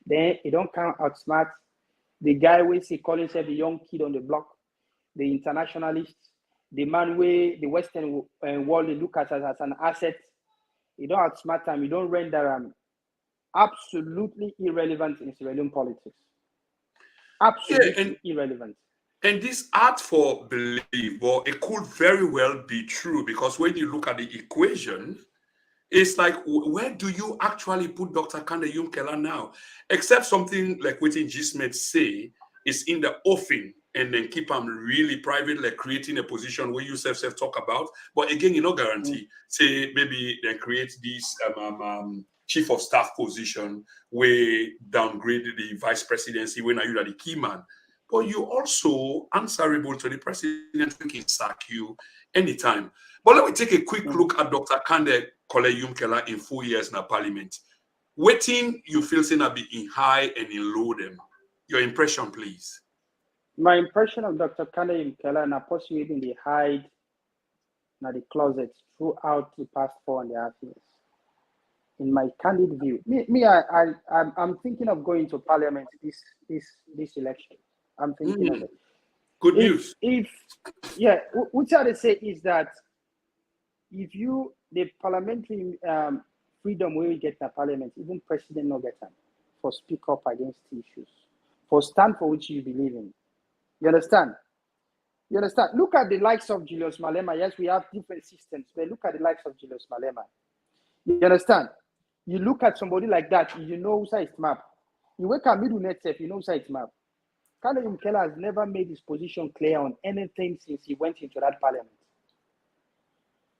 Then he don't count outsmart the guy who he call himself the young kid on the block, the internationalist, the man where the Western world look at as an asset. You don't outsmart him, you don't render absolutely irrelevant in Israeli politics. Absolutely irrelevant. And this art for belief, well, it could very well be true because when you look at the equation, it's like, where do you actually put Dr. Kandeh Yumkella now? Except something like what Gismet say is in the offing and then keep them really private, like creating a position where you self talk about. But again, you no guarantee. Say maybe then create this chief of staff position where downgrade the vice presidency when you are the key man. But you also answerable to the president who can sack you anytime. But let me take a quick look at Dr. Kandeh Yumkella in 4 years in the parliament. Waiting, you feel saying be in high and in low them. Your impression, please. My impression of Dr. Kandeh Yumkella and possibly in the hide na the closet throughout the past 4.5 years. In my candid view, I'm thinking of going to parliament this election. I'm thinking of it. Good news. What I say is that if the parliamentary freedom we get in the parliament, even president no get them for speak up against issues, for stand for which you believe in. You understand? Look at the likes of Julius Malema. Yes, we have different systems, but look at the likes of Julius Malema. You understand? You look at somebody like that, you know who's it's map. You wake up middle net you know who's it's map. Kandeh Yumkella has never made his position clear on anything since he went into that parliament.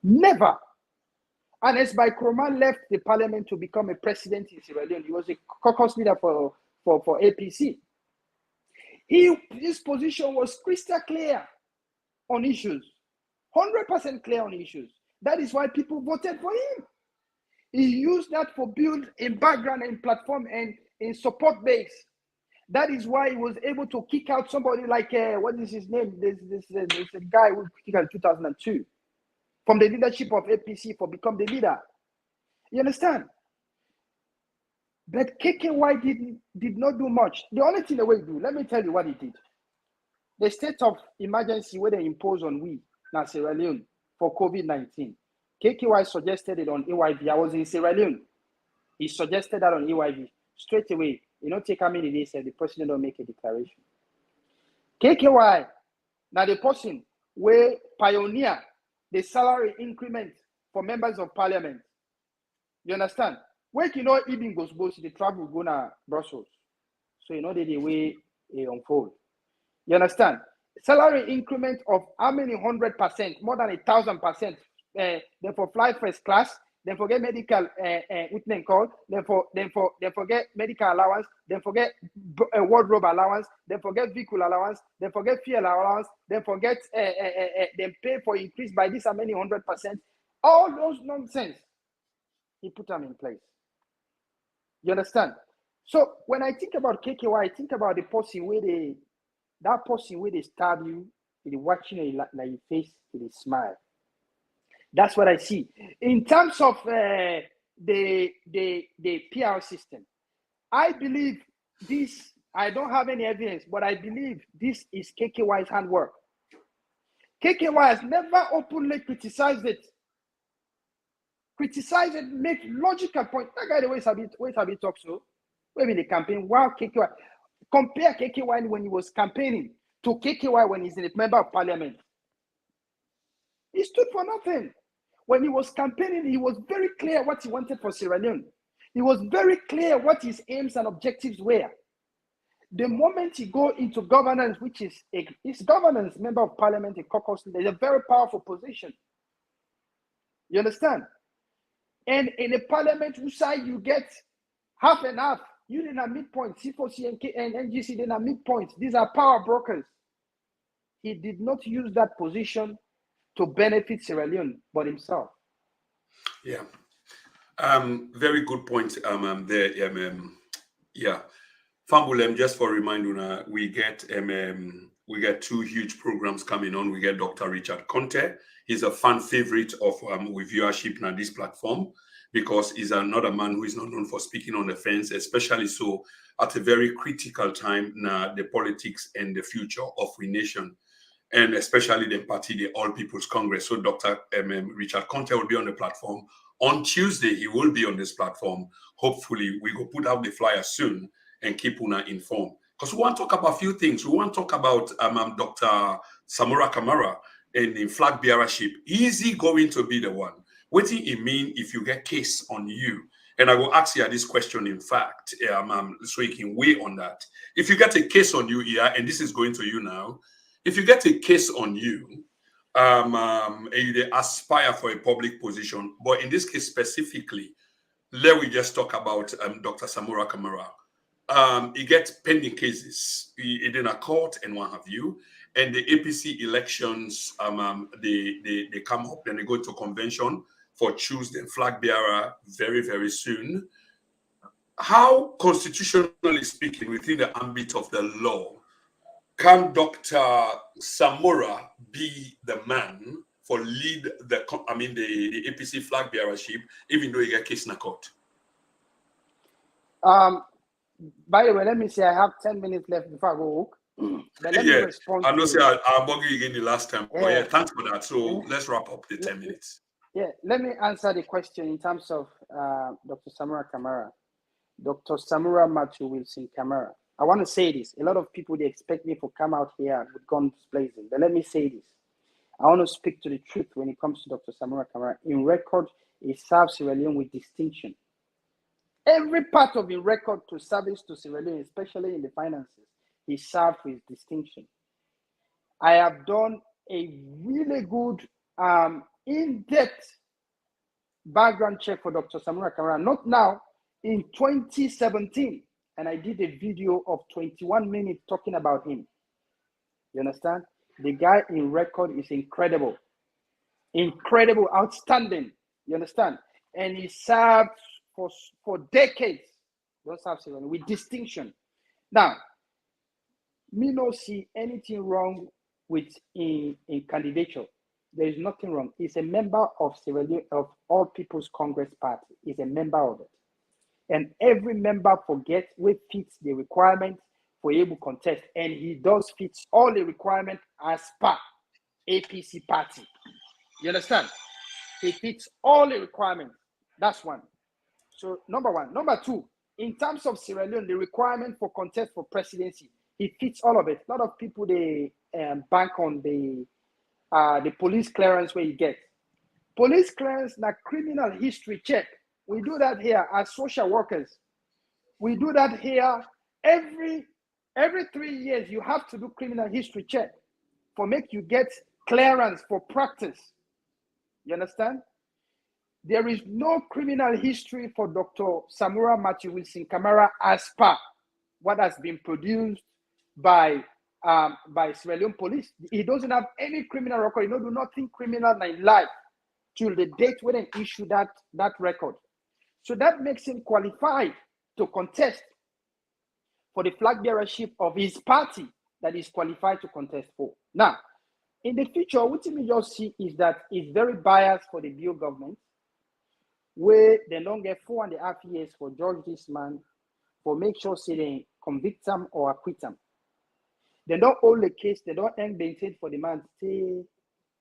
Never. And as by Nkrumah left the parliament to become a president in Sierra Leone, he was a caucus leader for APC. His position was crystal clear on issues, 100% clear on issues. That is why people voted for him. He used that for build a background and platform and a support base. That is why he was able to kick out somebody like, what is his name? This a guy who kicked out in 2002 from the leadership of APC for become the leader. You understand? But KKY did not do much. The only thing that we do, let me tell you what he did. The state of emergency where they imposed on we, now Sierra Leone, for COVID-19. KKY suggested it on AYV. I was in Sierra Leone. He suggested that on AYV. Straight away, take how many days and the president don't make a declaration. KKY, now the person where pioneer the salary increment for members of parliament. You understand? Where even goes the travel go to Brussels. So the way it unfold. You understand? Salary increment of how many 100%, more than 1,000%. Then for fly first class, then forget medical witness call, then forget medical allowance, then forget wardrobe allowance, then forget vehicle allowance, then forget fuel allowance, then forget then pay for increase by this how many 100%. All those nonsense, he put them in place. You understand? So when I think about KKY, I think about the person where they stab you, they watching you like your face, they smile. That's what I see. In terms of the PR system, I believe this, I don't have any evidence, but I believe this is KKY's handwork. KKY has never openly criticized it. Make logical point. That guy, the way Sabi talks so, maybe the campaign, wow, KKY. Compare KKY when he was campaigning to KKY when he's a member of parliament. He stood for nothing. When he was campaigning, he was very clear what he wanted for Sierra Leone. He was very clear what his aims and objectives were. The moment he go into governance, which is his governance, member of parliament, a caucus leader, is a very powerful position. You understand? And in a parliament whose side you get half and half, you didn't have midpoint, C4C and NGC didn't have midpoint. These are power brokers. He did not use that position to benefit Sierra Leone, but himself. Yeah. Very good point there. Yeah. Fambulem, just for reminder, we get two huge programs coming on. We get Dr. Richard Kandeh. He's a fan favorite of with viewership on this platform because he's another man who is not known for speaking on the fence, especially so at a very critical time now the politics and the future of the nation, and especially the party, the All People's Congress. So Dr. Richard Kandeh will be on the platform. On Tuesday, he will be on this platform. Hopefully, we will put out the flyer soon and keep Una informed. Because we want to talk about a few things. We want to talk about Dr. Samora Kamara and the flag bearership. Is he going to be the one? What do it mean if you get case on you? And I will ask you this question, in fact, so you can weigh on that. If you get a case on you here, and this is going to you now, if you get a case on you, and you aspire for a public position, but in this case specifically, let me just talk about Dr. Samora Kamara. He gets pending cases in a court and what have you, and the APC elections, they come up, then they go to convention for choose the flag bearer very, very soon. How, constitutionally speaking, within the ambit of the law, can Dr. Samora be the man for lead the APC flag bearership, even though he get case in a court? By the way, let me say I have 10 minutes left before I go. But let me respond. I know I'll bug you again the last time. Yeah. But yeah, thanks for that. So let's wrap up the 10 minutes. Yeah, let me answer the question in terms of Dr. Samora Kamara. Dr. Samora Matthew Wilson Kamara. I want to say this. A lot of people, they expect me to come out here with guns blazing. But let me say this. I want to speak to the truth when it comes to Dr. Samora Kamara. In record, he serves Sierra Leone with distinction. Every part of the record to service to Sierra Leone, especially in the finances, he served with distinction. I have done a really good, in-depth background check for Dr. Samura Kamara, not now, in 2017. And I did a video of 21 minutes talking about him. You understand? The guy in record is incredible. Incredible, outstanding. You understand? And he served for decades. Don't serve with distinction. Now, me no see anything wrong with in candidature. There is nothing wrong. He's a member of Sierra Leone, of All People's Congress Party. He's a member of it. And every member forgets what fits the requirement for able to contest. And he does fit all the requirements as per APC party. You understand? He fits all the requirements. That's one. So number one. Number two, in terms of Sierra Leone, the requirement for contest for presidency, he fits all of it. A lot of people, they bank on the police clearance where you get. Police clearance, na criminal history check. We do that here as social workers. We do that here every 3 years. You have to do criminal history check for make you get clearance for practice. You understand? There is no criminal history for Dr. Samura Matthew Wilson Kamara as per what has been produced by Sierra Leone police. He doesn't have any criminal record. He don't do nothing criminal in life till the date when they issue that record. So that makes him qualified to contest for the flag bearership of his party that is qualified to contest for. Now, in the future, what we just see is that it's very biased for the Bio government, where they don't get 4.5 years for judge this man, for make sure say they convict him or acquit him. They don't hold the case, they don't end the for the man to stay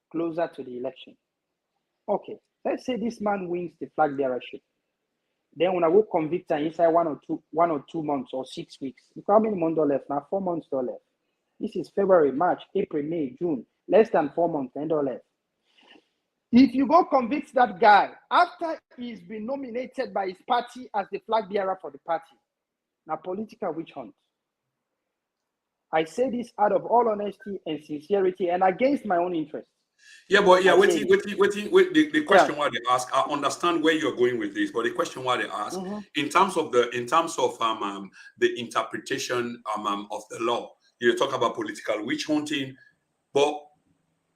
closer to the election. Okay, let's say this man wins the flag bearership. Then when I will convict him inside 1 or 2 months or 6 weeks, how many months are left? Now 4 months are left. This is February, March, April, May, June. Less than 4 months, and all left. If you go convict that guy after he's been nominated by his party as the flag bearer for the party, now political witch hunt. I say this out of all honesty and sincerity and against my own interest. Yeah, but yeah, wait, the question why they ask, I understand where you're going with this, but the question why they ask, in terms of the interpretation of the law, you talk about political witch hunting, but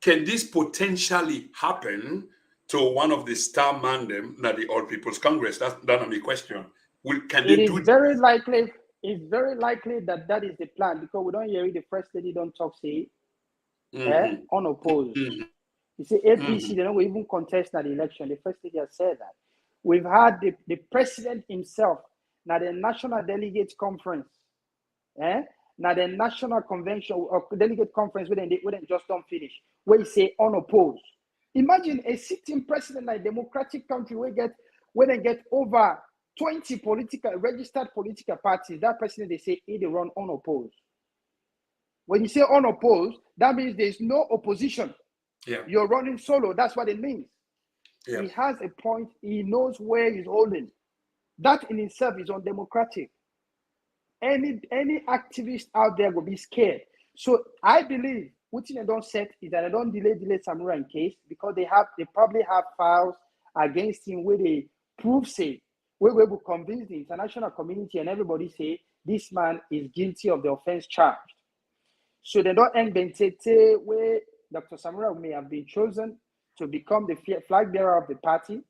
can this potentially happen to one of the star man them, not the All People's Congress? That's the question. Can they do it? Very likely. It's very likely that is the plan, because we don't hear the first lady don't talk, say, unopposed. You see, APC, they don't even contest at the election. The first lady has said that. We've had the president himself, now the National Delegates Conference, now the National Convention or Delegate Conference, where they just don't finish, where he say unopposed. Imagine a sitting president like democratic country where they get over 20 registered political parties. That president, they say they run unopposed. When you say unopposed, that means there's no opposition. Yeah. You're running solo. That's what it means. Yeah. He has a point. He knows where he's holding. That in itself is undemocratic. Any activist out there will be scared. So I believe what they don't set is that they don't delay Samura in case, because they probably have files against him where they prove say, where we will convince the international community and everybody say this man is guilty of the offense charged. So they don't end where Dr. Samura may have been chosen to become the flag bearer of the party.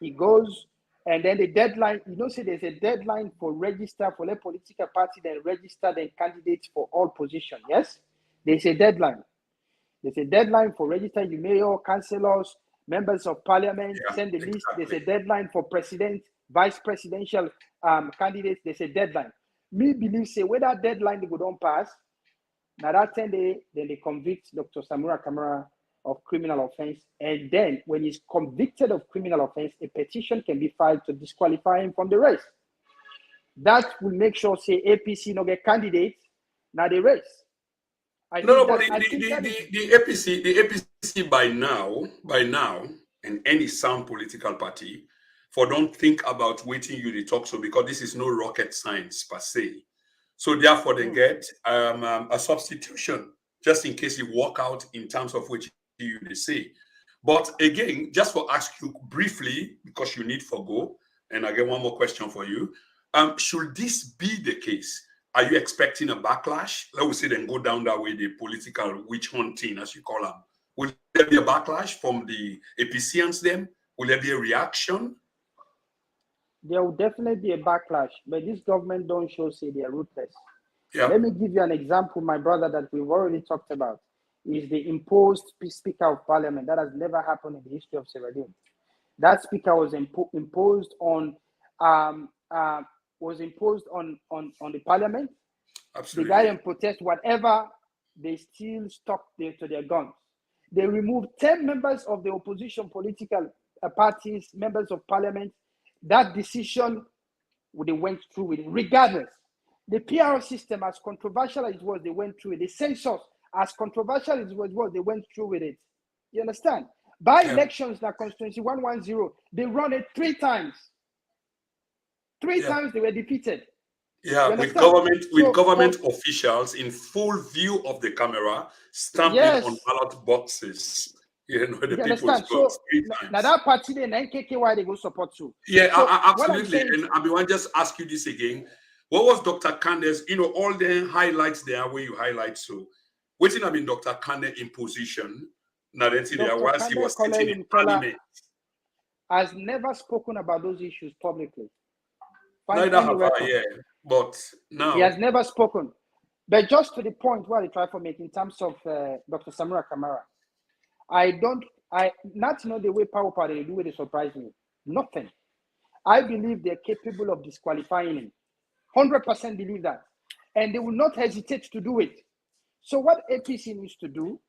He goes, and then the deadline, say there's a deadline for register for the political party, then register the candidates for all positions. Yes, there's a deadline. There's a deadline for registering the mayor, councillors, members of parliament, send the list. Exactly. There's a deadline for president, vice presidential candidates. There's a deadline. Me believe say where that deadline they go don't pass, now that 10 days, then they convict Dr. Samura Kamara of criminal offense. And then when he's convicted of criminal offense, a petition can be filed to disqualify him from the race. That will make sure, say, APC no get candidates, now the race. The APC by now, and any sound political party, for don't think about waiting you to talk so, because this is no rocket science per se. So therefore, they get a substitution just in case you walk out in terms of which you say. But again, just for ask you briefly, because you need for go, and I get one more question for you. Should this be the case? Are you expecting a backlash? Let me say then go down that way, the political witch hunting, as you call them. Will there be a backlash from the APCians then? Will there be a reaction? There will definitely be a backlash, but this government don't show say they are ruthless. Yeah. Let me give you an example, my brother, that we've already talked about, is the imposed Speaker of Parliament. That has never happened in the history of Sierra Leone. That speaker was imposed on the parliament. Absolutely. The guy in protest, whatever, they still stuck to their guns. They removed 10 members of the opposition political parties, members of parliament. That decision, they went through with it, regardless. The PR system, as controversial as it was, they went through it. The census, as controversial as it was, they went through with it. You understand? By elections, that constituency 110, they run it 3 times. 3 times they were defeated. Yeah, with government officials in full view of the camera, stamping on ballot boxes. You know, the people's votes 3 times. Now that party, then KKY, they go support too. Yeah, absolutely. And I want to just ask you this again. What was Dr. Kandeh's, all the highlights there where you highlight so? What did I mean Dr. Kandeh imposition? Now then there whilst he was sitting in parliament. Has never spoken about those issues publicly. Neither have I, but now he has never spoken. But just to the point where I try to make in terms of Dr. Samura Kamara, not know the way power party do it, they surprise me. Nothing. I believe they're capable of disqualifying him. 100% believe that. And they will not hesitate to do it. So what APC needs to do,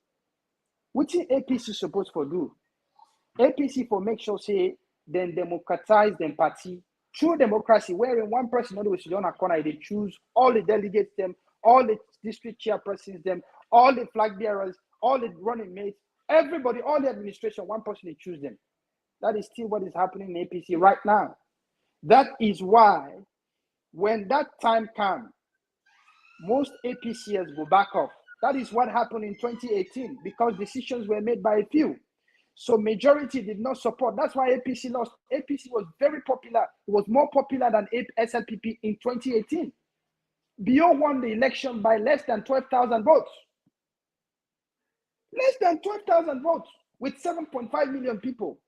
which is APC supposed to do? APC for make sure say then democratize them party through democracy, wherein one person on the corner, they choose all the delegates them, all the district chairpersons them, all the flag bearers, all the running mates, everybody, all the administration, one person they choose them. That is still what is happening in APC right now. That is why when that time comes, most APCs go back off. That is what happened in 2018 because decisions were made by a few. So majority did not support. That's why APC lost. APC was very popular. It was more popular than SLPP in 2018. Bio won the election by less than 12,000 votes. Less than 12,000 votes with 7.5 million people.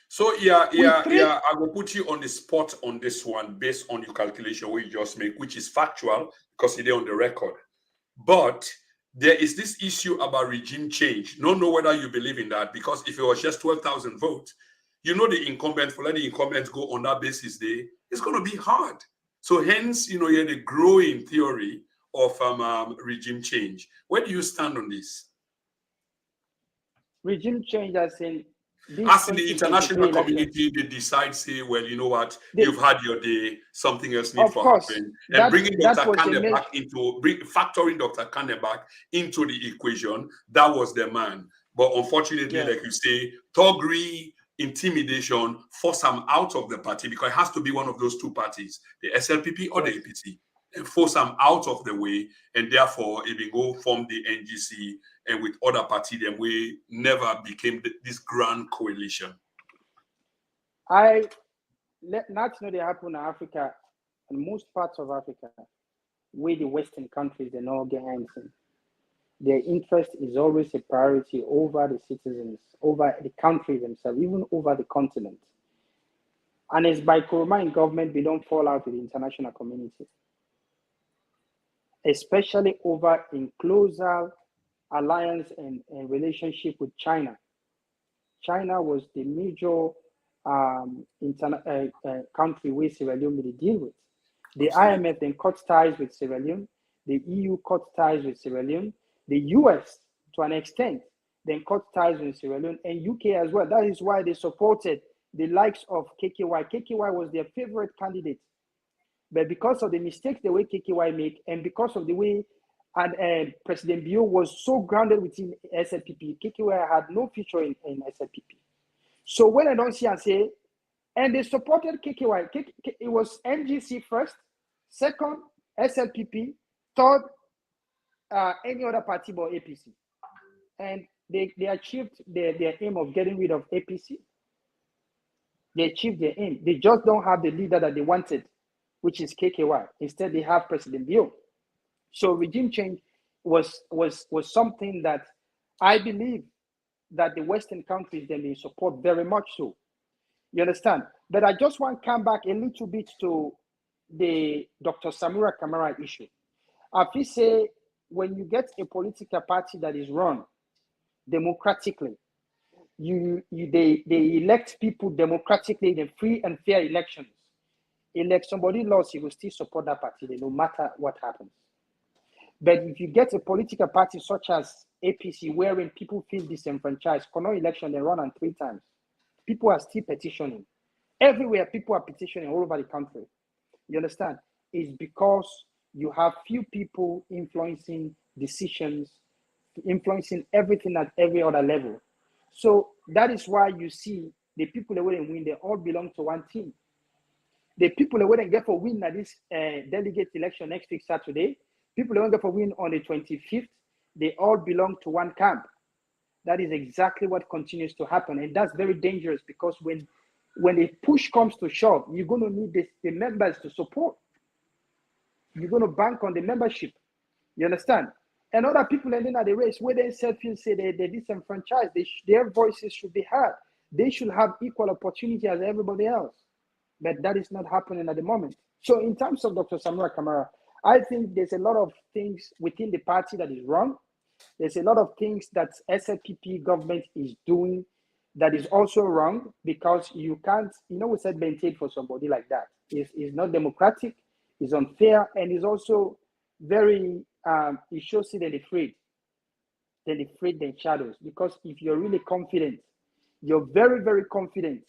So I will put you on the spot on this one based on your calculation we just make, which is factual because it is on the record. But there is this issue about regime change. Don't know whether you believe in that because if it was just 12,000 votes, the incumbent, for letting the incumbents go on that basis day, it's going to be hard. So hence, you had a growing theory of regime change. Where do you stand on this? Regime change as in the international community, they decide, say, well, you know what, you've had your day, something else needs to happen. And bringing Dr. Kandeh back factoring Dr. Kandeh back into the equation, that was the man. But unfortunately, like you say, thuggery, intimidation, force him out of the party because it has to be one of those 2 parties, the SLPP or the APC, and force him out of the way. And therefore, it will go form the NGC and with other parties, then we never became this grand coalition. Not know they happen in Africa, and most parts of Africa, where the Western countries, they not get anything. Their interest is always a priority over the citizens, over the country themselves, even over the continent. And it's by Kuruma government, they don't fall out with the international community, especially over in closer alliance and relationship with China. China was the major country where Sierra Leone will deal with. The IMF then cut ties with Sierra Leone. The EU cut ties with Sierra Leone. The US, to an extent, then cut ties with Sierra Leone and UK as well. That is why they supported the likes of KKY. KKY was their favorite candidate. But because of the mistakes the way KKY make, and because of the way President Bio was so grounded within SLPP, KKY had no future in SLPP. So when I don't see and say, and they supported KKY, it was NGC first, second, SLPP, third, any other party but APC. And they achieved their aim of getting rid of APC. They achieved their aim. They just don't have the leader that they wanted, which is KKY. Instead, they have President Bio. So regime change was something that I believe that the Western countries, they may support very much so. You understand? But I just want to come back a little bit to the Dr. Samura Kamara issue. I feel say when you get a political party that is run democratically, they elect people democratically in a free and fair elections. Elect somebody lost, you will still support that party, no matter what happens. But if you get a political party such as APC, wherein people feel disenfranchised, for no election, they run on 3 times. People are still petitioning. Everywhere, people are petitioning all over the country. You understand? It's because you have few people influencing decisions, influencing everything at every other level. So that is why you see the people that wouldn't win, they all belong to one team. The people that wouldn't get for win at this delegate election next week, Saturday, people that won't get for win on the 25th, they all belong to one camp. That is exactly what continues to happen. And that's very dangerous because when the push comes to shove, you're going to need the members to support. You're going to bank on the membership. You understand? And other people ending at the race where they say they're disenfranchised, their voices should be heard. They should have equal opportunity as everybody else. But that is not happening at the moment. So in terms of Dr. Samura Kamara, I think there's a lot of things within the party that is wrong. There's a lot of things that SLPP government is doing that is also wrong because you can't, we said maintain for somebody like that. It's not democratic, it's unfair, and it's also very, it shows that they're afraid. They're afraid in shadows because if you're really confident, you're very, very confident,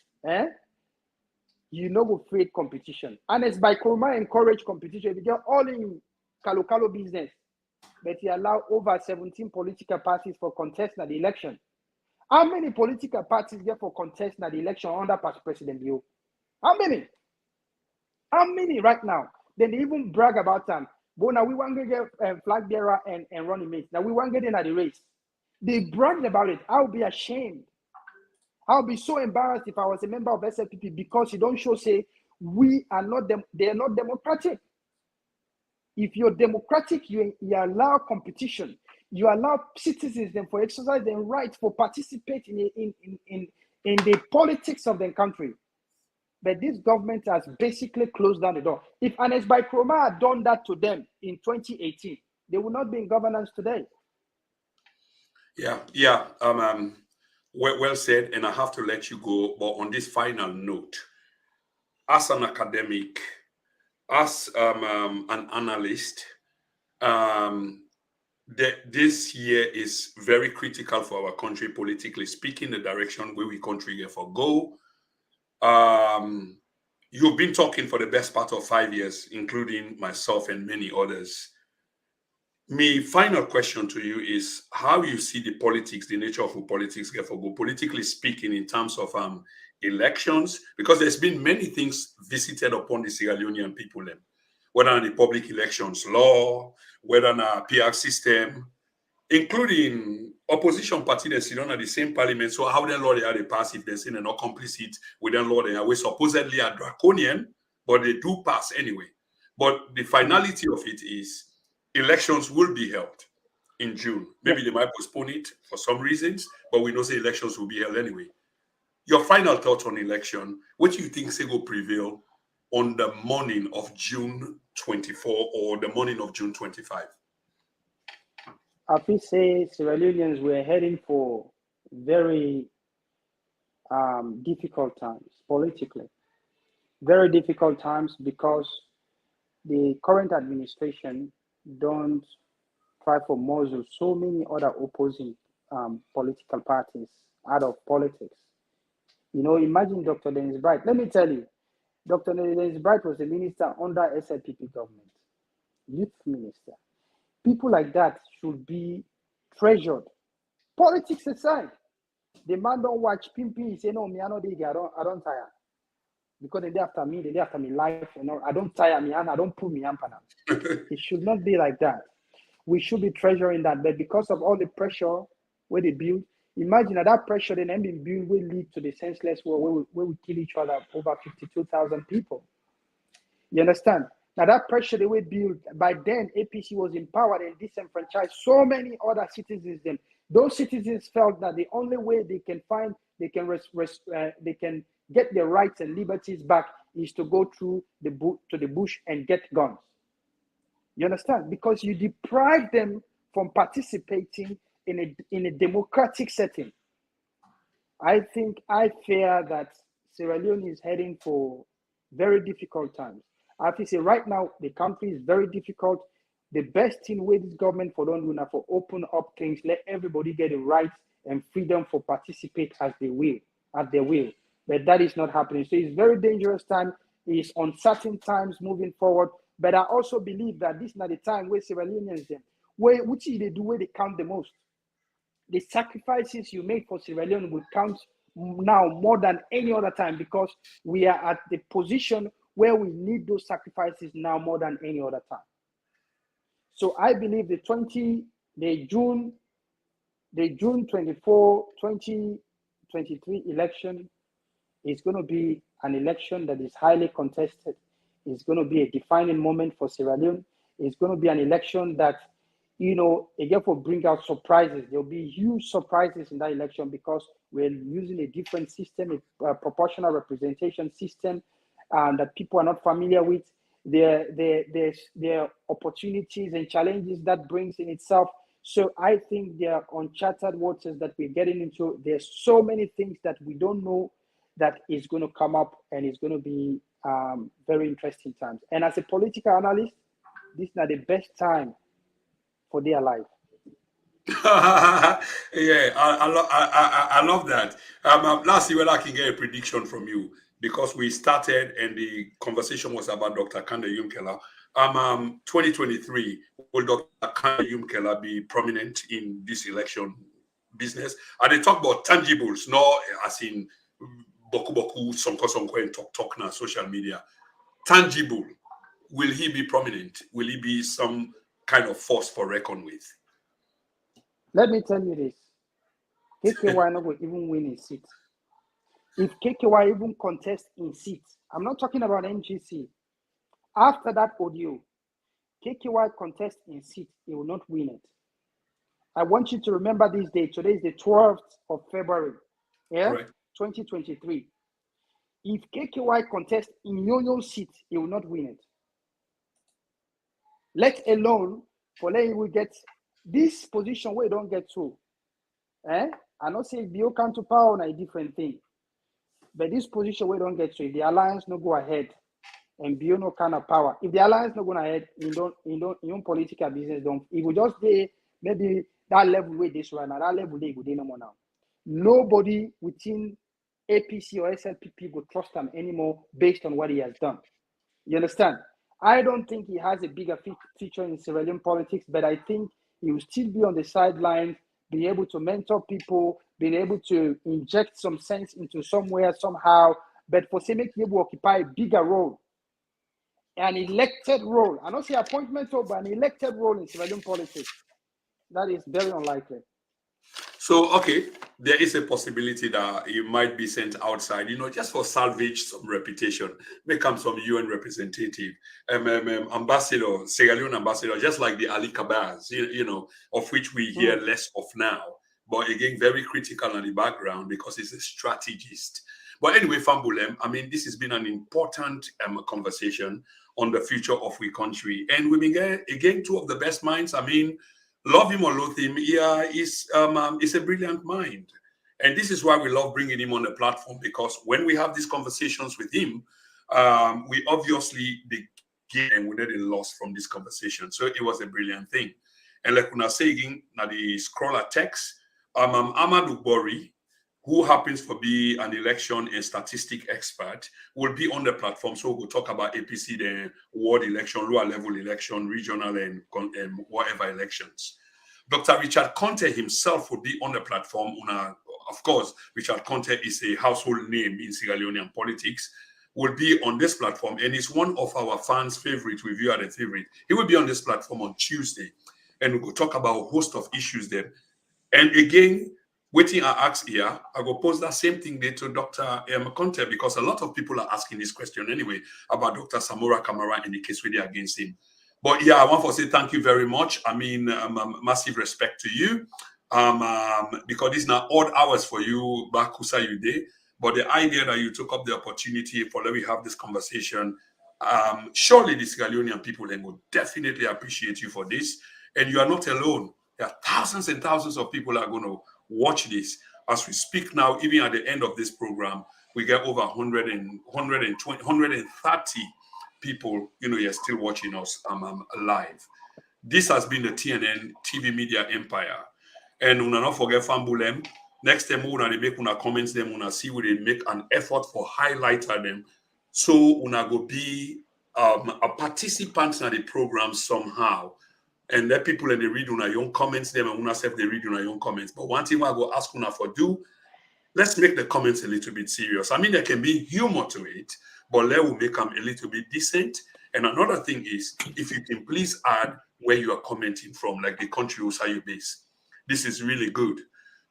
you know will create competition. And it's by Kurma encourage competition. They're all in Kalo business. But he allowed over 17 political parties for contesting at the election. How many political parties get for contesting at the election under President Bio? How many? How many right now? Then they even brag about them. But now we want to get flag bearer and running mates. Now we want to get in at the race. They bragged about it. I'll be ashamed. I'll be so embarrassed if I was a member of SLPP because you don't show say we are not they are not democratic. If you're democratic, you allow competition. You allow citizens then for exercise their right for participate in the politics of the country. But this government has basically closed down the door. If Anes by Kroma had done that to them in 2018, they would not be in governance today. Yeah. Well said, and I have to let you go. But on this final note, as an academic, as an analyst, this year is very critical for our country, politically speaking, the direction where we country here for go. You've been talking for the best part of 5 years, including myself and many others. My final question to you is how you see the politics, the nature of who politics get for go, politically speaking, in terms of elections, because there's been many things visited upon the Sierra Leonean people, whether in the public elections law, whether in a PR system, including opposition party that sit on at the same parliament. So how then law they are they pass if they're saying they're not complicit with them law they are supposedly are draconian, but they do pass anyway. But the finality of it is elections will be held in June. Maybe they might postpone it for some reasons, but we know the elections will be held anyway. Your final thoughts on election, what do you think will prevail on the morning of June 24 or the morning of June 25? I feel say Sierra Leoneans were heading for very difficult times politically. Very difficult times because the current administration don't try to muzzle so many other opposing political parties out of politics. Imagine Dr. Dennis Bright. Let me tell you, Dr. Dennis Bright was a minister under SLPP government, youth minister. People like that should be treasured. Politics aside, the man don't watch Pimpi. He say, no, me, I don't tire. Because they after me life, I don't tire me and I don't pull me up. It should not be like that. We should be treasuring that. But because of all the pressure where they build. Imagine that pressure then being built will lead to the senseless war where we kill each other, over 52,000 people. You understand? Now that pressure they were built, by then APC was empowered and disenfranchised so many other citizens. Then those citizens felt that the only way they can get their rights and liberties back is to go through the bush and get guns. You understand? Because you deprive them from participating in a democratic setting. I fear that Sierra Leone is heading for very difficult times. I have to say right now, the country is very difficult. The best thing with this government for don't do now for open up things, let everybody get the right and freedom for participate as they will. But that is not happening. So it's very dangerous time. It's uncertain times moving forward. But I also believe that this is not the time where Sierra Leoneans which they do where they count the most. The sacrifices you make for Sierra Leone will count now more than any other time, because we are at the position where we need those sacrifices now more than any other time. So I believe the June 24, 2023 election is going to be an election that is highly contested. It's going to be a defining moment for Sierra Leone. It's going to be an election that, again, will bring out surprises. There'll be huge surprises in that election because we're using a different system, a proportional representation system that people are not familiar with. There are opportunities and challenges that brings in itself. So I think there are uncharted waters that we're getting into. There's so many things that we don't know that is going to come up, and it's going to be very interesting times. And as a political analyst, this is not the best time for their life. Yeah, I love that. Let's see whether I can get a prediction from you, because we started and the conversation was about Dr. Kandeh Yumkella. 2023, will Dr. Kandeh Yumkella be prominent in this election business? And they talk about tangibles, not as in boku, sonko, and talk now, social media. Tangible. Will he be prominent? Will he be some kind of force for reckon with? Let me tell you this. KKY not will even win a seat. If KKY even contest in seats, I'm not talking about NGC. After that audio, KKY contest in seats, he will not win it. I want you to remember this day. Today is the 12th of February, Right. 2023. If KKY contest in Yoyo seat, he will not win it. Let alone for letting we get this position where you don't get to. I not say Bio come to power on a different thing. But this position we don't get to, if the alliance no go ahead and Bio no kind of power. If the alliance no go ahead, you don't political business don't. It will just be maybe that level where this right now, that level they go no more now. Nobody within APC or SLPP will trust him anymore based on what he has done. You understand? I don't think he has a bigger feature in Sierra Leone politics, but I think he will still be on the sidelines, being able to mentor people, being able to inject some sense into somewhere, somehow. But for Semek, he will occupy a bigger role, an elected role. I don't say appointment, but an elected role in Sierra Leone politics. That is very unlikely. So, okay, there is a possibility that you might be sent outside, just for salvage some reputation. May come some UN representative, ambassador, Sierra Leone ambassador, just like the Ali Kabaz, of which we hear less of now. But again, very critical in the background because he's a strategist. But anyway, Fambulem, this has been an important conversation on the future of our country. And we begin, again, two of the best minds. Love him or loathe him, is a brilliant mind. And this is why we love bringing him on the platform, because when we have these conversations with him, we obviously begin and we need a loss from this conversation. So it was a brilliant thing. And like una saying, now the scroller text, Amadou Bori, who happens to be an election and statistic expert, will be on the platform. So we'll talk about APC, the ward election, lower level election, regional and whatever elections. Dr. Richard Kandeh himself will be on the platform. Of course, Richard Kandeh is a household name in Sierra Leonean politics, will be on this platform, and is one of our fans' favorite. We view as a favorite. He will be on this platform on Tuesday, and we'll talk about a host of issues there. And again, waiting I ask here, I will pose that same thing there to Dr. Kandeh, because a lot of people are asking this question anyway about Dr. Samora Kamara and the case really against him. But yeah, I want to say thank you very much. I mean, massive respect to you. Because these are odd hours for you back you day. But the idea that you took up the opportunity for let me have this conversation, surely the Sierra Leonean people then will definitely appreciate you for this. And you are not alone. There are thousands and thousands of people are going to watch this. As we speak now, even at the end of this program, we get over 130 people, you're still watching us live. This has been the TNN TV Media Empire. And we not forget Fambulem. Next time, we make una comments them, we see where they make an effort for highlighter them. So we go be a participant in the program somehow. And let people in the read una your comments them and una self they read una your comments. But one thing I go ask una for do, let's make the comments a little bit serious. I mean, there can be humor to it, but let will make them a little bit decent. And another thing is, if you can please add where you are commenting from, like the country where you base. This is really good.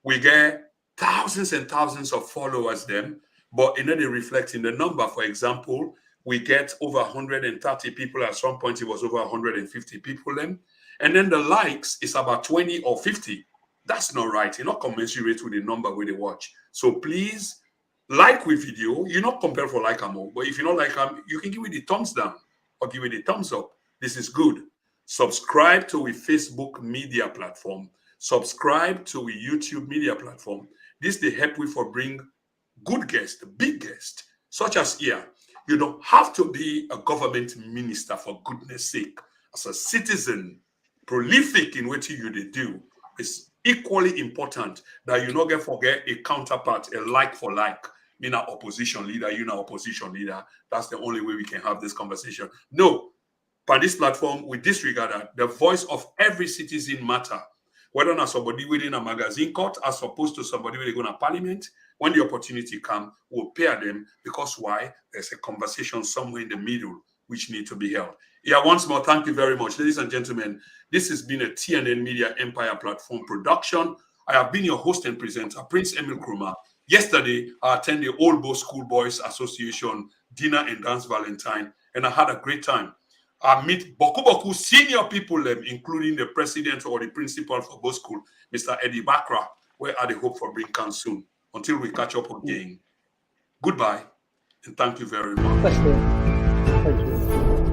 We get thousands and thousands of followers them, but they reflect in the number. For example, we get over 130 people. At some point, it was over 150 people then. And then the likes is about 20 or 50. That's not right. You're not commensurate with the number where they watch. So please, like with video. You're not compelled for like them all. But if you don't like them, you can give it the thumbs down or give it the thumbs up. This is good. Subscribe to a Facebook media platform. Subscribe to a YouTube media platform. This they help we for bring good guests, big guests, such as here. You don't have to be a government minister for goodness sake. As a citizen, prolific in what you do, it's equally important that you not forget a counterpart, a like for like. Me an opposition leader, you know opposition leader. That's the only way we can have this conversation. No, by this platform, we disregard that. The voice of every citizen matter. Whether or not somebody within a magazine court as opposed to somebody when they go to parliament, when the opportunity comes, we'll pair them because why? There's a conversation somewhere in the middle which need to be held. Yeah, once more, thank you very much. Ladies and gentlemen, this has been a TNN Media Empire Platform production. I have been your host and presenter, Prince Emil Krumah. Yesterday, I attended the Old Bow Schoolboys Association dinner and dance Valentine, and I had a great time. I meet Boku senior people, including the president or the principal for both school, Mr. Eddie Bakra, where I hope for bring can soon. Until we catch up again. Goodbye, and thank you very much. Thank you.